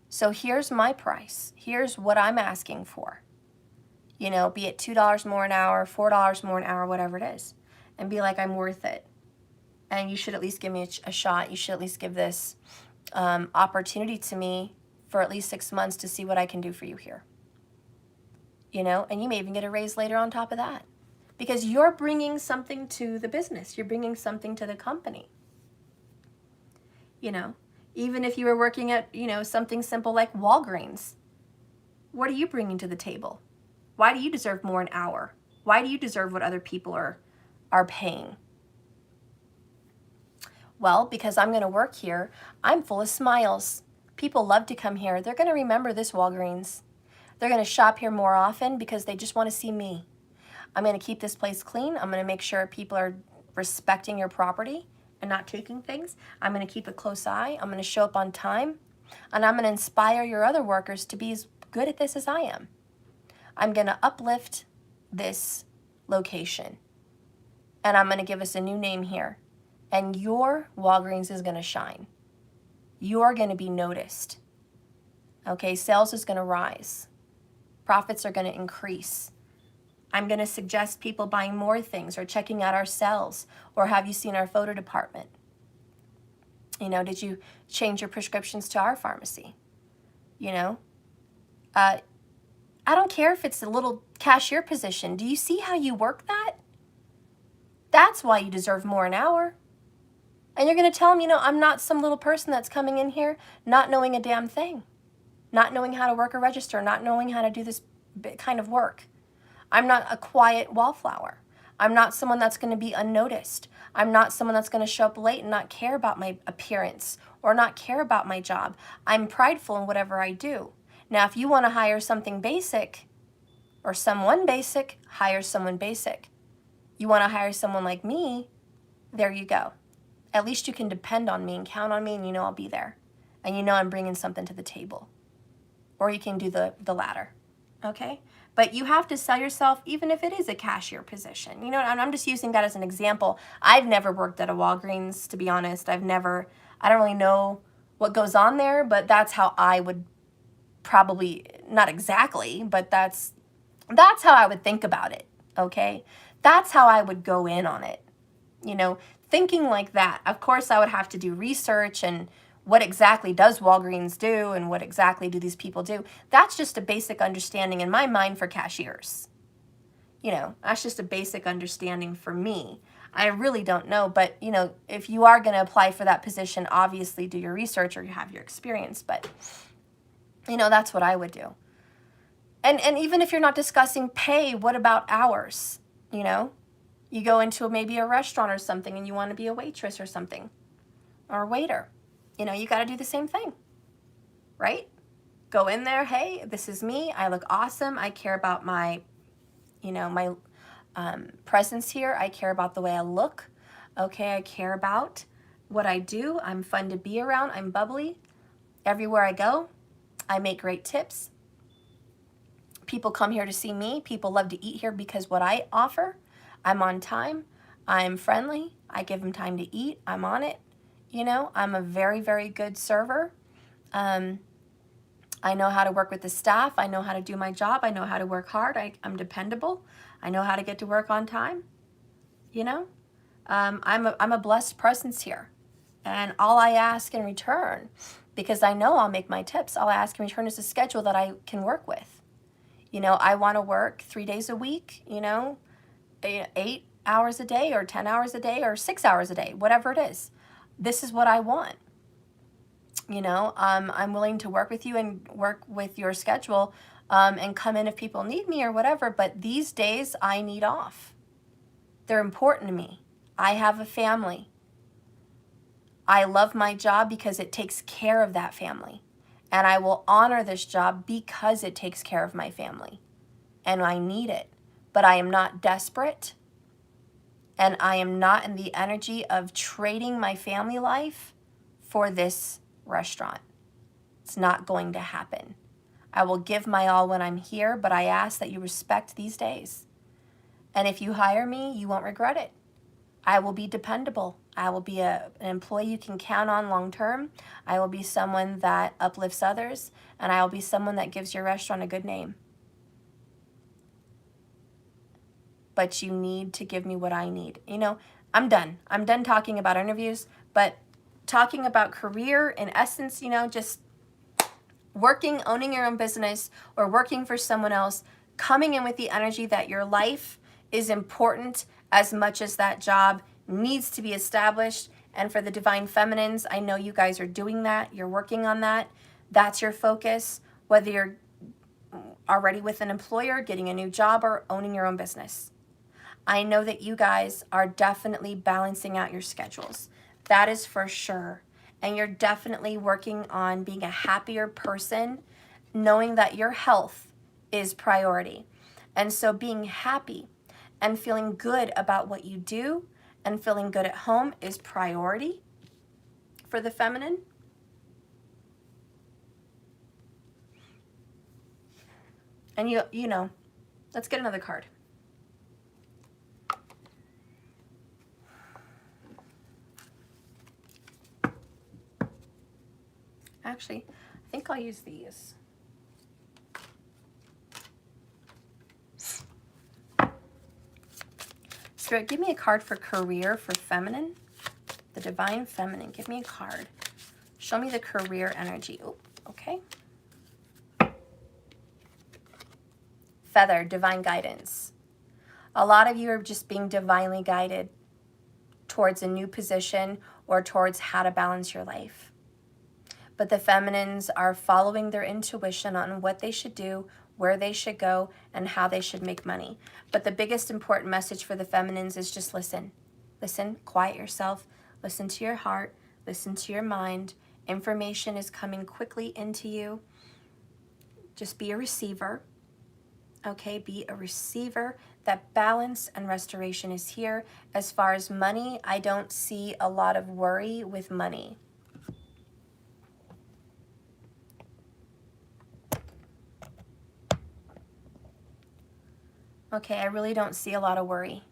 So here's my price. Here's what I'm asking for. You know, be it $2 more an hour, $4 more an hour, whatever it is. And be like, I'm worth it. And you should at least give me a shot. You should at least give this opportunity to me for at least 6 months to see what I can do for you here. You know, and you may even get a raise later on top of that. Because you're bringing something to the business. You're bringing something to the company. You know, even if you were working at, you know, something simple like Walgreens, what are you bringing to the table? Why do you deserve more an hour? Why do you deserve what other people are paying? Well, because I'm going to work here, I'm full of smiles. People love to come here. They're going to remember this Walgreens. They're going to shop here more often because they just want to see me. I'm going to keep this place clean. I'm going to make sure people are respecting your property and not taking things. I'm going to keep a close eye. I'm going to show up on time. And I'm going to inspire your other workers to be as good at this as I am. I'm going to uplift this location. And I'm going to give us a new name here. And your Walgreens is going to shine. You're going to be noticed. Okay, sales is going to rise. Profits are going to increase. I'm going to suggest people buying more things or checking out our sales, or have you seen our photo department? You know, did you change your prescriptions to our pharmacy? You know, I don't care if it's a little cashier position. Do you see how you work that? That's why you deserve more an hour. And you're going to tell them, you know, I'm not some little person that's coming in here not knowing a damn thing, not knowing how to work a register, not knowing how to do this kind of work. I'm not a quiet wallflower. I'm not someone that's going to be unnoticed. I'm not someone that's going to show up late and not care about my appearance or not care about my job. I'm prideful in whatever I do. Now, if you want to hire something basic or someone basic, hire someone basic. You want to hire someone like me, there you go. At least you can depend on me and count on me, and you know I'll be there. And you know I'm bringing something to the table. Or you can do the latter, okay? But you have to sell yourself even if it is a cashier position. You know, and I'm just using that as an example. I've never worked at a Walgreens, to be honest. I don't really know what goes on there, but that's how I would probably, not exactly, but that's how I would think about it, okay? That's how I would go in on it, you know, thinking like that. Of course, I would have to do research and what exactly does Walgreens do and what exactly do these people do. That's just a basic understanding in my mind for cashiers. You know, that's just a basic understanding for me. I really don't know, but, you know, if you are going to apply for that position, obviously do your research or you have your experience, but, you know, that's what I would do. And even if you're not discussing pay, what about hours? You know, you go into maybe a restaurant or something and you want to be a waitress or something, or a waiter. You know, you got to do the same thing, right? Go in there, hey, this is me. I look awesome. I care about my, you know, my presence here. I care about the way I look. Okay, I care about what I do. I'm fun to be around. I'm bubbly. Everywhere I go, I make great tips. People come here to see me. People love to eat here because what I offer. I'm on time. I'm friendly. I give them time to eat. I'm on it. You know, I'm a very, very good server. I know how to work with the staff. I know how to do my job. I know how to work hard. I'm dependable. I know how to get to work on time. You know, I'm a blessed presence here. And all I ask in return, because I know I'll make my tips, all I ask in return is a schedule that I can work with. You know, I want to work 3 days a week, you know, 8 hours a day or 10 hours a day or 6 hours a day, whatever it is. This is what I want. You know, I'm willing to work with you and work with your schedule and come in if people need me or whatever. But these days I need off. They're important to me. I have a family. I love my job because it takes care of that family. And I will honor this job because it takes care of my family. And I need it. But I am not desperate. And I am not in the energy of trading my family life for this restaurant. It's not going to happen. I will give my all when I'm here, but I ask that you respect these days. And if you hire me, you won't regret it. I will be dependable. I will be an employee you can count on long term. I will be someone that uplifts others, and I will be someone that gives your restaurant a good name. But you need to give me what I need. You know, I'm done. I'm done talking about interviews, but talking about career, in essence, you know, just working, owning your own business or working for someone else, coming in with the energy that your life is important as much as that job needs to be established. And for the Divine Feminines, I know you guys are doing that. You're working on that. That's your focus, whether you're already with an employer, getting a new job, or owning your own business. I know that you guys are definitely balancing out your schedules. That is for sure. And you're definitely working on being a happier person, knowing that your health is priority. And so being happy and feeling good about what you do and feeling good at home is priority for the feminine. And you know, let's get another card. Actually, I think I'll use these. Spirit, give me a card for career for feminine. The divine feminine. Give me a card. Show me the career energy. Oh, okay. Feather, divine guidance. A lot of you are just being divinely guided towards a new position or towards how to balance your life. But the feminines are following their intuition on what they should do, where they should go, and how they should make money. But the biggest important message for the feminines is just listen. Listen, quiet yourself, listen to your heart, listen to your mind. Information is coming quickly into you. Just be a receiver. Okay, be a receiver. That balance and restoration is here. As far as money, I don't see a lot of worry with money. Okay, I really don't see a lot of worry.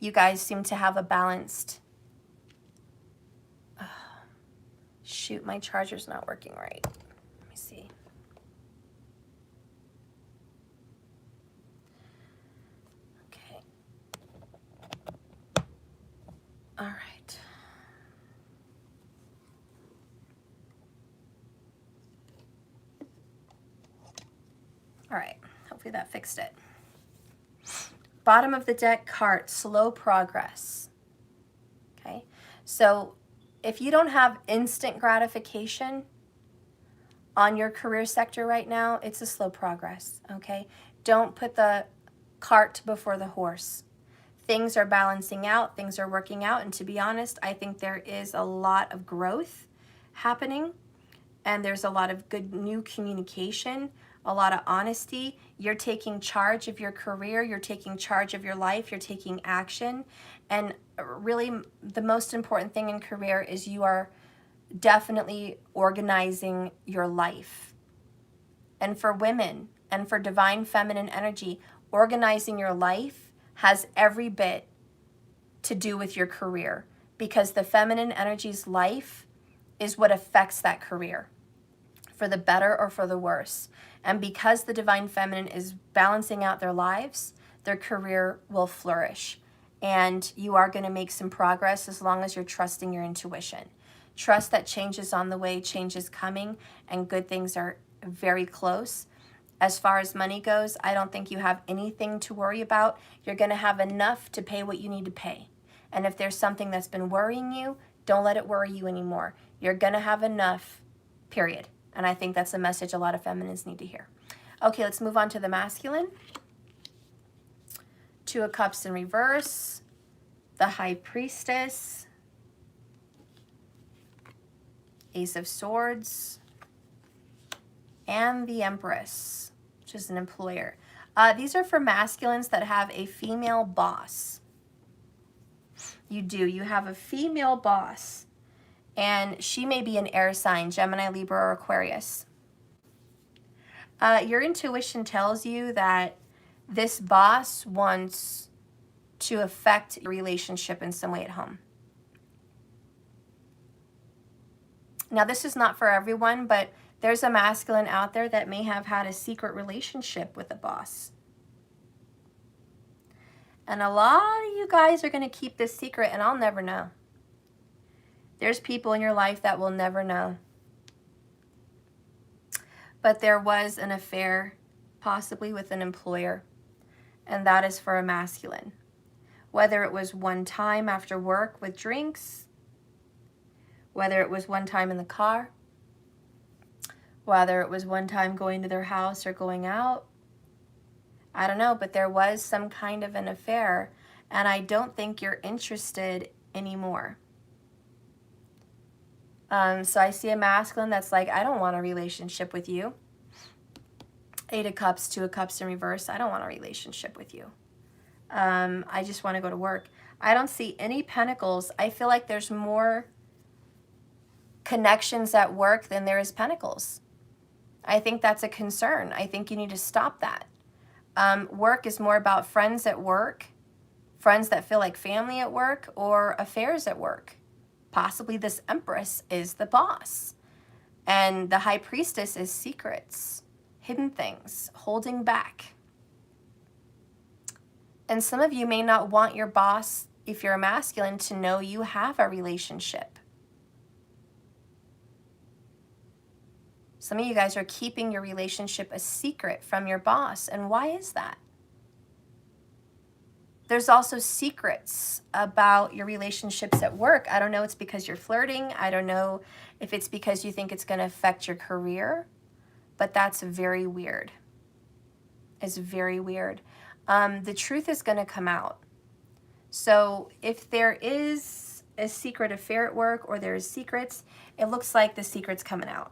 You guys seem to have a balanced... Shoot, my charger's not working right. Let me see. Okay. All right. All right, hopefully that fixed it. Bottom of the deck card, slow progress. Okay, so if you don't have instant gratification on your career sector right now, it's a slow progress, okay? Don't put the cart before the horse. Things are balancing out, things are working out, and to be honest, I think there is a lot of growth happening, and there's a lot of good new communication, a lot of honesty. You're taking charge of your career, you're taking charge of your life, you're taking action, and really the most important thing in career is you are definitely organizing your life. And for women and for divine feminine energy, organizing your life has every bit to do with your career, because the feminine energy's life is what affects that career, for the better or for the worse. And because the divine feminine is balancing out their lives, their career will flourish. And you are going to make some progress as long as you're trusting your intuition. Trust that change is on the way, change is coming, and good things are very close. As far as money goes, I don't think you have anything to worry about. You're going to have enough to pay what you need to pay. And if there's something that's been worrying you, don't let it worry you anymore. You're going to have enough, period. And I think that's a message a lot of feminines need to hear. Okay, let's move on to the masculine. Two of Cups in reverse, the High Priestess, Ace of Swords, and the Empress, which is an employer. These are for masculines that have a female boss. You do. You have a female boss, and she may be an air sign, Gemini, Libra, or Aquarius. Your intuition tells you that this boss wants to affect your relationship in some way at home. Now, this is not for everyone, but there's a masculine out there that may have had a secret relationship with a boss. And a lot of you guys are going to keep this secret, and I'll never know. There's people in your life that will never know. But there was an affair, possibly with an employer, and that is for a masculine. Whether it was one time after work with drinks, whether it was one time in the car, whether it was one time going to their house or going out, I don't know, but there was some kind of an affair, and I don't think you're interested anymore. So I see a masculine that's like, I don't want a relationship with you. Eight of Cups, Two of Cups in reverse. I don't want a relationship with you. I just want to go to work. I don't see any pentacles. I feel like there's more connections at work than there is pentacles. I think that's a concern. I think you need to stop that. Work is more about friends at work, friends that feel like family at work, or affairs at work. Possibly this Empress is the boss. And the High Priestess is secrets, hidden things, holding back. And some of you may not want your boss, if you're a masculine, to know you have a relationship. Some of you guys are keeping your relationship a secret from your boss. And why is that? There's also secrets about your relationships at work. I don't know, it's because you're flirting. I don't know if it's because you think it's going to affect your career, but that's very weird. It's very weird. The truth is going to come out. So if there is a secret affair at work or there's secrets, it looks like the secret's coming out.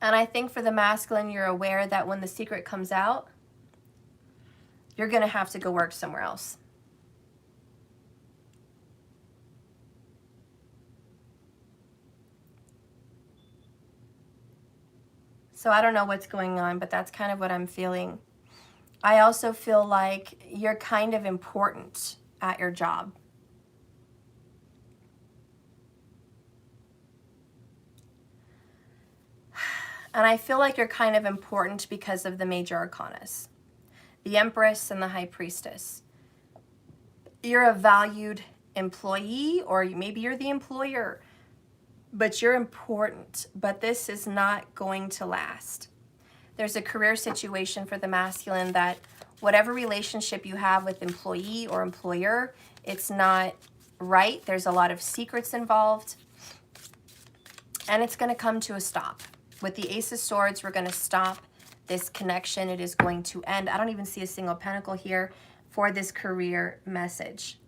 And I think for the masculine, you're aware that when the secret comes out, you're going to have to go work somewhere else. So I don't know what's going on, but that's kind of what I'm feeling. I also feel like you're kind of important at your job. And I feel like you're kind of important because of the major arcanas, the Empress and the High Priestess. You're a valued employee, or maybe you're the employer, but you're important. But this is not going to last. There's a career situation for the masculine that whatever relationship you have with employee or employer, it's not right. There's a lot of secrets involved, and it's going to come to a stop. With the Ace of Swords, we're going to stop this connection. It is going to end. I don't even see a single pentacle here for this career message.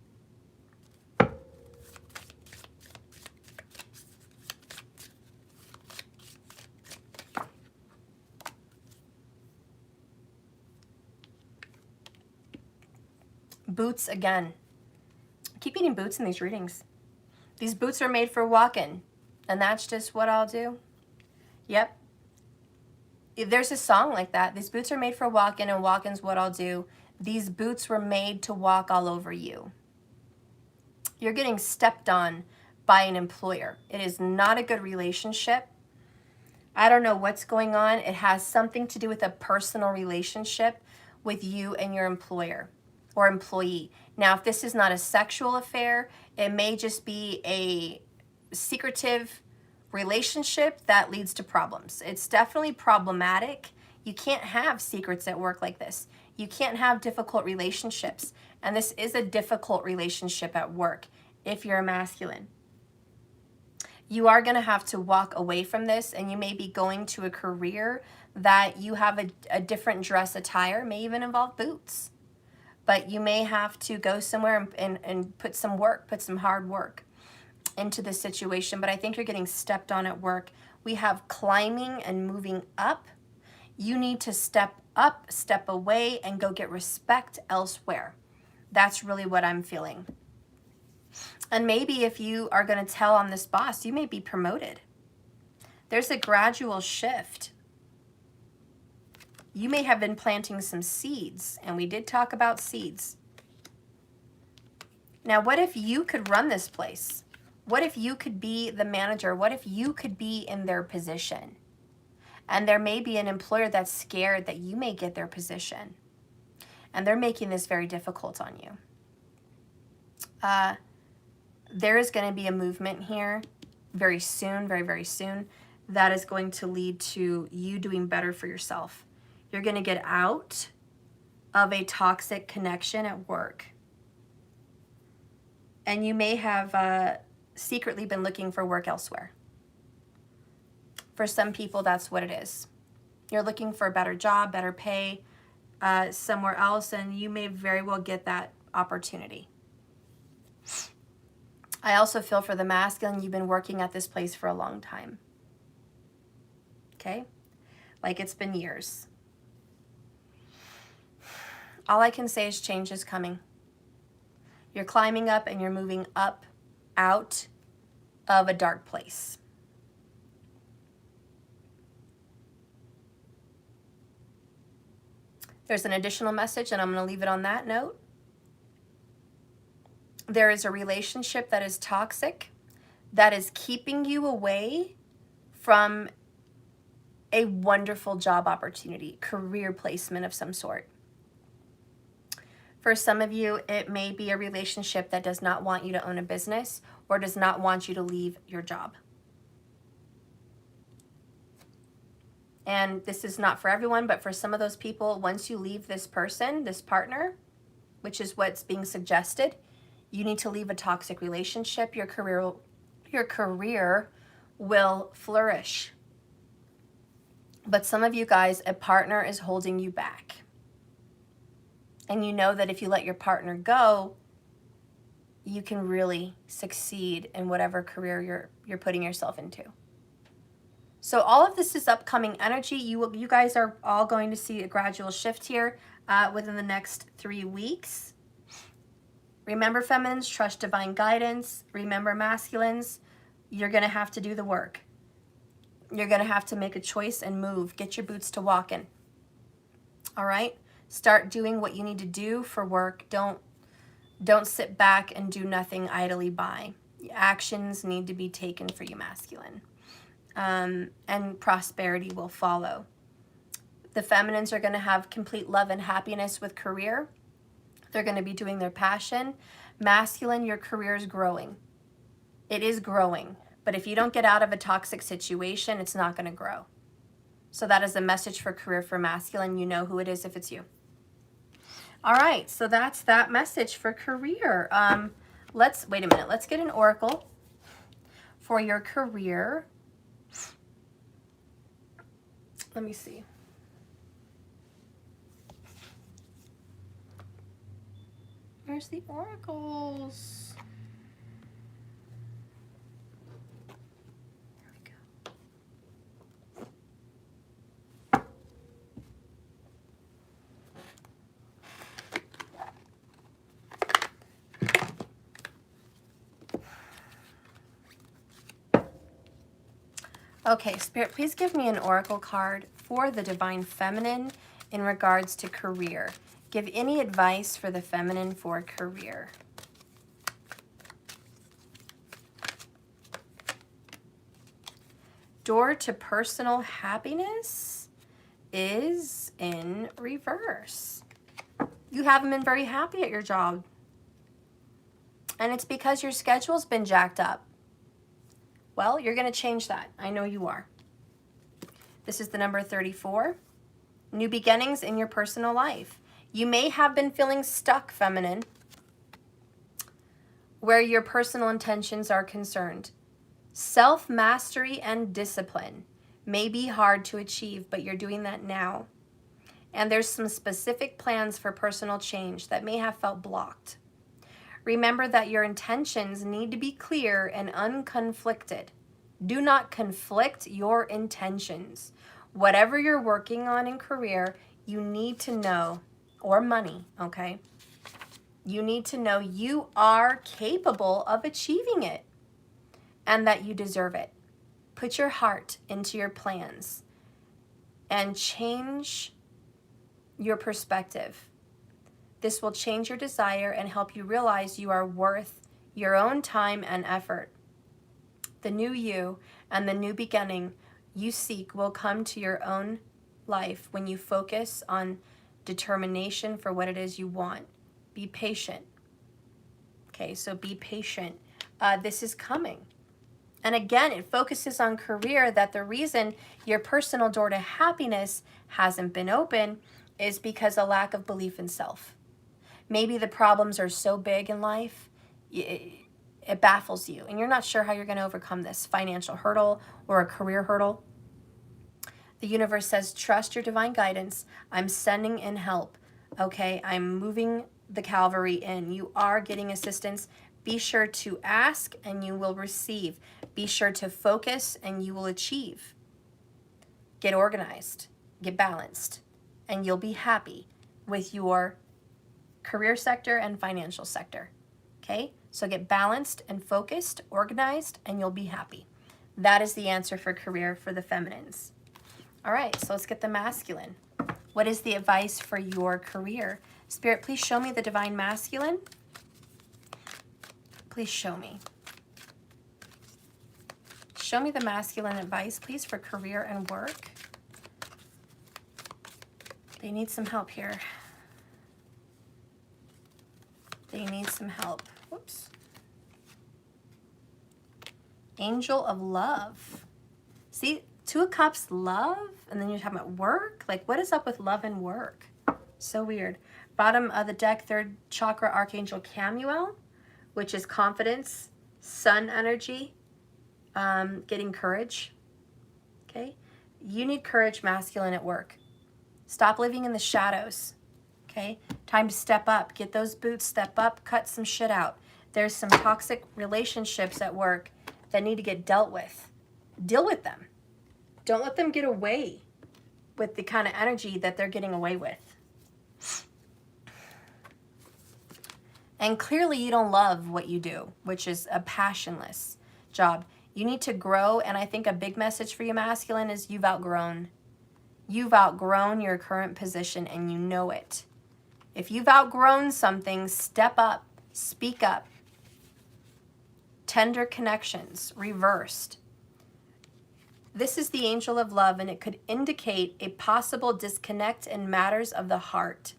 Boots again. I keep getting boots in these readings. These boots are made for walking, and that's just what I'll do. Yep. There's a song like that. These boots are made for walking, and walking's what I'll do. These boots were made to walk all over you. You're getting stepped on by an employer. It is not a good relationship. I don't know what's going on. It has something to do with a personal relationship with you and your employer or employee. Now, if this is not a sexual affair, it may just be a secretive relationship that leads to problems. It's definitely problematic. You can't have secrets at work like this. You can't have difficult relationships. And this is a difficult relationship at work if you're a masculine. You are going to have to walk away from this, and you may be going to a career that you have a different dress attire, may even involve boots. But you may have to go somewhere and put some work, put some hard work into this situation. But I think you're getting stepped on at work. We have climbing and moving up. You need to step up, step away, and go get respect elsewhere. That's really what I'm feeling. And maybe if you are going to tell on this boss, you may be promoted. There's a gradual shift. You may have been planting some seeds, and we did talk about seeds. Now, what if you could run this place? What if you could be the manager? What if you could be in their position? And there may be an employer that's scared that you may get their position. And they're making this very difficult on you. There is going to be a movement here very soon, very, very soon, that is going to lead to you doing better for yourself. You're going to get out of a toxic connection at work. And you may have secretly been looking for work elsewhere. For some people, that's what it is. You're looking for a better job, better pay somewhere else, and you may very well get that opportunity. I also feel for the masculine, you've been working at this place for a long time. Okay? Like it's been years. All I can say is change is coming. You're climbing up and you're moving up out of a dark place. There's an additional message, and I'm going to leave it on that note. there is a relationship that is toxic, that is keeping you away from a wonderful job opportunity, career placement of some sort. For some of you, it may be a relationship that does not want you to own a business or does not want you to leave your job. And this is not for everyone, but for some of those people, once you leave this person, this partner, which is what's being suggested, you need to leave a toxic relationship. Your career will flourish. But some of you guys, a partner is holding you back. And you know that if you let your partner go, you can really succeed in whatever career you're putting yourself into. So all of this is upcoming energy. You guys are all going to see a gradual shift here within the next 3 weeks. Remember, feminines, trust divine guidance. Remember, masculines, you're going to have to do the work. You're going to have to make a choice and move. Get your boots to walking. All right? Start doing what you need to do for work. Don't sit back and do nothing idly by. Actions need to be taken for you, masculine. And prosperity will follow. The feminines are going to have complete love and happiness with career. They're going to be doing their passion. Masculine, your career is growing. It is growing. But if you don't get out of a toxic situation, it's not going to grow. So that is a message for career for masculine. You know who it is if it's you. All right, so that's that message for career. Wait a minute. Let's get an oracle for your career. Let me see. Where's the oracles? There we go. Okay, Spirit, please give me an oracle card for the divine feminine in regards to career. Give any advice for the feminine for career. Door to personal happiness is in reverse. You haven't been very happy at your job. And it's because your schedule's been jacked up. Well, you're going to change that. I know you are. This is the number 34. New beginnings in your personal life. You may have been feeling stuck, feminine, where your personal intentions are concerned. Self-mastery and discipline may be hard to achieve, but you're doing that now. And there's some specific plans for personal change that may have felt blocked. Remember that your intentions need to be clear and unconflicted. Do not conflict your intentions. Whatever you're working on in career, you need to know, or money, okay? You need to know you are capable of achieving it and that you deserve it. Put your heart into your plans and change your perspective. This will change your desire and help you realize you are worth your own time and effort. The new you and the new beginning you seek will come to your own life when you focus on determination for what it is you want. Be patient. Okay, so be patient. This is coming. And again, it focuses on career, that the reason your personal door to happiness hasn't been open is because of lack of belief in self. Maybe the problems are so big in life, it baffles you, and you're not sure how you're going to overcome this financial hurdle or a career hurdle. The universe says, trust your divine guidance. I'm sending in help. Okay, I'm moving the cavalry in. You are getting assistance. Be sure to ask and you will receive. Be sure to focus and you will achieve. Get organized, get balanced, and you'll be happy with your career sector and financial sector. Okay, so get balanced and focused, organized, and you'll be happy. That is the answer for career for the feminines. All right, so let's get the masculine. What is the advice for your career? Spirit, please show me the divine masculine Please show me. Show me the masculine advice, please, for career and work. They need some help here. They need some help. Whoops. Angel of love. See, Two of Cups, love, and then you're talking about work. Like, what is up with love and work? So weird. Bottom of the deck, third chakra, Archangel Camuel, which is confidence, sun energy, getting courage. Okay? You need courage, masculine, at work. Stop living in the shadows. Okay? Time to step up. Get those boots, step up, cut some shit out. There's some toxic relationships at work that need to get dealt with. Deal with them. Don't let them get away with the kind of energy that they're getting away with. And clearly you don't love what you do, which is a passionless job. You need to grow, and I think a big message for you, masculine, is you've outgrown. You've outgrown your current position, and you know it. If you've outgrown something, step up, speak up. Tender connections, reversed. This is the angel of love, and it could indicate a possible disconnect in matters of the heart.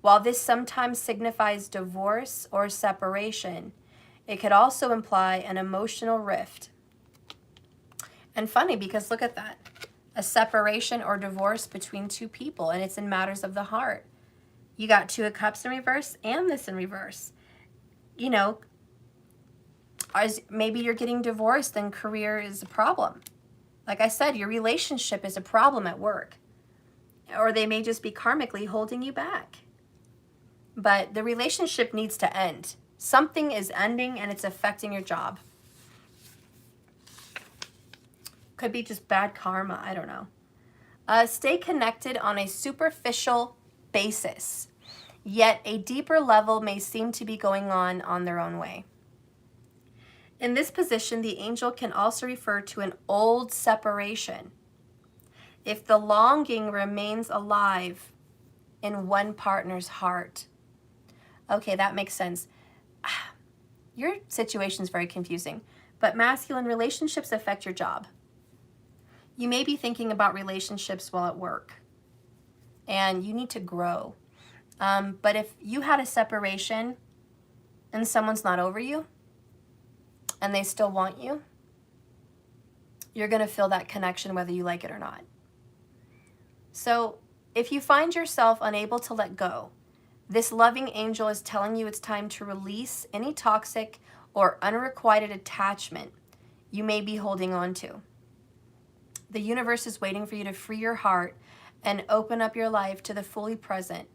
While this sometimes signifies divorce or separation, it could also imply an emotional rift. And funny, because look at that. A separation or divorce between two people, and it's in matters of the heart. You got Two of Cups in reverse and this in reverse. You know, maybe you're getting divorced and career is a problem. Like I said, your relationship is a problem at work. Or they may just be karmically holding you back. But the relationship needs to end. Something is ending and it's affecting your job. Could be just bad karma, I don't know. Stay connected on a superficial basis, yet a deeper level may seem to be going on their own way. In this position, the angel can also refer to an old separation. If the longing remains alive in one partner's heart. Okay, that makes sense. Your situation is very confusing, but masculine relationships affect your job. You may be thinking about relationships while at work, and you need to grow. But if you had a separation and someone's not over you, and they still want you, you're going to feel that connection whether you like it or not. So if you find yourself unable to let go, this loving angel is telling you it's time to release any toxic or unrequited attachment you may be holding on to. The universe is waiting for you to free your heart and open up your life to the fully present,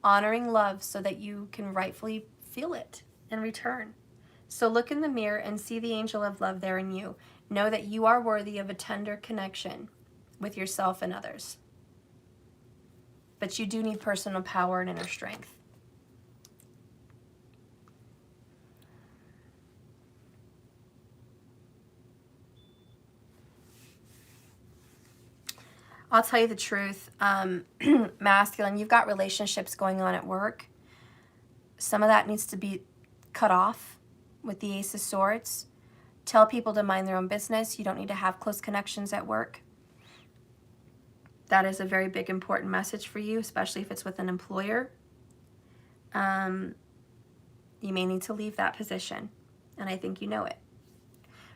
honoring love so that you can rightfully feel it in return. So look in the mirror and see the angel of love there in you. Know that you are worthy of a tender connection with yourself and others. But you do need personal power and inner strength. I'll tell you the truth, masculine, you've got relationships going on at work. Some of that needs to be cut off with the Ace of Swords. Tell people to mind their own business. You don't need to have close connections at work. That is a very big, important message for you, especially if it's with an employer. You may need to leave that position, and I think you know it.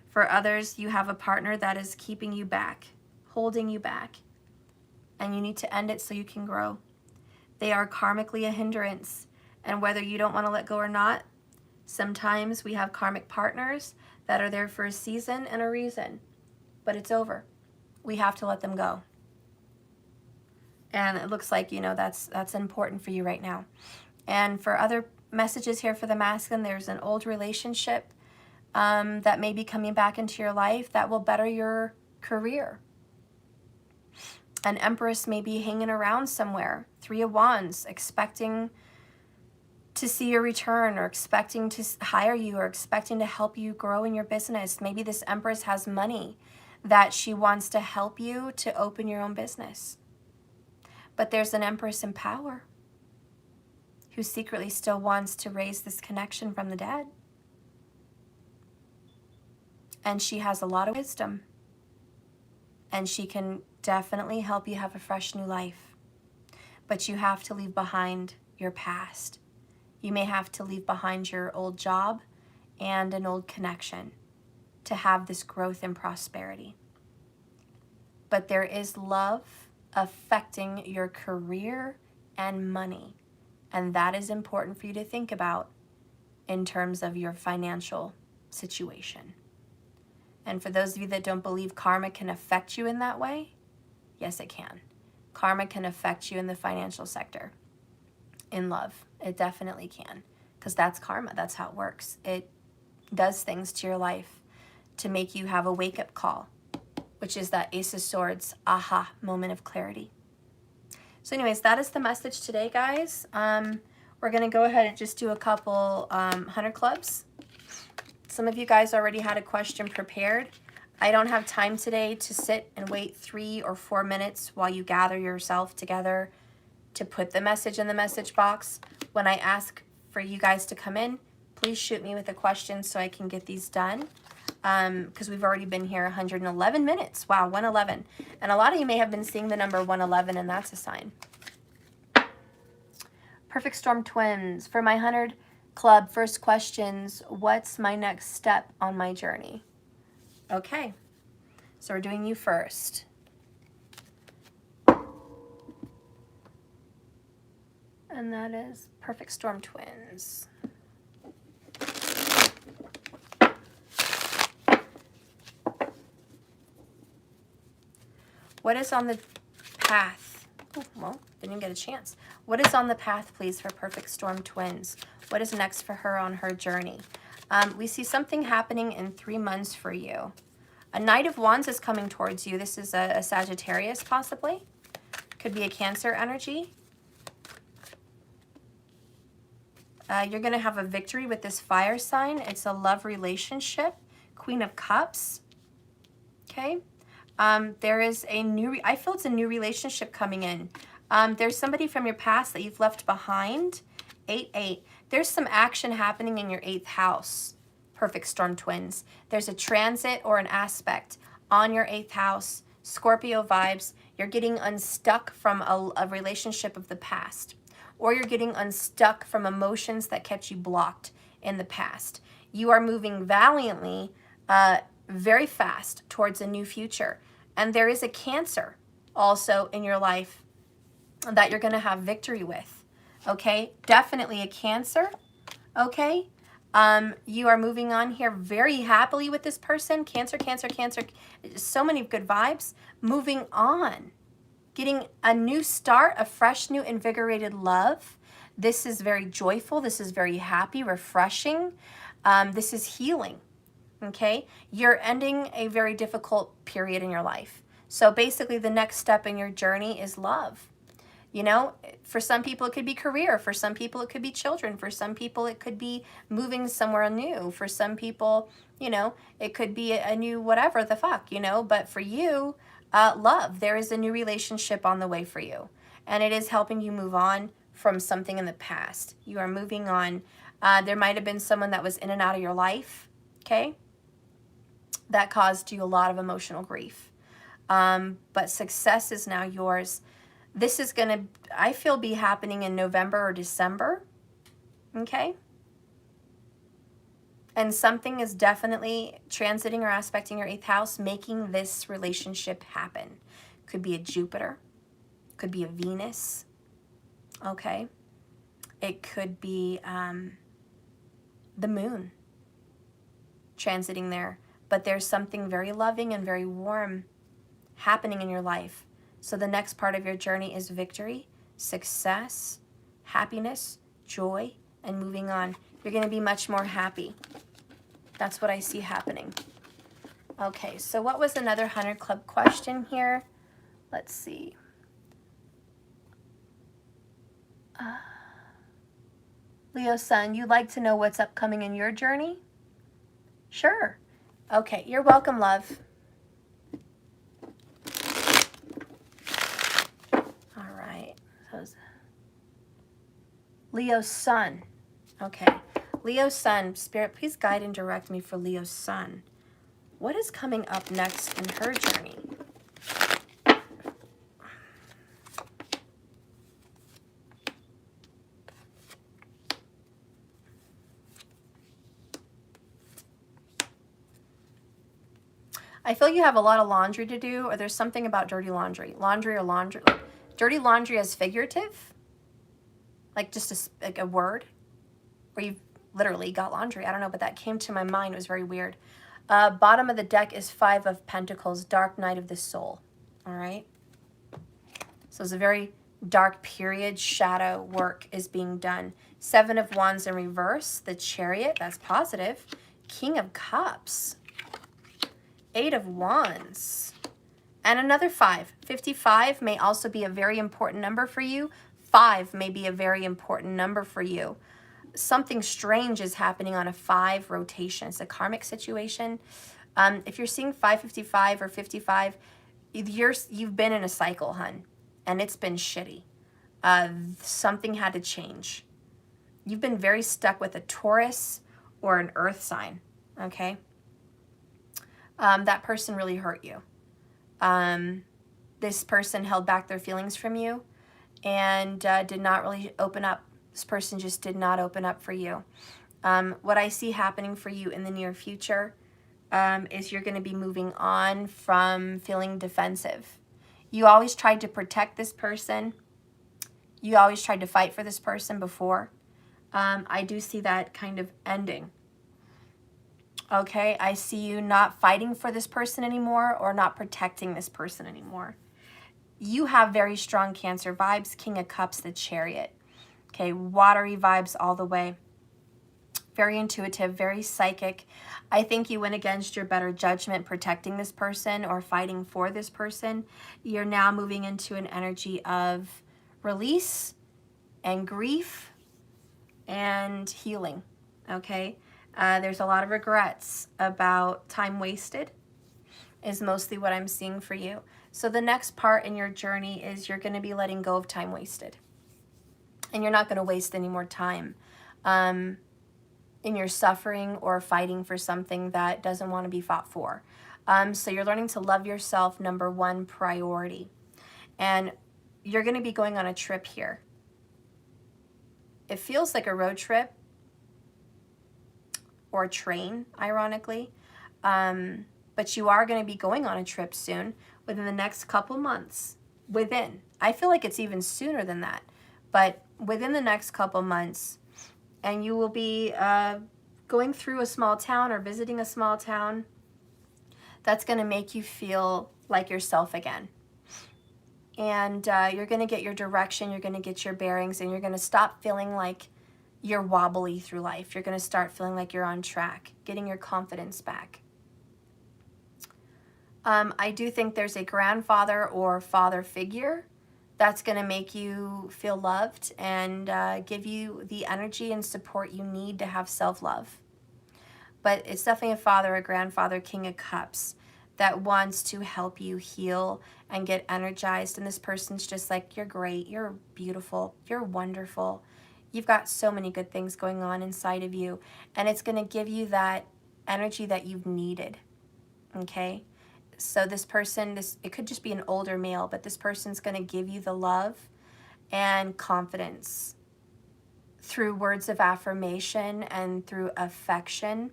For others, you have a partner that is keeping you back, holding you back, and you need to end it so you can grow. They are karmically a hindrance, and whether you don't want to let go or not, sometimes we have karmic partners that are there for a season and a reason, but it's over. We have to let them go. And it looks like, you know, that's important for you right now. And for other messages here for the masculine, there's an old relationship that may be coming back into your life that will better your career. An Empress may be hanging around somewhere, Three of Wands, expecting to see your return or expecting to hire you or expecting to help you grow in your business. Maybe this Empress has money that she wants to help you to open your own business. But there's an Empress in power who secretly still wants to raise this connection from the dead. and she has a lot of wisdom, and she can definitely help you have a fresh new life. But you have to leave behind your past. You may have to leave behind your old job and an old connection to have this growth and prosperity. But there is love affecting your career and money, and that is important for you to think about in terms of your financial situation. And for those of you that don't believe karma can affect you in that way, yes, it can. Karma can affect you in the financial sector, in love. It definitely can, because that's karma. That's how it works. It does things to your life to make you have a wake-up call, which is that Ace of Swords aha moment of clarity. So anyways, that is the message today, guys. We're going to go ahead and just do a couple 100 clubs. Some of you guys already had a question prepared. I don't have time today to sit and wait 3 or 4 minutes while you gather yourself together to put the message in the message box. When I ask for you guys to come in, please shoot me with a question so I can get these done. Because we've already been here 111 minutes. Wow, 111. And a lot of you may have been seeing the number 111, and that's a sign. Perfect Storm Twins. For my 100 Club, first questions, what's my next step on my journey? Okay, so we're doing you first. And that is Perfect Storm Twins. What is on the path? Oh, well, didn't even get a chance. What is on the path, please, for Perfect Storm Twins? What is next for her on her journey? We see something happening in 3 months for you. A Knight of Wands is coming towards you. This is a Sagittarius, possibly. Could be a Cancer energy. You're going to have a victory with this fire sign. It's a love relationship. Queen of Cups. Okay. There is a new, I feel it's a new relationship coming in. There's somebody from your past that you've left behind. 8-8. There's some action happening in your 8th house, Perfect Storm Twins. There's a transit or an aspect on your 8th house. Scorpio vibes. You're getting unstuck from a relationship of the past. Or you're getting unstuck from emotions that kept you blocked in the past. You are moving valiantly, very fast towards a new future. And there is a Cancer also in your life that you're going to have victory with. Okay, definitely a Cancer. Okay, you are moving on here very happily with this person. Cancer, Cancer, Cancer. So many good vibes. Moving on. Getting a new start, a fresh, new, invigorated love. This is very joyful. This is very happy, refreshing. This is healing. Okay, you're ending a very difficult period in your life. So basically the next step in your journey is love. You know, for some people it could be career. For some people it could be children. For some people it could be moving somewhere new. For some people, you know, it could be a new whatever the fuck, you know. But for you, love. There is a new relationship on the way for you. And it is helping you move on from something in the past. You are moving on. There might have been someone that was in and out of your life, okay, that caused you a lot of emotional grief. But success is now yours. This is going to, I feel, be happening in November or December, okay? And something is definitely transiting or aspecting your 8th house, making this relationship happen. Could be a Jupiter, could be a Venus, okay? It could be the moon transiting there. But there's something very loving and very warm happening in your life. So the next part of your journey is victory, success, happiness, joy, and moving on. You're going to be much more happy. That's what I see happening. Okay, so what was another 100 Club question here? Let's see. Leo Sun, you'd like to know what's upcoming in your journey? Sure. Okay, you're welcome, love. All right. Leo Sun. Okay. Leo Sun. Spirit, please guide and direct me for Leo Sun. What is coming up next in her journey? I feel you have a lot of laundry to do, or there's something about dirty laundry. Laundry or laundry. Like, dirty laundry as figurative? Like just like a word? Or you've literally got laundry. I don't know, but that came to my mind. It was very weird. Bottom of the deck is 5 of Pentacles, dark night of the soul. All right? So it's a very dark period. Shadow work is being done. 7 of Wands in reverse. The Chariot, that's positive. King of Cups. 8 of Wands. And another 5. 55 may also be a very important number for you. 5 may be a very important number for you. Something strange is happening on a 5 rotation. It's a karmic situation. If you're seeing 555 or 55, you've been in a cycle, hun, and it's been shitty. Something had to change. You've been very stuck with a Taurus or an earth sign, okay? That person really hurt you. This person held back their feelings from you and did not really open up. This person just did not open up for you. What I see happening for you in the near future is you're going to be moving on from feeling defensive. You always tried to protect this person. You always tried to fight for this person before. I do see that kind of ending. Okay, I see you not fighting for this person anymore or not protecting this person anymore. You have very strong Cancer vibes. King of Cups, the Chariot. Okay, watery vibes all the way. Very intuitive, very psychic. I think you went against your better judgment protecting this person or fighting for this person. You're now moving into an energy of release and grief and healing, okay? There's a lot of regrets about time wasted is mostly what I'm seeing for you. So the next part in your journey is you're going to be letting go of time wasted. And you're not going to waste any more time in your suffering or fighting for something that doesn't want to be fought for. So you're learning to love yourself, #1 priority. And you're going to be going on a trip here. It feels like a road trip or a train, ironically. But you are going to be going on a trip soon within the next couple months. I feel like it's even sooner than that. But within the next couple months, and you will be going through a small town or visiting a small town that's going to make you feel like yourself again. And you're going to get your direction, you're going to get your bearings, and you're going to stop feeling like you're wobbly through life. You're going to start feeling like you're on track, getting your confidence back. I do think there's a grandfather or father figure that's going to make you feel loved and give you the energy and support you need to have self-love. But it's definitely a father, a grandfather, King of Cups, that wants to help you heal and get energized. And this person's just like, you're great, you're beautiful, you're wonderful. You've got so many good things going on inside of you. And it's going to give you that energy that you've needed, okay? So this person, it could just be an older male, but this person's going to give you the love and confidence through words of affirmation and through affection.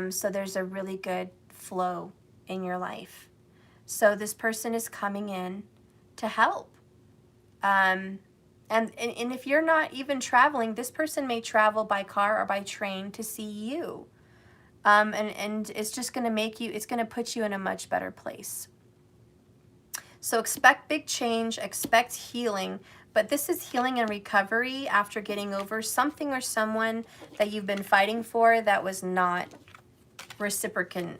So there's a really good flow in your life. So this person is coming in to help. And if you're not even traveling, this person may travel by car or by train to see you. And it's just going to it's going to put you in a much better place. So expect big change, expect healing, but this is healing and recovery after getting over something or someone that you've been fighting for that was not reciprocating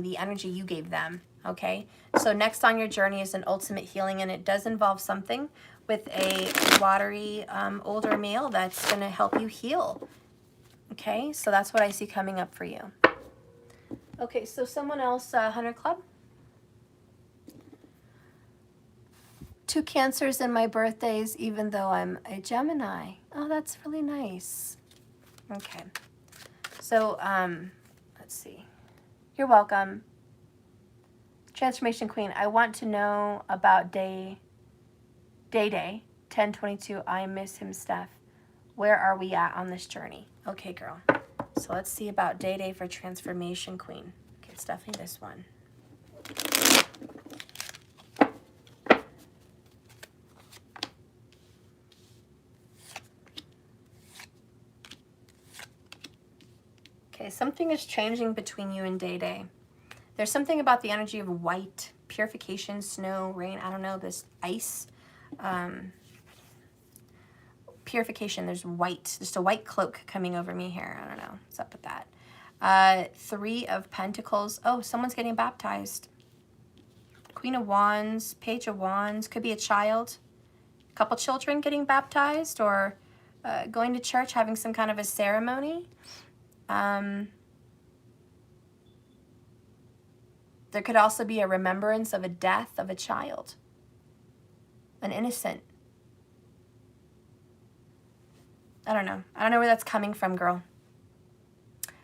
the energy you gave them, okay? So next on your journey is an ultimate healing, and it does involve something with a watery older male that's going to help you heal. Okay, so that's what I see coming up for you. Okay, so someone else, 100 Club. 2 Cancers in my birthdays, even though I'm a Gemini. Oh, that's really nice. Okay, so let's see. You're welcome. Transformation Queen, I want to know about Day 1022. I miss him, Steph. Where are we at on this journey? Okay, girl. So let's see about Day for Transformation Queen. Okay, it's definitely this one. Okay, something is changing between you and Day. There's something about the energy of white, purification, snow, rain, I don't know, this ice. Purification, there's white, just a white cloak coming over me here. I don't know what's up with that. 3 of Pentacles. Oh, someone's getting baptized. Queen of Wands, Page of Wands, could be a child. A couple children getting baptized, or going to church, having some kind of a ceremony. There could also be a remembrance of a death of a child, an innocent. I don't know. I don't know where that's coming from, girl.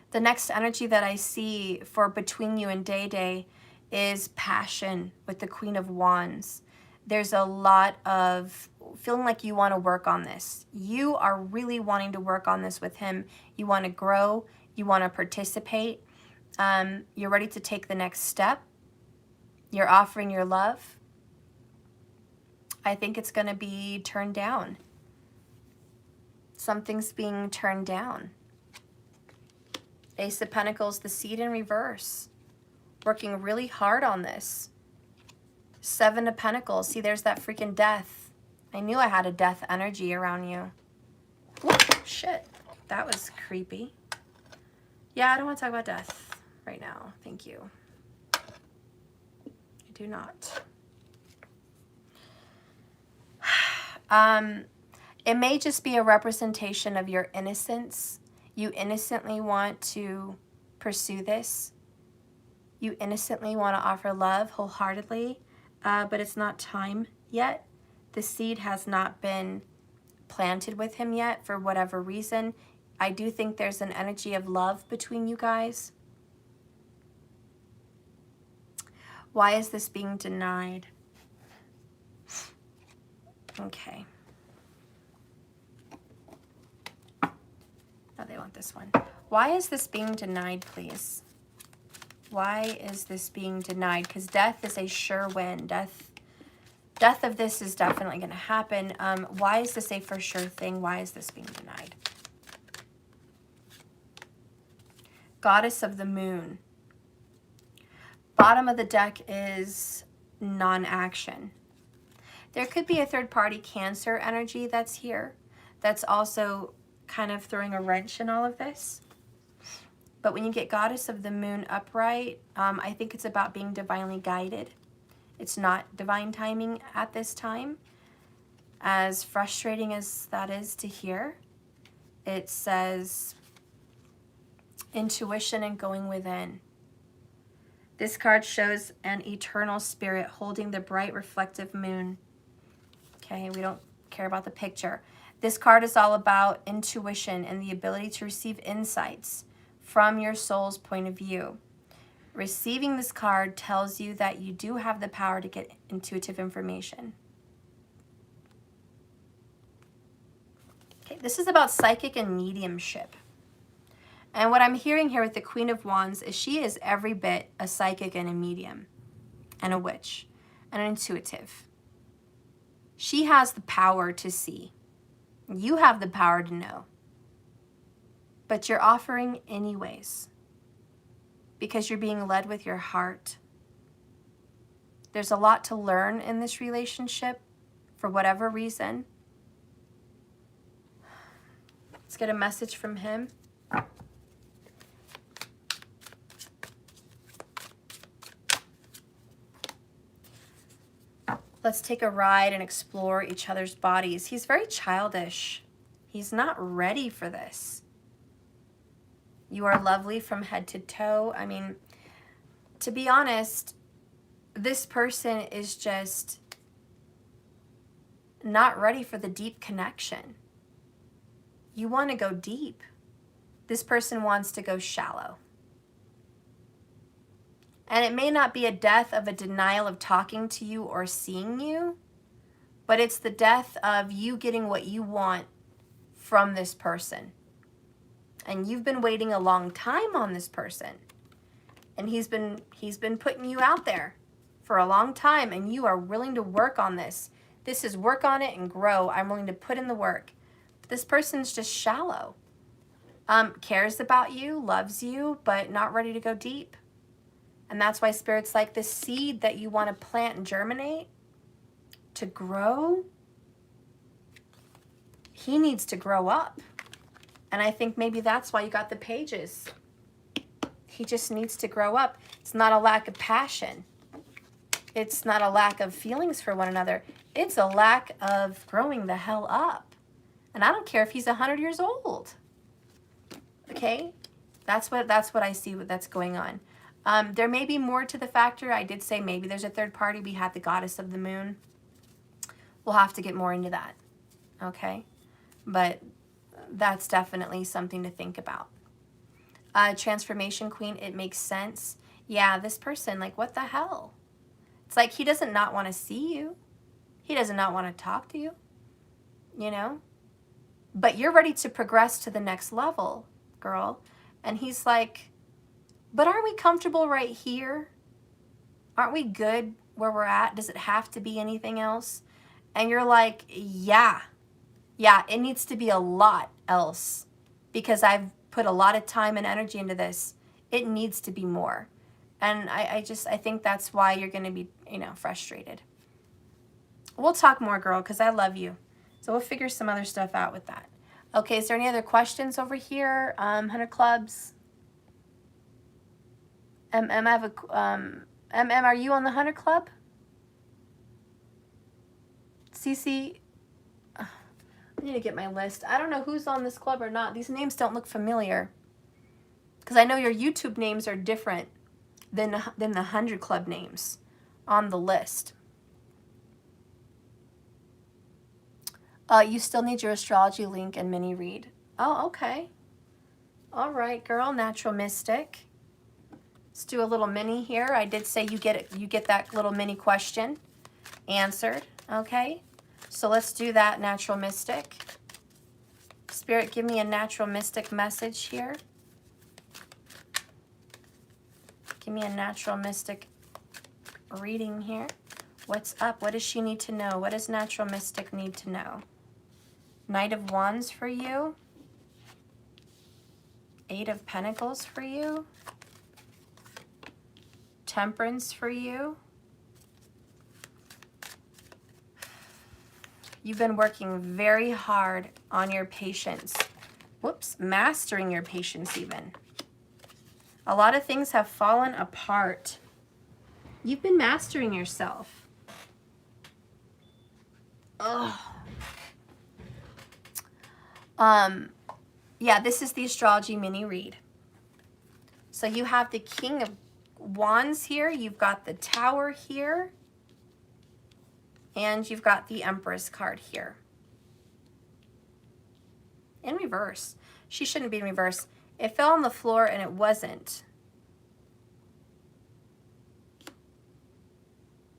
The next energy that I see for between you and Day is passion with the Queen of Wands. There's a lot of feeling like you want to work on this. You are really wanting to work on this with him. You want to grow. You want to participate. You're ready to take the next step. You're offering your love. I think it's going to be turned down. Something's being turned down. Ace of Pentacles, the Seed in reverse. Working really hard on this. 7 of Pentacles. See, there's that freaking death. I knew I had a death energy around you. Ooh, shit. That was creepy. Yeah, I don't want to talk about death right now. Thank you. I do not. It may just be a representation of your innocence. You innocently want to pursue this. You innocently want to offer love wholeheartedly, but it's not time yet. The seed has not been planted with him yet for whatever reason. I do think there's an energy of love between you guys. Why is this being denied? Okay. Oh, they want this one. Why is this being denied, please? Why is this being denied? Because death is a sure win. Death of this is definitely going to happen. Why is this a for sure thing? Why is this being denied? Goddess of the Moon. Bottom of the deck is non-action. There could be a third-party Cancer energy that's here. That's also kind of throwing a wrench in all of this. But when you get Goddess of the Moon upright, I think it's about being divinely guided. It's not divine timing at this time. As frustrating as that is to hear, it says intuition and going within. This card shows an eternal spirit holding the bright reflective moon. Okay, we don't care about the picture. This card is all about intuition and the ability to receive insights from your soul's point of view. Receiving this card tells you that you do have the power to get intuitive information. Okay, this is about psychic and mediumship. And what I'm hearing here with the Queen of Wands is she is every bit a psychic and a medium and a witch and an intuitive. She has the power to see. You have the power to know. But you're offering anyways because you're being led with your heart. There's a lot to learn in this relationship for whatever reason. Let's get a message from him. Let's take a ride and explore each other's bodies. He's very childish. He's not ready for this. You are lovely from head to toe. I mean, to be honest, this person is just not ready for the deep connection. You want to go deep. This person wants to go shallow. And it may not be a death of a denial of talking to you or seeing you, but it's the death of you getting what you want from this person. And you've been waiting a long time on this person. And he's been putting you out there for a long time, and you are willing to work on this. This is work on it and grow. I'm willing to put in the work. This person's just shallow. Cares about you, loves you, but not ready to go deep. And that's why Spirit's like, this seed that you want to plant and germinate to grow, he needs to grow up. And I think maybe that's why you got the pages. He just needs to grow up. It's not a lack of passion. It's not a lack of feelings for one another. It's a lack of growing the hell up. And I don't care if he's 100 years old. Okay? That's what I see that's going on. There may be more to the factor. I did say maybe there's a third party. We had the goddess of the moon. We'll have to get more into that. Okay? But that's definitely something to think about. Transformation queen, it makes sense. Yeah, this person, like, what the hell? It's like he doesn't not want to see you. He doesn't not want to talk to you. You know? But you're ready to progress to the next level, girl. And he's like, but aren't we comfortable right here? Aren't we good where we're at? Does it have to be anything else? And you're like, yeah, it needs to be a lot else because I've put a lot of time and energy into this. It needs to be more. And I think that's why you're going to be, frustrated. We'll talk more, girl, because I love you. So we'll figure some other stuff out with that. Okay, is there any other questions over here? 100 Clubs. I have a, are you on the 100 Club? Cece, I need to get my list. I don't know who's on this club or not. These names don't look familiar. Because I know your YouTube names are different than the 100 Club names on the list. You still need your astrology link and mini read. Oh, okay. All right, girl, natural mystic. Let's do a little mini here. I did say you get that little mini question answered, okay? So let's do that, natural mystic. Spirit, give me a natural mystic message here. Give me a natural mystic reading here. What's up? What does she need to know? What does natural mystic need to know? Knight of Wands for you. 8 of Pentacles for you. Temperance for you. You've been working very hard on your patience. Whoops, mastering your patience even. A lot of things have fallen apart. You've been mastering yourself. Ugh. Yeah, this is the astrology mini read. So you have the King of Wands here. You've got the Tower here. And you've got the Empress card here. In reverse. She shouldn't be in reverse. It fell on the floor and it wasn't.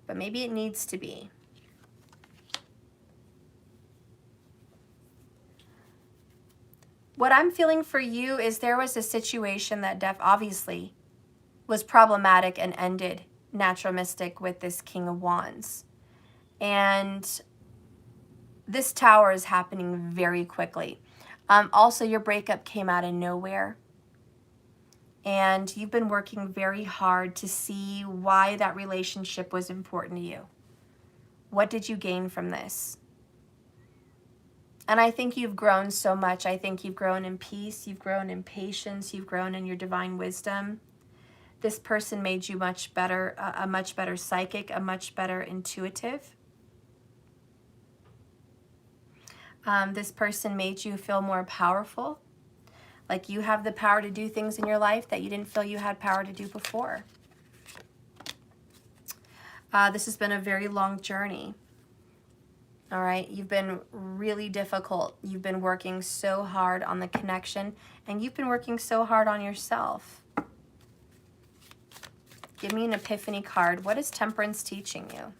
But maybe it needs to be. What I'm feeling for you is there was a situation that obviously was problematic and ended, natural mystic, with this King of Wands. And this Tower is happening very quickly. Also, your breakup came out of nowhere. And you've been working very hard to see why that relationship was important to you. What did you gain from this? And I think you've grown so much. I think you've grown in peace. You've grown in patience. You've grown in your divine wisdom. This person made you much better, a much better psychic, a much better intuitive. This person made you feel more powerful. Like you have the power to do things in your life that you didn't feel you had power to do before. This has been a very long journey. All right, you've been really difficult. You've been working so hard on the connection, and you've been working so hard on yourself. Give me an epiphany card. What is Temperance teaching you?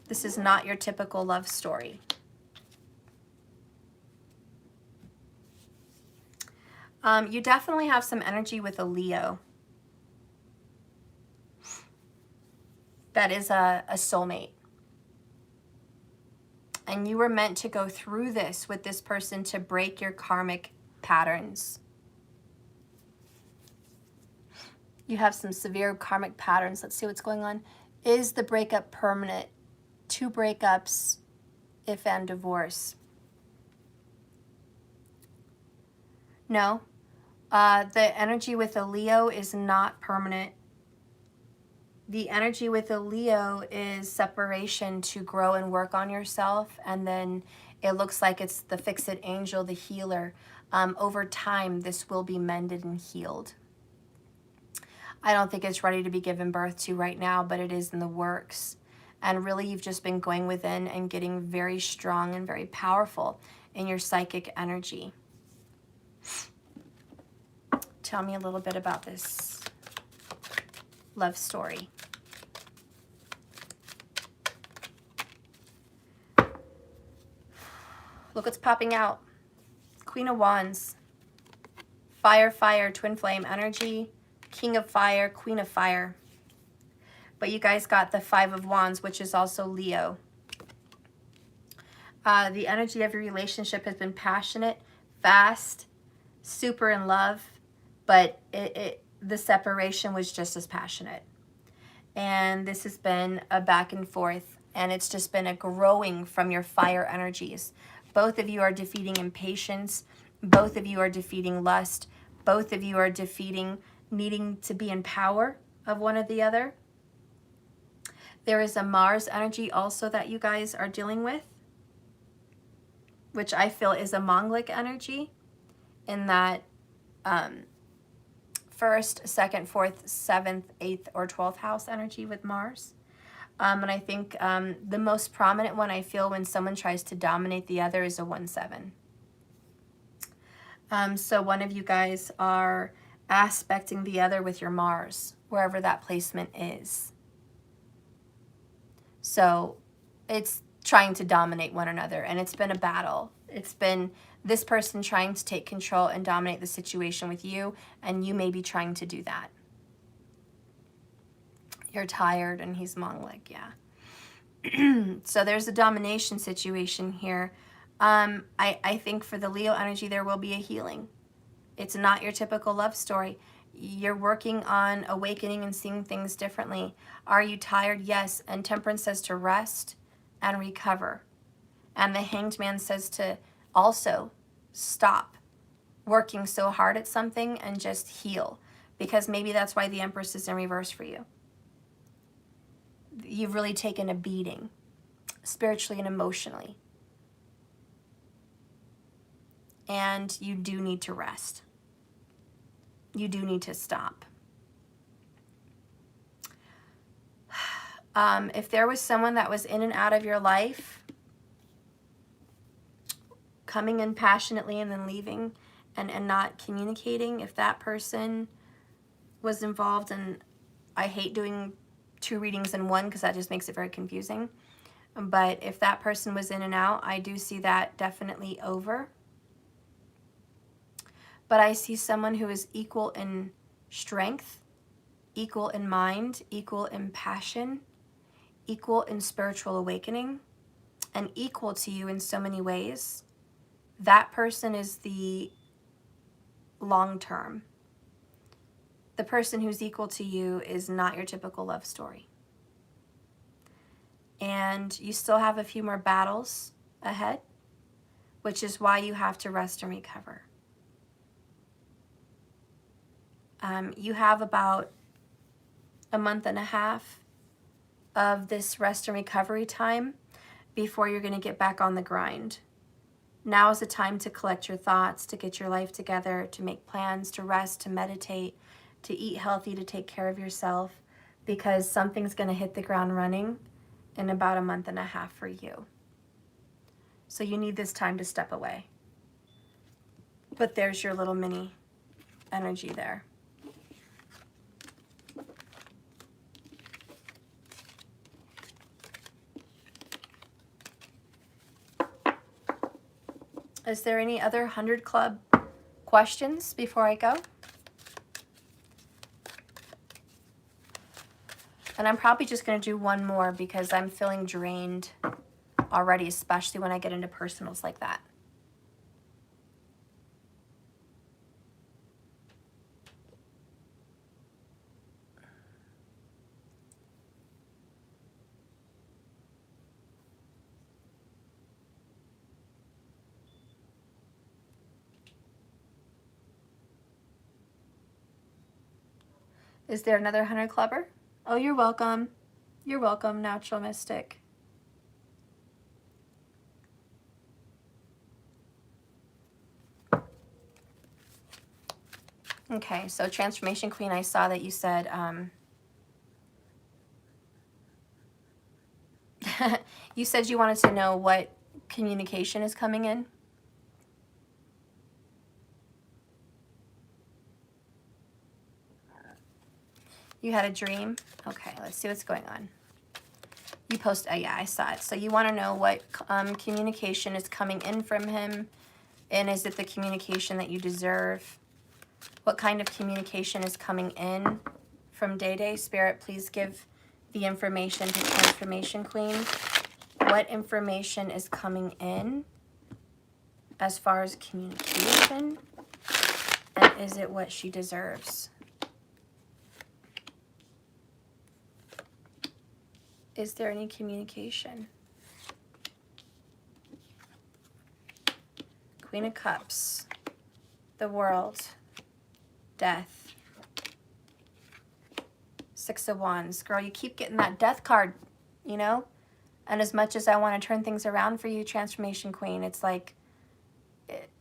This is not your typical love story. You definitely have some energy with a Leo. That is a soulmate. And you were meant to go through this with this person to break your karmic patterns. You have some severe karmic patterns. Let's see what's going on. Is the breakup permanent? 2 breakups, if and divorce. No. The energy with a Leo is not permanent. The energy with a Leo is separation to grow and work on yourself. And then it looks like it's the fix-it angel, the healer. Over time, this will be mended and healed. I don't think it's ready to be given birth to right now, but it is in the works. And really, you've just been going within and getting very strong and very powerful in your psychic energy. Tell me a little bit about this love story. Look what's popping out. Queen of Wands. Fire, fire, twin flame energy. King of Fire, Queen of Fire. But you guys got the 5 of Wands, which is also Leo. The energy of your relationship has been passionate, fast, super in love, but the separation was just as passionate. And this has been a back and forth, and it's just been a growing from your fire energies. Both of you are defeating impatience. Both of you are defeating lust. Both of you are defeating needing to be in power of one or the other. There is a Mars energy also that you guys are dealing with, which I feel is a Mongolic energy in that 1st, 2nd, 4th, 7th, 8th, or 12th house energy with Mars. And I think the most prominent one I feel when someone tries to dominate the other is a 1-7. So one of you guys are aspecting the other with your Mars, wherever that placement is. So it's trying to dominate one another, and it's been a battle. It's been this person trying to take control and dominate the situation with you, and you may be trying to do that. You're tired, and he's Mongolic, yeah. So there's a domination situation here. I think for the Leo energy, there will be a healing. It's not your typical love story. You're working on awakening and seeing things differently. Are you tired? Yes. And Temperance says to rest and recover. And the Hanged Man says to also stop working so hard at something and just heal. Because maybe that's why the Empress is in reverse for you. You've really taken a beating, spiritually and emotionally. And you do need to rest. You do need to stop. If there was someone that was in and out of your life, coming in passionately and then leaving and not communicating, if that person was involved, and I hate doing 2 readings in one because that just makes it very confusing, but if that person was in and out, I do see that definitely over. But I see someone who is equal in strength, equal in mind, equal in passion, equal in spiritual awakening, and equal to you in so many ways. That person is the long term. The person who's equal to you is not your typical love story. And you still have a few more battles ahead, which is why you have to rest and recover. You have about a month and a half of this rest and recovery time before you're going to get back on the grind. Now is the time to collect your thoughts, to get your life together, to make plans, to rest, to meditate, to eat healthy, to take care of yourself, because something's going to hit the ground running in about a month and a half for you. So you need this time to step away. But there's your little mini energy there. Is there any other 100 Club questions before I go? And I'm probably just going to do one more because I'm feeling drained already, especially when I get into personals like that. Is there another 100 Clubber? Oh, you're welcome. You're welcome, Natural Mystic. Okay, so Transformation Queen, I saw that you said, you said you wanted to know what communication is coming in. You had a dream? Okay, let's see what's going on. You post, oh yeah, I saw it. So you want to know what communication is coming in from him, and is it the communication that you deserve? What kind of communication is coming in from Day Day? Spirit, please give the information to Transformation Queen. What information is coming in as far as communication? And is it what she deserves? Is there any communication? Queen of Cups, the World, Death, Six of Wands. Girl, you keep getting that Death card, you know? And as much as I want to turn things around for you, Transformation Queen, it's like,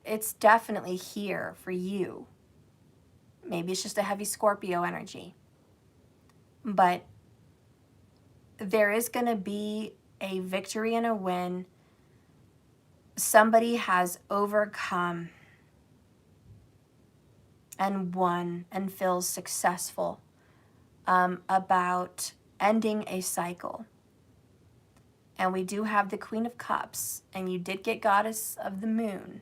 it's definitely here for you. Maybe it's just a heavy Scorpio energy. But there is going to be a victory and a win. Somebody has overcome and won and feels successful about ending a cycle. And we do have the Queen of Cups, and you did get Goddess of the Moon.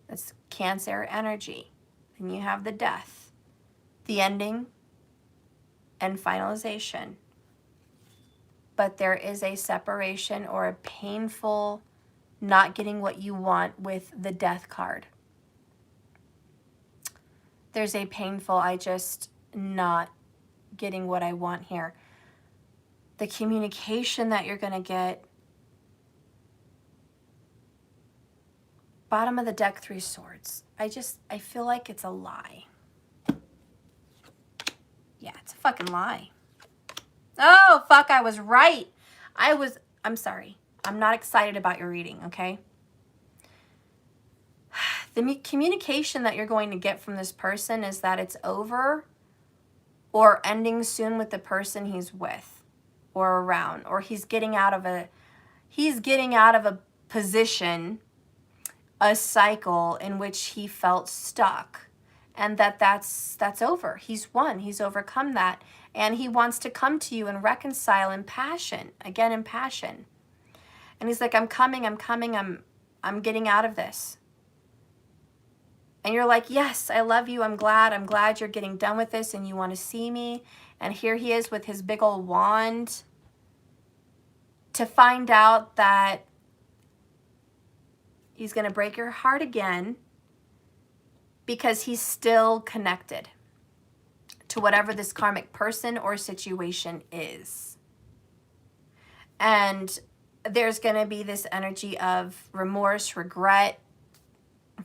That's Cancer energy. And you have the Death, the ending and finalization. But there is a separation or a painful not getting what you want with the Death card. There's a painful, I just not getting what I want here. The communication that you're going to get. Bottom of the deck, 3 swords. I feel like it's a lie. Yeah, it's a fucking lie. Oh, fuck, I was right. I'm sorry. I'm not excited about your reading, okay? The communication that you're going to get from this person is that it's over or ending soon with the person he's with or around, or he's getting out of a position, a cycle in which he felt stuck, and that's over. He's won. He's overcome that, and he wants to come to you and reconcile in passion, again in passion. And he's like, I'm coming, I'm getting out of this. And you're like, yes, I love you. I'm glad you're getting done with this and you want to see me. And here he is with his big old wand to find out that he's going to break your heart again because he's still connected to whatever this karmic person or situation is. And there's going to be this energy of remorse, regret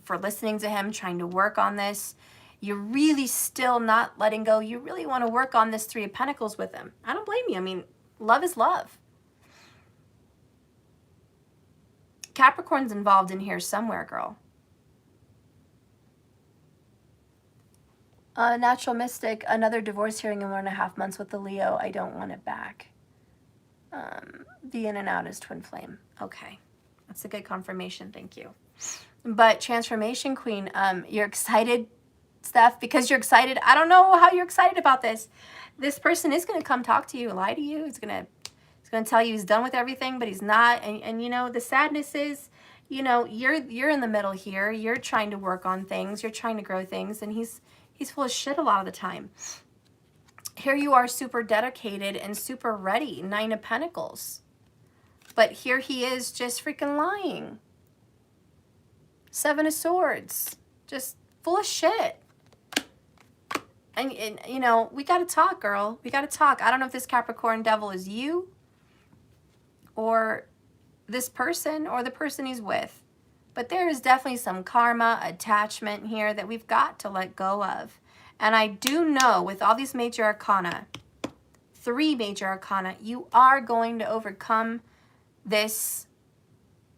for listening to him, trying to work on this. You're really still not letting go. You really want to work on this 3 of Pentacles with him. I don't blame you. I mean, love is love. Capricorn's involved in here somewhere, girl. Natural Mystic, another divorce hearing in 1.5 months with the Leo. I don't want it back. The in and out is twin flame. Okay. That's a good confirmation. Thank you. But Transformation Queen, you're excited, Steph, because you're excited. I don't know how you're excited about this. This person is going to come talk to you, lie to you. He's going going to tell you he's done with everything, but he's not. And you know, the sadness is, you know, you're in the middle here. You're trying to work on things. You're trying to grow things, and he's full of shit a lot of the time. Here you are, super dedicated and super ready, 9 of Pentacles. But here he is just freaking lying. 7 of Swords, just full of shit. And you know, we got to talk, girl. We got to talk. I don't know if this Capricorn devil is you or this person or the person he's with. But there is definitely some karma, attachment here that we've got to let go of. And I do know with all these major arcana, 3 major arcana, you are going to overcome this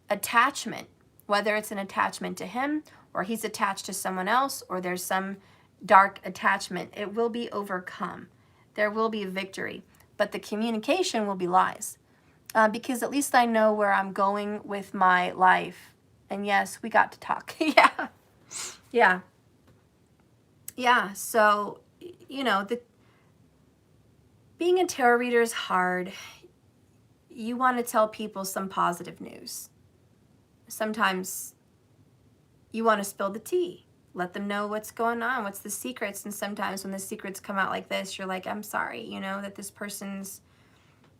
attachment, whether it's an attachment to him or he's attached to someone else or there's some dark attachment. It will be overcome. There will be a victory, but the communication will be lies because at least I know where I'm going with my life. And yes, we got to talk. Yeah. So, you know, being a tarot reader is hard. You want to tell people some positive news. Sometimes you want to spill the tea. Let them know what's going on, what's the secrets. And sometimes when the secrets come out like this, you're like, I'm sorry, you know, that this person's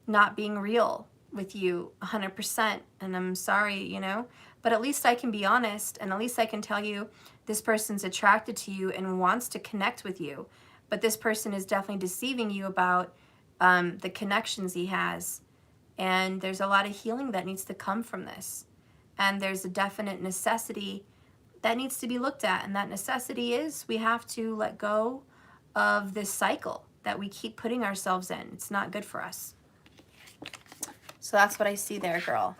not being real with you 100%. And I'm sorry, you know, but at least I can be honest. And at least I can tell you this person's attracted to you and wants to connect with you. But this person is definitely deceiving you about the connections he has. And there's a lot of healing that needs to come from this. And there's a definite necessity that needs to be looked at. And that necessity is we have to let go of this cycle that we keep putting ourselves in. It's not good for us. So that's what I see there, girl.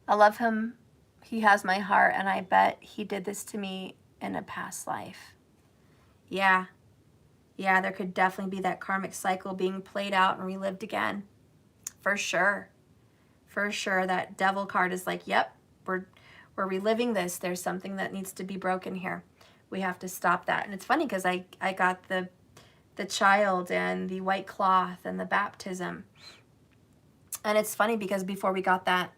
I love him. He has my heart, and I bet he did this to me in a past life. Yeah, there could definitely be that karmic cycle being played out and relived again. For sure. For sure, that devil card is like, yep, we're reliving this. There's something that needs to be broken here. We have to stop that. And it's funny because I got the child and the white cloth and the baptism. And it's funny because before we got that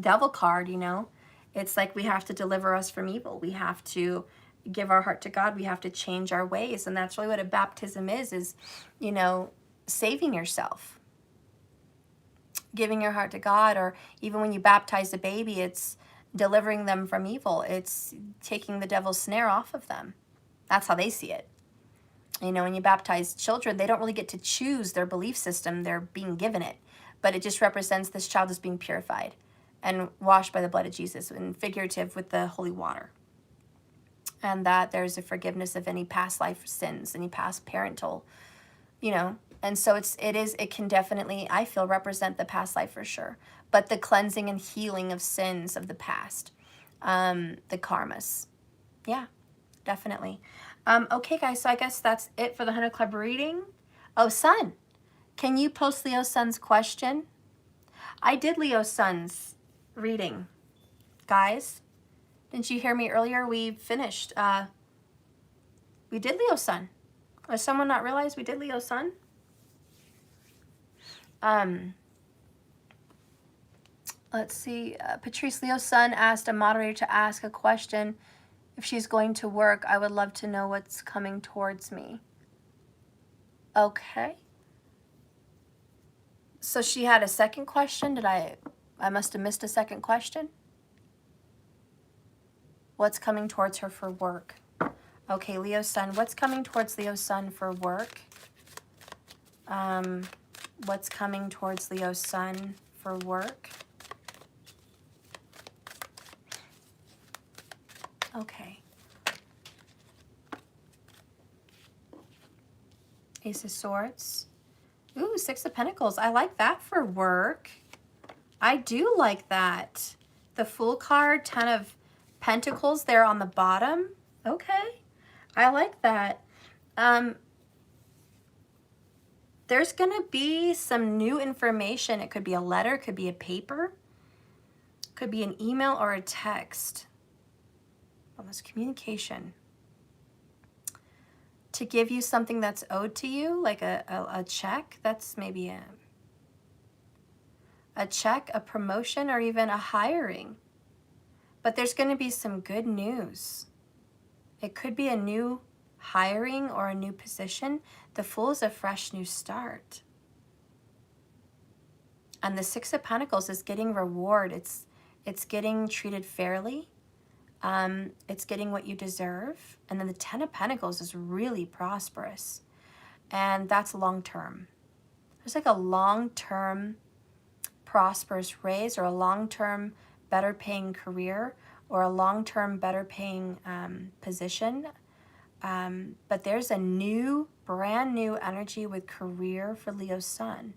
devil card, you know, it's like we have to deliver us from evil. We have to give our heart to God. We have to change our ways. And that's really what a baptism is, you know, saving yourself. Giving your heart to God, or even when you baptize a baby, it's delivering them from evil. It's taking the devil's snare off of them. That's how they see it. You know, when you baptize children, they don't really get to choose their belief system. They're being given it. But it just represents this child is being purified and washed by the blood of Jesus, and figurative with the holy water. And that there's a forgiveness of any past life sins, any past parental, you know. And so it can definitely, I feel, represent the past life for sure. But the cleansing and healing of sins of the past, the karmas. Yeah, definitely. Okay, guys, so I guess that's it for the 100 Club reading. Oh, Sun, can you post Leo Sun's question? I did Leo Sun's reading, guys. Didn't you hear me earlier? We finished. We did Leo Sun. Does someone not realize we did Leo Sun? Let's see. Patrice, Leo's son asked a moderator to ask a question. If she's going to work, I would love to know what's coming towards me. Okay. So she had a second question. I must have missed a second question. What's coming towards her for work? Okay, Leo's son. What's coming towards Leo's son for work? What's coming towards Leo's son for work? Okay. Ace of Swords. Ooh, Six of Pentacles. I like that for work. I do like that. The Fool card, 10 of Pentacles there on the bottom. Okay. I like that. There's going to be some new information. It could be a letter, it could be a paper, it could be an email or a text. Well, this communication. to give you something that's owed to you, like a check. That's maybe a check, a promotion, or even a hiring. But there's going to be some good news. It could be a new hiring or a new position. The Fool is a fresh new start. And the Six of Pentacles is getting reward. It's getting treated fairly. It's getting what you deserve. And then the Ten of Pentacles is really prosperous. And that's long-term. There's like a long-term prosperous raise, or a long-term better paying career, or a long-term better paying position. But there's a new, brand new energy with career for Leo Sun.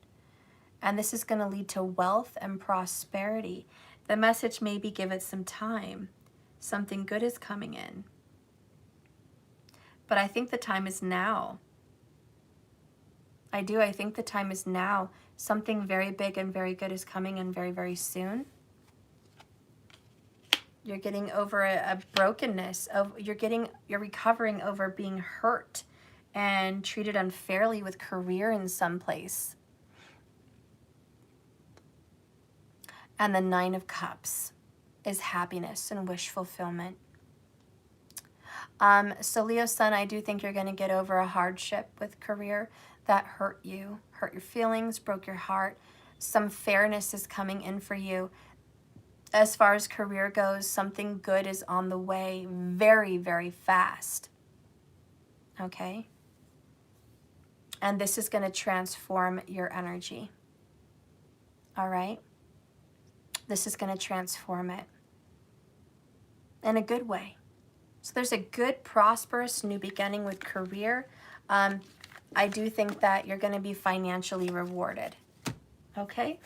And this is going to lead to wealth and prosperity. The message maybe give it some time. Something good is coming in. But I think the time is now. I do. I think the time is now. Something very big and very good is coming in very, very soon. You're getting over a brokenness. You're recovering over being hurt and treated unfairly with career in some place. And the Nine of Cups is happiness and wish fulfillment. So Leo Sun, I do think you're going to get over a hardship with career that hurt you, hurt your feelings, broke your heart. Some fairness is coming in for you. As far as career goes, something good is on the way very, very fast. Okay? And this is going to transform your energy. All right? This is going to transform it in a good way. So there's a good, prosperous new beginning with career. I do think that you're going to be financially rewarded. Okay?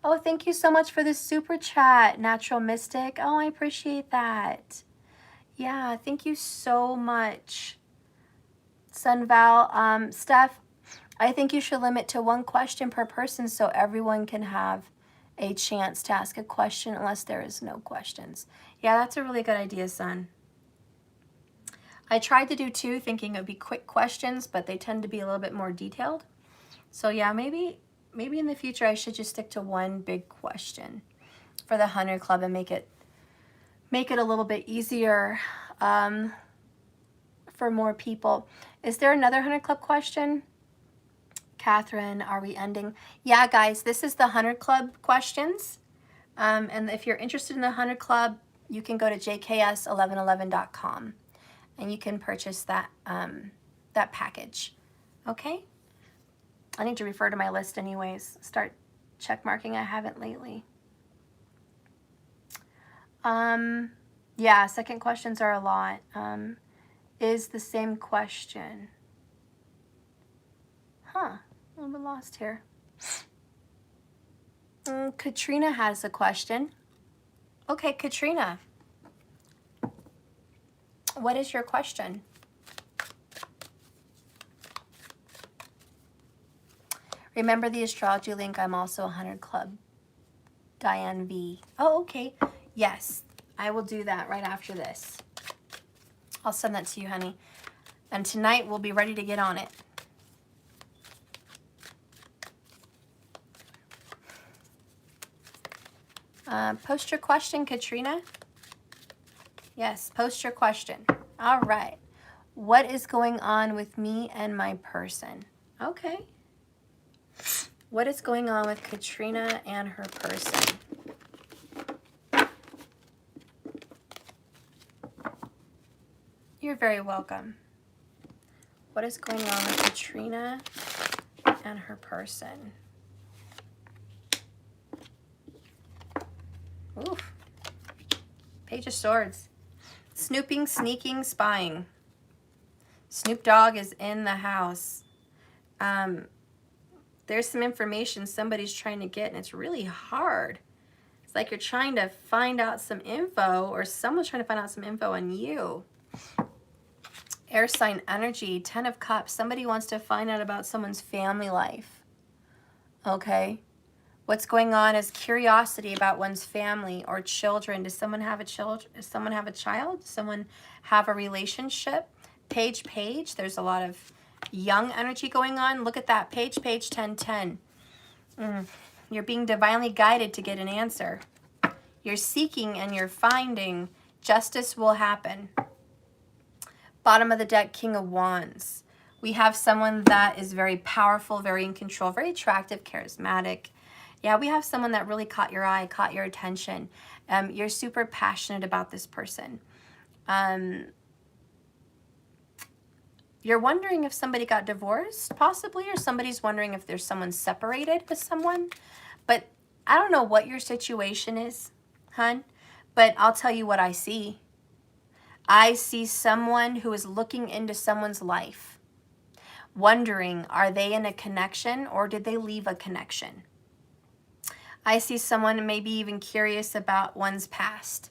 Oh, thank you so much for this super chat, Natural Mystic. Oh, I appreciate that. Yeah, thank you so much. Sunval, Steph, I think you should limit to one question per person so everyone can have a chance to ask a question unless there is no questions. Yeah, that's a really good idea, Sun. I tried to do two, thinking it would be quick questions, but they tend to be a little bit more detailed. So yeah, maybe in the future I should just stick to one big question for the 100 Club and make it a little bit easier for more people. Is there another 100 Club question? Catherine, are we ending? Yeah, guys, this is the 100 Club questions. And if you're interested in the 100 Club, you can go to jks1111.com and you can purchase that, that package. Okay? I need to refer to my list anyways. Start check marking. I haven't lately. Yeah, second questions are a lot. Is the same question. Huh, a little bit lost here. Katrina has a question. Okay, Katrina. What is your question? Remember the astrology link. I'm also 100 Club. Diane V. Oh, okay. Yes, I will do that right after this. I'll send that to you, honey. And tonight we'll be ready to get on it. Post your question, Katrina. Yes, post your question. All right. What is going on with me and my person? Okay. What is going on with Katrina and her person? You're very welcome. What is going on with Katrina and her person? Oof. Page of Swords. Snooping, sneaking, spying. Snoop Dogg is in the house. There's some information somebody's trying to get, and it's really hard. It's like you're trying to find out some info, or someone's trying to find out some info on you. Air sign energy, 10 of Cups. Somebody wants to find out about someone's family life. Okay? What's going on is curiosity about one's family or children. Does someone have a child? Does someone have a relationship? Page. There's a lot of young energy going on. Look at that. Page 1010. You're being divinely guided to get an answer. You're seeking and you're finding. Justice will happen. Bottom of the deck, King of Wands. We have someone that is very powerful, very in control, very attractive, charismatic. Yeah, we have someone that really caught your eye, caught your attention. You're super passionate about this person. You're wondering if somebody got divorced, possibly, or somebody's wondering if there's someone separated with someone. But I don't know what your situation is, hun, but I'll tell you what I see. I see someone who is looking into someone's life, wondering, are they in a connection or did they leave a connection? I see someone maybe even curious about one's past.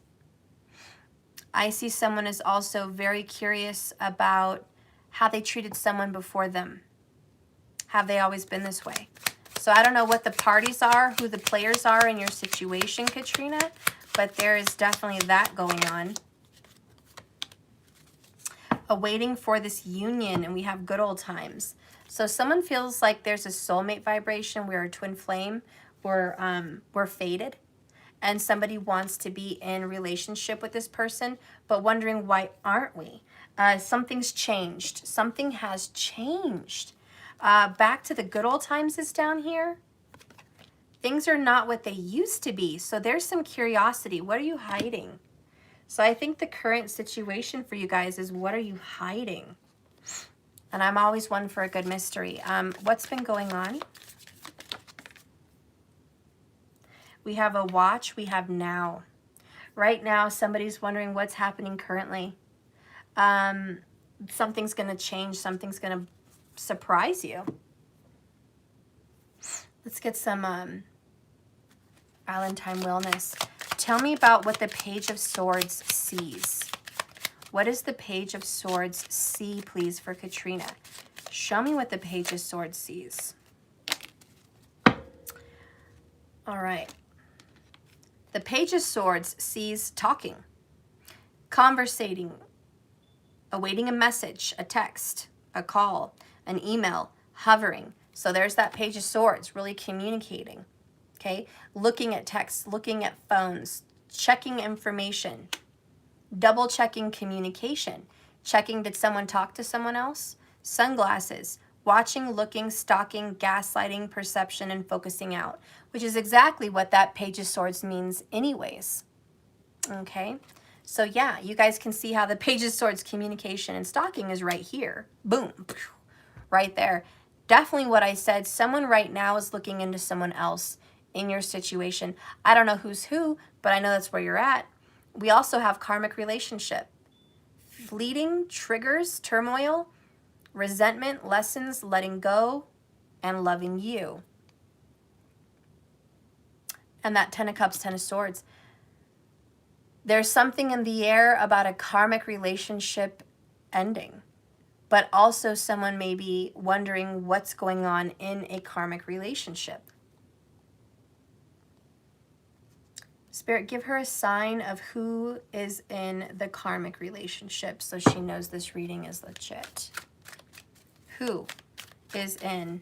I see someone is also very curious about how they treated someone before them. Have they always been this way? So I don't know what the parties are, who the players are in your situation, Katrina, but there is definitely that going on. Awaiting for this union, and we have good old times. So someone feels like there's a soulmate vibration. We're a twin flame. We're fated, and somebody wants to be in relationship with this person, but wondering, why aren't we? Something's changed. Something has changed. Back to the good old times is down here. Things are not what they used to be. So there's some curiosity. What are you hiding? So I think the current situation for you guys is, what are you hiding? And I'm always one for a good mystery. What's been going on? We have a watch. We have now. Right now, somebody's wondering what's happening currently. Something's going to change. Something's going to surprise you. Let's get some Valentine Wellness. Tell me about what the Page of Swords sees. What does the Page of Swords see, please, for Katrina? Show me what the Page of Swords sees. All right. The Page of Swords sees talking, conversating, awaiting a message, a text, a call, an email, hovering. So there's that Page of Swords, really communicating. Okay, looking at texts, looking at phones, checking information, double checking communication, checking, did someone talk to someone else? Sunglasses, watching, looking, stalking, gaslighting, perception, and focusing out, which is exactly what that Page of Swords means anyways. Okay, so yeah, you guys can see how the Page of Swords communication and stalking is right here. Boom, right there. Definitely what I said, someone right now is looking into someone else in your situation. I don't know who's who, but I know that's where you're at. We also have karmic relationship. Fleeting, triggers, turmoil, resentment, lessons, letting go, and loving you. And that 10 of Cups, 10 of Swords. There's something in the air about a karmic relationship ending, but also someone may be wondering what's going on in a karmic relationship. Spirit, give her a sign of who is in the karmic relationship so she knows this reading is legit. Who is in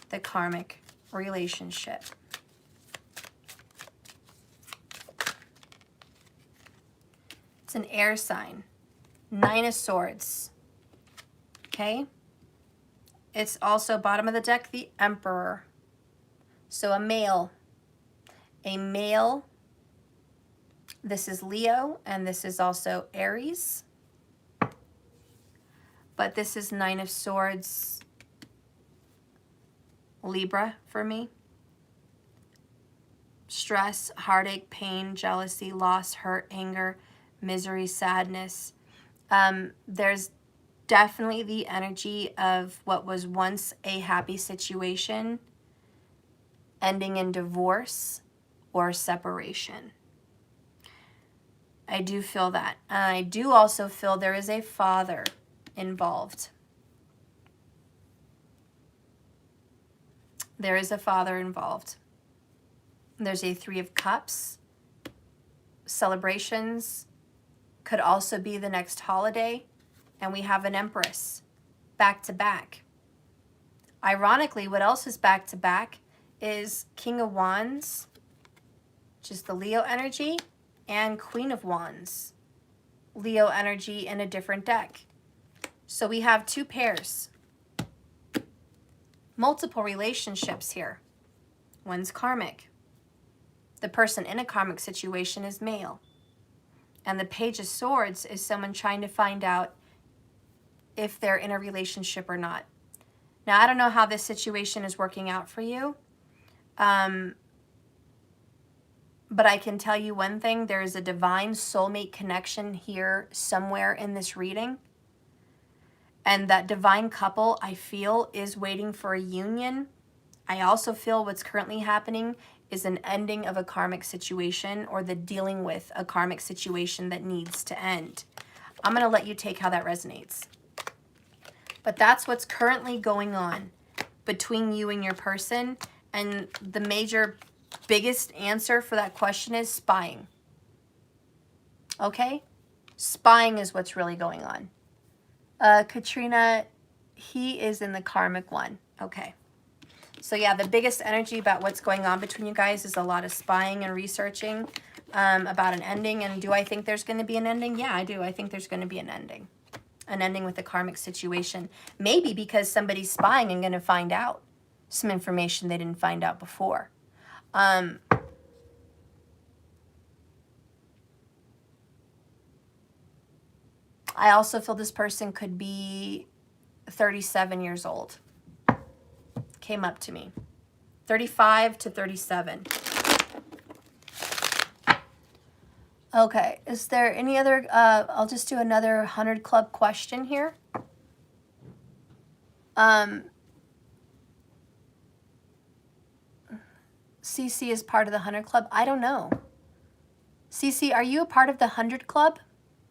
the karmic relationship? It's an air sign. 9 of Swords. Okay? It's also bottom of the deck, the Emperor. So a male. A male. This is Leo, and this is also Aries. But this is 9 of Swords, Libra for me. Stress, heartache, pain, jealousy, loss, hurt, anger, misery, sadness. There's definitely the energy of what was once a happy situation ending in divorce or separation. I do feel that. I do also feel there is a father involved. There is a father involved. There's a 3 of Cups. Celebrations could also be the next holiday. And we have an Empress back to back. Ironically, what else is back to back is King of Wands, which is the Leo energy, and Queen of Wands, Leo energy in a different deck. So we have two pairs, multiple relationships here. One's karmic. The person in a karmic situation is male. And the Page of Swords is someone trying to find out if they're in a relationship or not. Now, I don't know how this situation is working out for you. But I can tell you one thing, there is a divine soulmate connection here somewhere in this reading. And that divine couple, I feel, is waiting for a union. I also feel what's currently happening is an ending of a karmic situation, or the dealing with a karmic situation that needs to end. I'm going to let you take how that resonates. But that's what's currently going on between you and your person. And the major, biggest answer for that question is spying. Okay? Spying is what's really going on. Katrina, he is in the karmic one. Okay. So yeah, the biggest energy about what's going on between you guys is a lot of spying and researching about an ending. And do I think there's going to be an ending? Yeah, I do. I think there's going to be an ending. An ending with the karmic situation. Maybe because somebody's spying and going to find out some information they didn't find out before. I also feel this person could be 37 years old. Came up to me. 35 to 37. Okay, is there any other, I'll just do another 100 Club question here. CC is part of the 100 Club. I don't know. CC, are you a part of the 100 Club?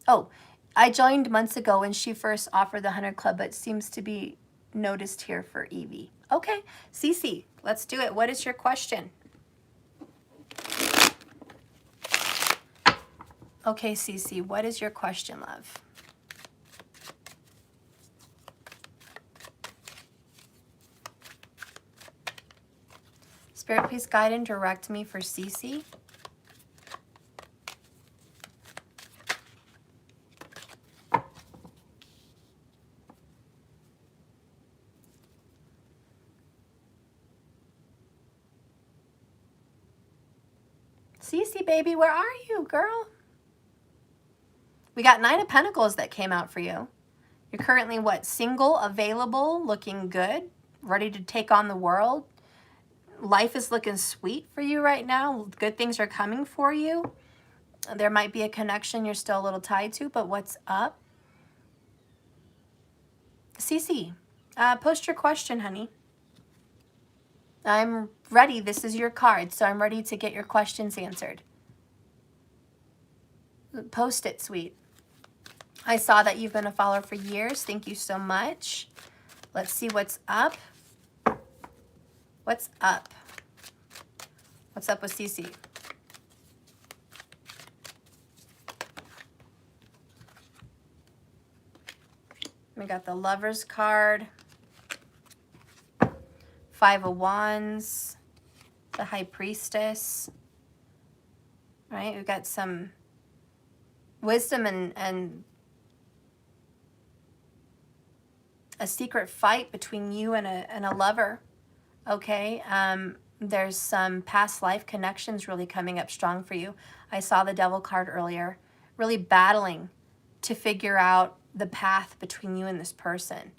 Oh, I joined months ago when she first offered the 100 Club, but seems to be noticed here for Evie. Okay, CC, let's do it. What is your question? Okay, CC, what is your question, love? Spirit, please guide and direct me for CC. CC, baby, where are you, girl? We got 9 of Pentacles that came out for you. You're currently, what, single, available, looking good, ready to take on the world. Life is looking sweet for you right now. Good things are coming for you. There might be a connection you're still a little tied to, but what's up? CC, post your question, honey. I'm ready. This is your card, so I'm ready to get your questions answered. Post it, sweet. I saw that you've been a follower for years. Thank you so much. Let's see what's up. What's up? What's up with CC? We got the Lover's card, 5 of Wands, the High Priestess. Right? We've got some wisdom and a secret fight between you and a lover. Okay, there's some past life connections really coming up strong for you. I saw the Devil card earlier, really battling to figure out the path between you and this person.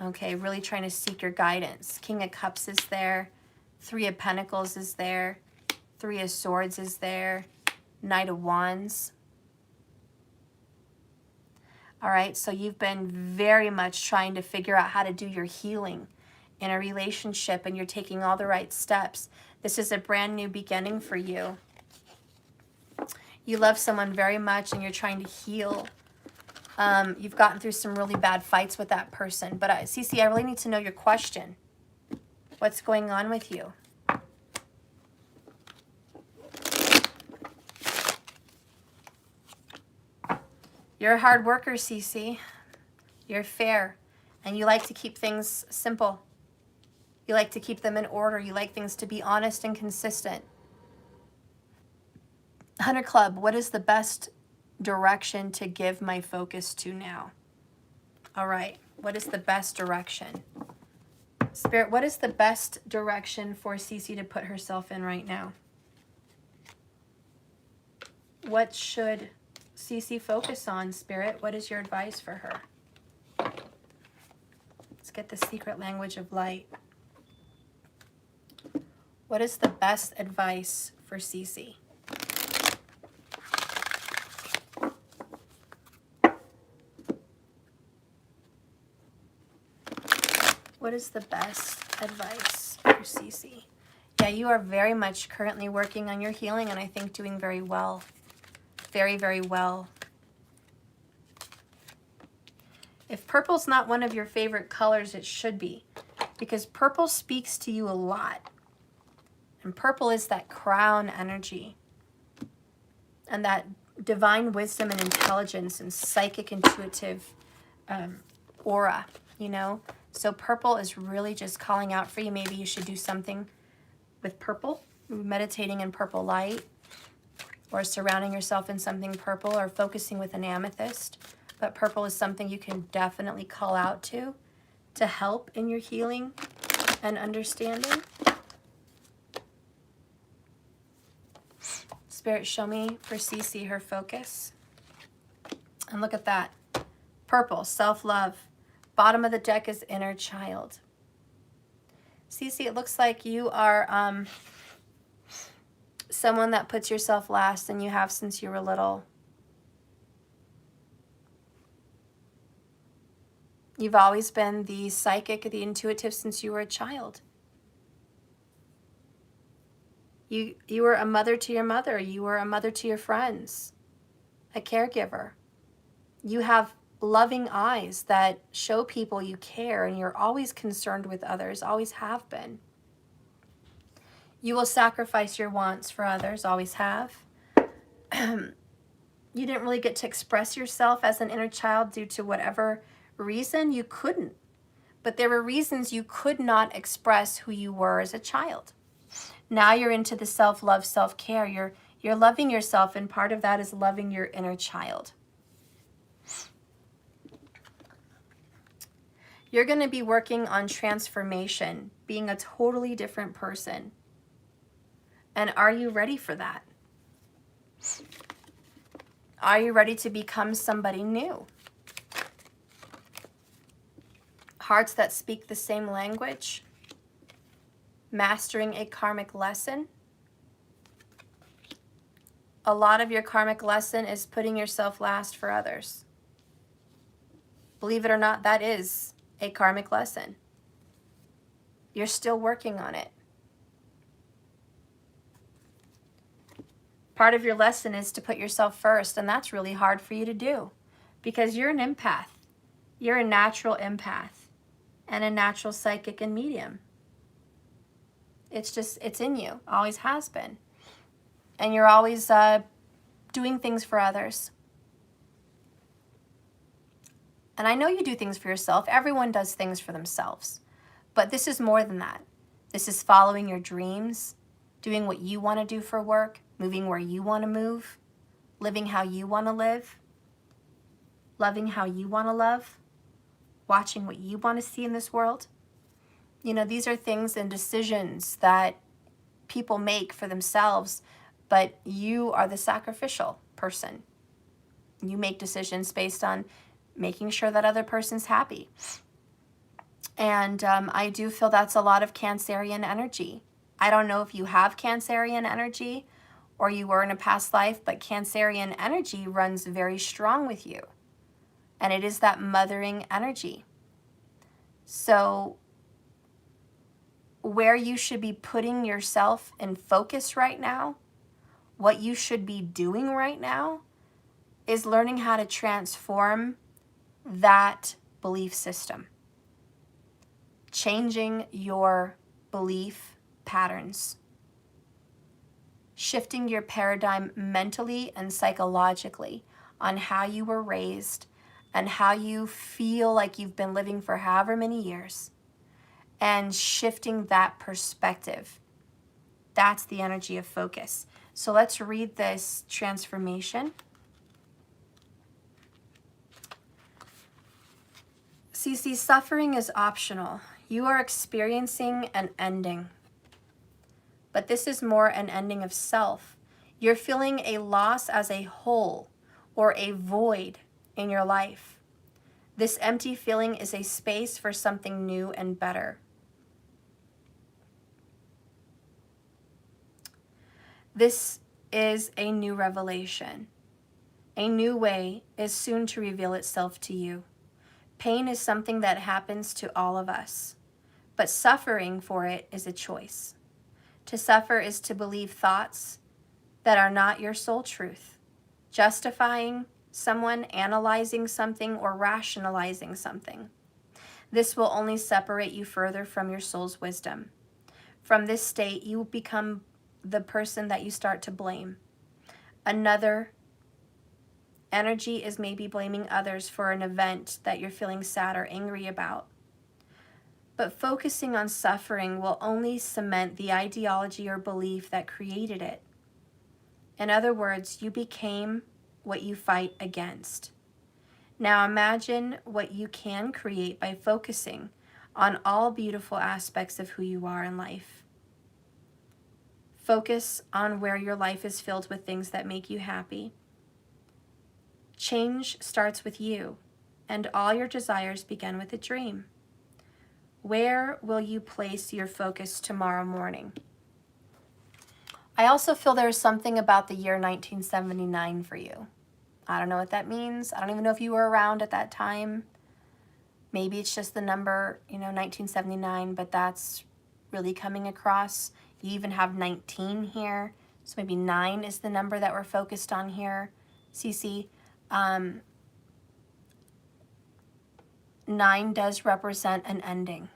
Okay, really trying to seek your guidance. King of Cups is there, 3 of Pentacles is there, 3 of Swords is there, Knight of Wands. All right, so you've been very much trying to figure out how to do your healing in a relationship, and you're taking all the right steps. This is a brand new beginning for you. You love someone very much and you're trying to heal. You've gotten through some really bad fights with that person. But CC, I really need to know your question. What's going on with you? You're a hard worker, CC. You're fair, and you like to keep things simple. You like to keep them in order. You like things to be honest and consistent. 100 Club, what is the best direction to give my focus to now? All right, what is the best direction? Spirit, what is the best direction for Cece to put herself in right now? What should Cece focus on, Spirit? What is your advice for her? Let's get the secret language of light. What is the best advice for Cece? What is the best advice for Cece? Yeah, you are very much currently working on your healing, and I think doing very well. Very, very well. If purple's not one of your favorite colors, it should be, because purple speaks to you a lot. And purple is that crown energy and that divine wisdom and intelligence and psychic intuitive aura, you know? So purple is really just calling out for you. Maybe you should do something with purple, meditating in purple light, or surrounding yourself in something purple, or focusing with an amethyst. But purple is something you can definitely call out to help in your healing and understanding. Spirit, show me for Cece her focus. And look at that. Purple, self-love. Bottom of the deck is inner child. Cece, it looks like you are someone that puts yourself last, and you have since you were little. You've always been the psychic, the intuitive since you were a child. You were a mother to your mother. You were a mother to your friends, a caregiver. You have loving eyes that show people you care, and you're always concerned with others, always have been. You will sacrifice your wants for others, always have. You didn't really get to express yourself as an inner child due to whatever reason. You couldn't. But there were reasons you could not express who you were as a child. Now you're into the self-love, self-care. You're loving yourself, and part of that is loving your inner child. You're going to be working on transformation, being a totally different person. And are you ready for that? Are you ready to become somebody new? Hearts that speak the same language. Mastering a karmic lesson. A lot of your karmic lesson is putting yourself last for others. Believe it or not, that is a karmic lesson. You're still working on it. Part of your lesson is to put yourself first, and that's really hard for you to do because you're an empath. You're a natural empath and a natural psychic and medium. It's in you, always has been. And you're always doing things for others. And I know you do things for yourself. Everyone does things for themselves. But this is more than that. This is following your dreams, doing what you want to do for work, moving where you want to move, living how you want to live, loving how you want to love, watching what you want to see in this world. You know, these are things and decisions that people make for themselves, but you are the sacrificial person. You make decisions based on making sure that other person's happy. And I do feel that's a lot of Cancerian energy. I don't know if you have Cancerian energy or you were in a past life, but Cancerian energy runs very strong with you. And it is that mothering energy. So where you should be putting yourself in focus right now, what you should be doing right now, is learning how to transform that belief system. Changing your belief patterns. Shifting your paradigm mentally and psychologically on how you were raised and how you feel like you've been living for however many years, and shifting that perspective. That's the energy of focus. So let's read this transformation. CC, suffering is optional. You are experiencing an ending, but this is more an ending of self. You're feeling a loss as a whole or a void in your life. This empty feeling is a space for something new and better. This is a new revelation. A new way is soon to reveal itself to you. Pain is something that happens to all of us, but suffering for it is a choice. To suffer is to believe thoughts that are not your soul truth, justifying someone, analyzing something, or rationalizing something. This will only separate you further from your soul's wisdom. From this state, you become the person that you start to blame. Another energy is maybe blaming others for an event that you're feeling sad or angry about. But focusing on suffering will only cement the ideology or belief that created it. In other words, you became what you fight against. Now imagine what you can create by focusing on all beautiful aspects of who you are in life. Focus on where your life is filled with things that make you happy. Change starts with you, and all your desires begin with a dream. Where will you place your focus tomorrow morning? I also feel there's something about the year 1979 for you. I don't know what that means. I don't even know if you were around at that time. Maybe it's just the number, 1979, but that's really coming across. You even have 19 here, so maybe 9 is the number that we're focused on here, CC. 9 does represent an ending,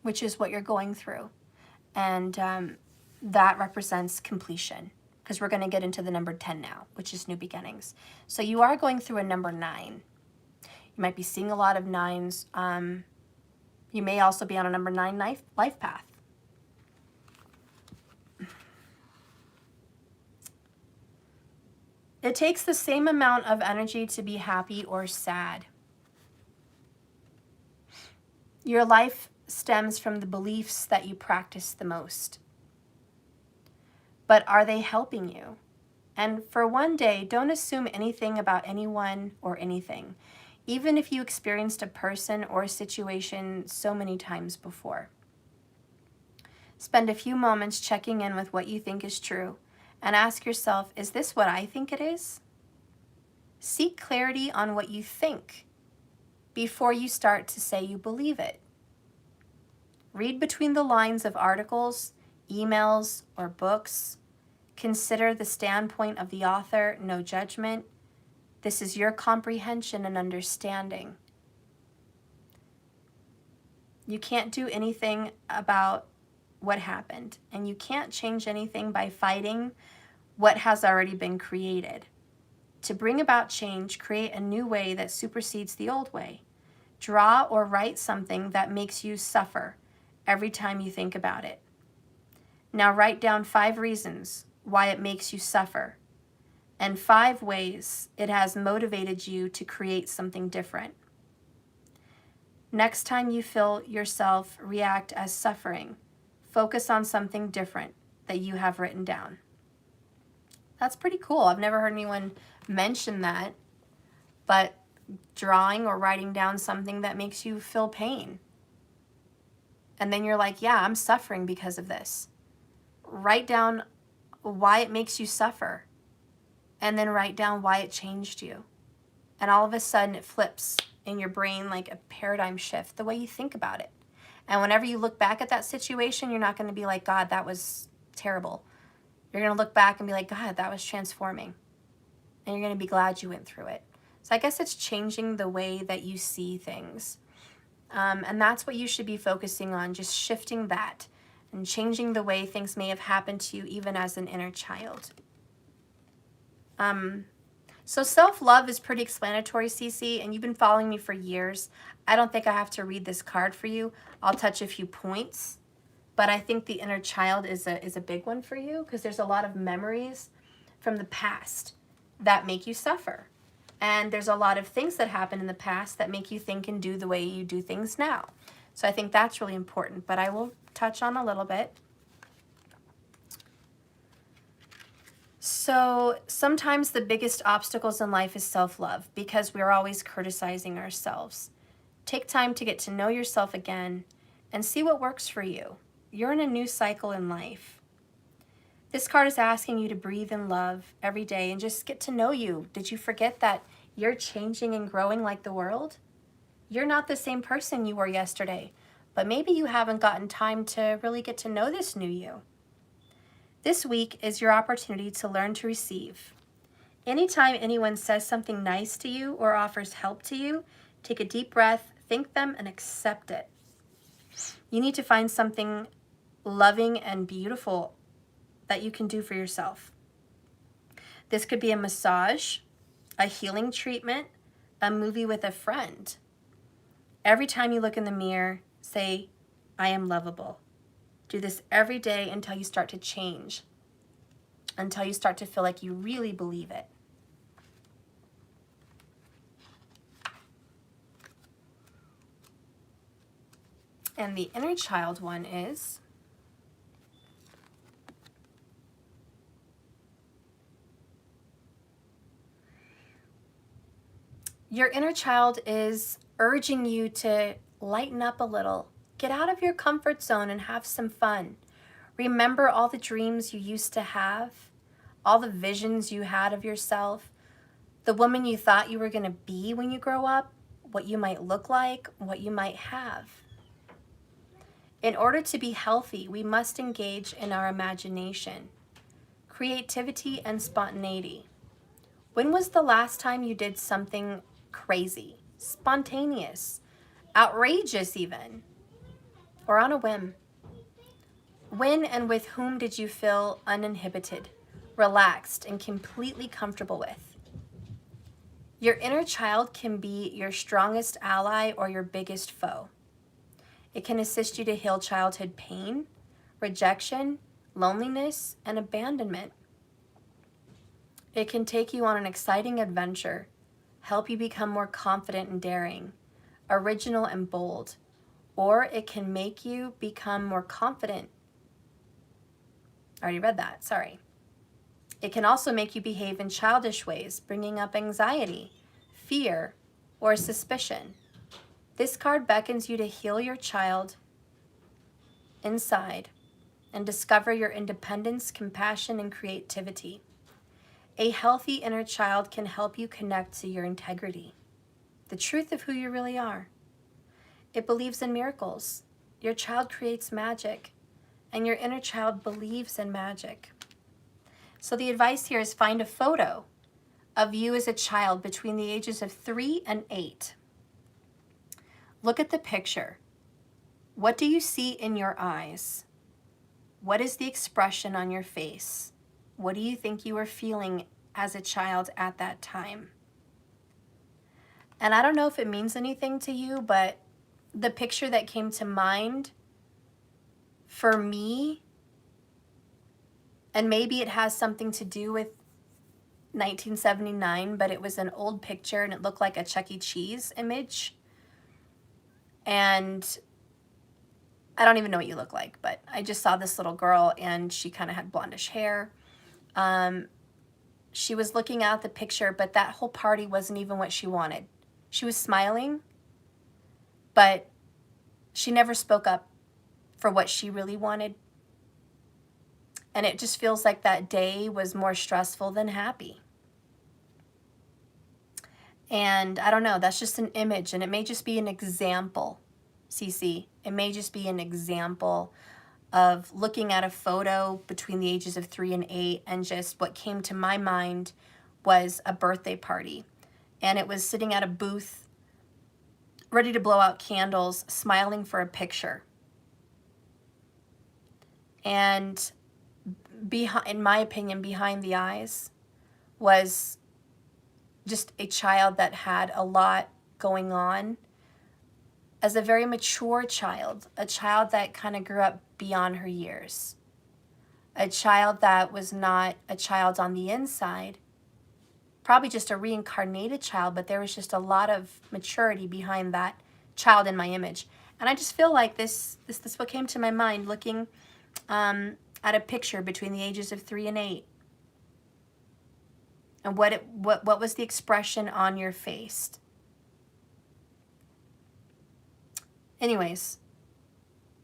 which is what you're going through. And that represents completion, because we're going to get into the number 10 now, which is new beginnings. So you are going through a number 9. You might be seeing a lot of 9s. You may also be on a number 9 life path. It takes the same amount of energy to be happy or sad. Your life stems from the beliefs that you practice the most. But are they helping you? And for one day, don't assume anything about anyone or anything, even if you experienced a person or a situation so many times before. Spend a few moments checking in with what you think is true and ask yourself, is this what I think it is? Seek clarity on what you think before you start to say you believe it. Read between the lines of articles, emails, or books. Consider the standpoint of the author, no judgment. This is your comprehension and understanding. You can't do anything about what happened, and you can't change anything by fighting what has already been created. To bring about change, create a new way that supersedes the old way. Draw or write something that makes you suffer every time you think about it. Now write down 5 reasons why it makes you suffer, and 5 ways it has motivated you to create something different. Next time you feel yourself react as suffering, focus on something different that you have written down. That's pretty cool. I've never heard anyone mention that, but drawing or writing down something that makes you feel pain. And then you're like, yeah, I'm suffering because of this. Write down why it makes you suffer, and then write down why it changed you. And all of a sudden it flips in your brain like a paradigm shift, the way you think about it. And whenever you look back at that situation, you're not going to be like, God, that was terrible. You're going to look back and be like, God, that was transforming. And you're going to be glad you went through it. So I guess it's changing the way that you see things. And that's what you should be focusing on, just shifting that and changing the way things may have happened to you even as an inner child. So self-love is pretty explanatory, CC, and you've been following me for years. I don't think I have to read this card for you. I'll touch a few points, but I think the inner child is a big one for you because there's a lot of memories from the past that make you suffer. And there's a lot of things that happen in the past that make you think and do the way you do things now. So I think that's really important, but I will touch on a little bit. So sometimes the biggest obstacles in life is self-love because we're always criticizing ourselves. Take time to get to know yourself again and see what works for you. You're in a new cycle in life. This card is asking you to breathe in love every day and just get to know you. Did you forget that you're changing and growing like the world? You're not the same person you were yesterday, but maybe you haven't gotten time to really get to know this new you. This week is your opportunity to learn to receive. Anytime anyone says something nice to you or offers help to you, take a deep breath, thank them, and accept it. You need to find something loving and beautiful that you can do for yourself. This could be a massage, a healing treatment, a movie with a friend. Every time you look in the mirror, say, I am lovable. Do this every day until you start to change, until you start to feel like you really believe it. And the inner child one is, your inner child is urging you to lighten up a little. Get out of your comfort zone and have some fun. Remember all the dreams you used to have, all the visions you had of yourself, the woman you thought you were going to be when you grow up, what you might look like, what you might have. In order to be healthy, we must engage in our imagination, creativity, and spontaneity. When was the last time you did something crazy, spontaneous, outrageous even, or on a whim? When and with whom did you feel uninhibited, relaxed, and completely comfortable with? Your inner child can be your strongest ally or your biggest foe. It can assist you to heal childhood pain, rejection, loneliness, and abandonment. It can take you on an exciting adventure, help you become more confident and daring, original and bold, or it can make you become more confident. I already read that, sorry. It can also make you behave in childish ways, bringing up anxiety, fear, or suspicion. This card beckons you to heal your child inside and discover your independence, compassion, and creativity. A healthy inner child can help you connect to your integrity, the truth of who you really are. It believes in miracles. Your child creates magic, and your inner child believes in magic. So the advice here is find a photo of you as a child between the ages of 3 and 8. Look at the picture. What do you see in your eyes? What is the expression on your face? What do you think you were feeling as a child at that time? And I don't know if it means anything to you, but the picture that came to mind for me, and maybe it has something to do with 1979, but it was an old picture and it looked like a Chuck E. Cheese image. And I don't even know what you look like, but I just saw this little girl and she kind of had blondish hair. She was looking at the picture, but that whole party wasn't even what she wanted. She was smiling, but she never spoke up for what she really wanted. And it just feels like that day was more stressful than happy. And I don't know, that's just an image, and it may just be an example, CC. It may just be an example of looking at a photo between the ages of 3 and 8, and just what came to my mind was a birthday party. And it was sitting at a booth, ready to blow out candles, smiling for a picture. And behind, in my opinion, behind the eyes was just a child that had a lot going on, as a very mature child, a child that kind of grew up beyond her years, a child that was not a child on the inside, probably just a reincarnated child, but there was just a lot of maturity behind that child in my image. And I just feel like this what came to my mind looking at a picture between the ages of 3 and 8. And what was the expression on your face? Anyways,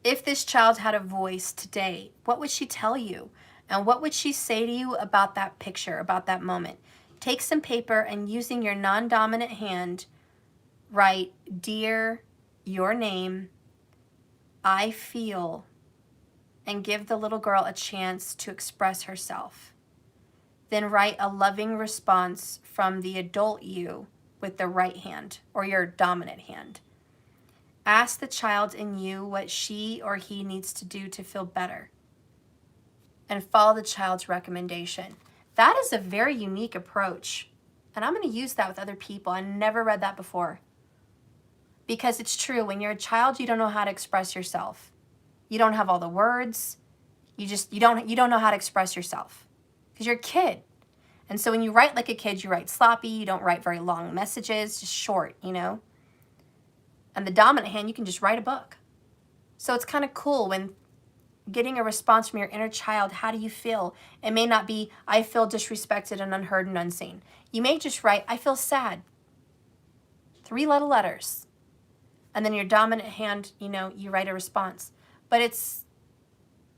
if this child had a voice today, what would she tell you? And what would she say to you about that picture, about that moment? Take some paper and using your non-dominant hand, write, "Dear," your name, "I feel," and give the little girl a chance to express herself. Then write a loving response from the adult you with the right hand or your dominant hand. Ask the child in you what she or he needs to do to feel better, and follow the child's recommendation. That is a very unique approach, and I'm going to use that with other people. I never read that before, because it's true. When you're a child, you don't know how to express yourself. You don't have all the words. You don't know how to express yourself because you're a kid. And so when you write like a kid, you write sloppy. You don't write very long messages, just short, you know. And the dominant hand, you can just write a book. So it's kind of cool when getting a response from your inner child. How do you feel? It may not be, "I feel disrespected and unheard and unseen." You may just write, "I feel sad." 3 little letters. And then your dominant hand, you know, you write a response. But it's,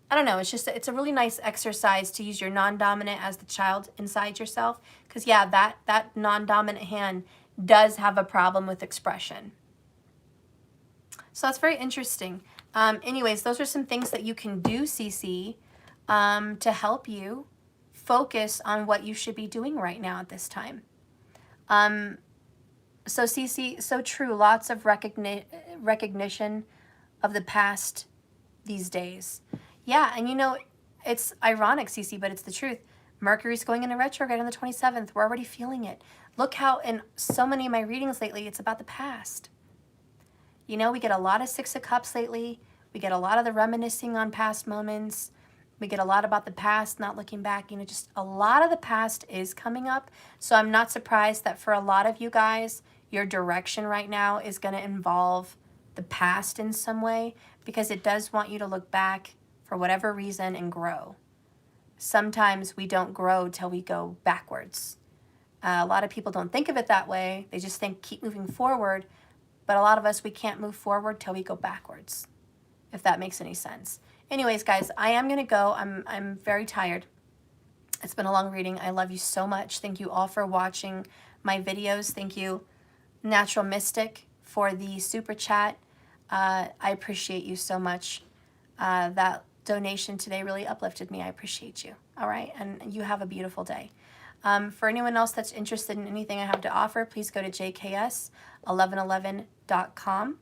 I don't know, it's a really nice exercise to use your non-dominant as the child inside yourself. Because yeah, that non-dominant hand does have a problem with expression. So that's very interesting. Anyways, those are some things that you can do, CC, to help you focus on what you should be doing right now at this time. So CC, so true. Lots of recognition of the past these days. Yeah, and you know, it's ironic, CC, but it's the truth. Mercury's going into retrograde on the 27th. We're already feeling it. Look how in so many of my readings lately, it's about the past. You know, we get a lot of 6 of Cups lately. We get a lot of the reminiscing on past moments. We get a lot about the past, not looking back. You know, just a lot of the past is coming up. So I'm not surprised that for a lot of you guys, your direction right now is going to involve the past in some way, because it does want you to look back for whatever reason and grow. Sometimes we don't grow till we go backwards. A lot of people don't think of it that way. They just think keep moving forward. But a lot of us, we can't move forward till we go backwards, if that makes any sense. Anyways, guys, I am going to go. I'm very tired. It's been a long reading. I love you so much. Thank you all for watching my videos. Thank you, Natural Mystic, for the super chat. I appreciate you so much. That donation today really uplifted me. I appreciate you. All right, and you have a beautiful day. For anyone else that's interested in anything I have to offer, please go to jks1111.com.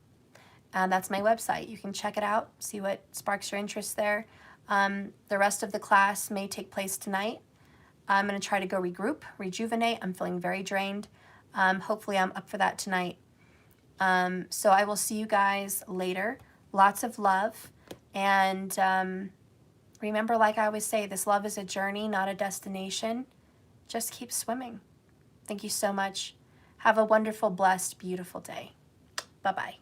That's my website. You can check it out, see what sparks your interest there. The rest of the class may take place tonight. I'm going to try to go regroup, rejuvenate. I'm feeling very drained. Hopefully I'm up for that tonight. So I will see you guys later. Lots of love. And remember, like I always say, this love is a journey, not a destination. Just keep swimming. Thank you so much. Have a wonderful, blessed, beautiful day. Bye-bye.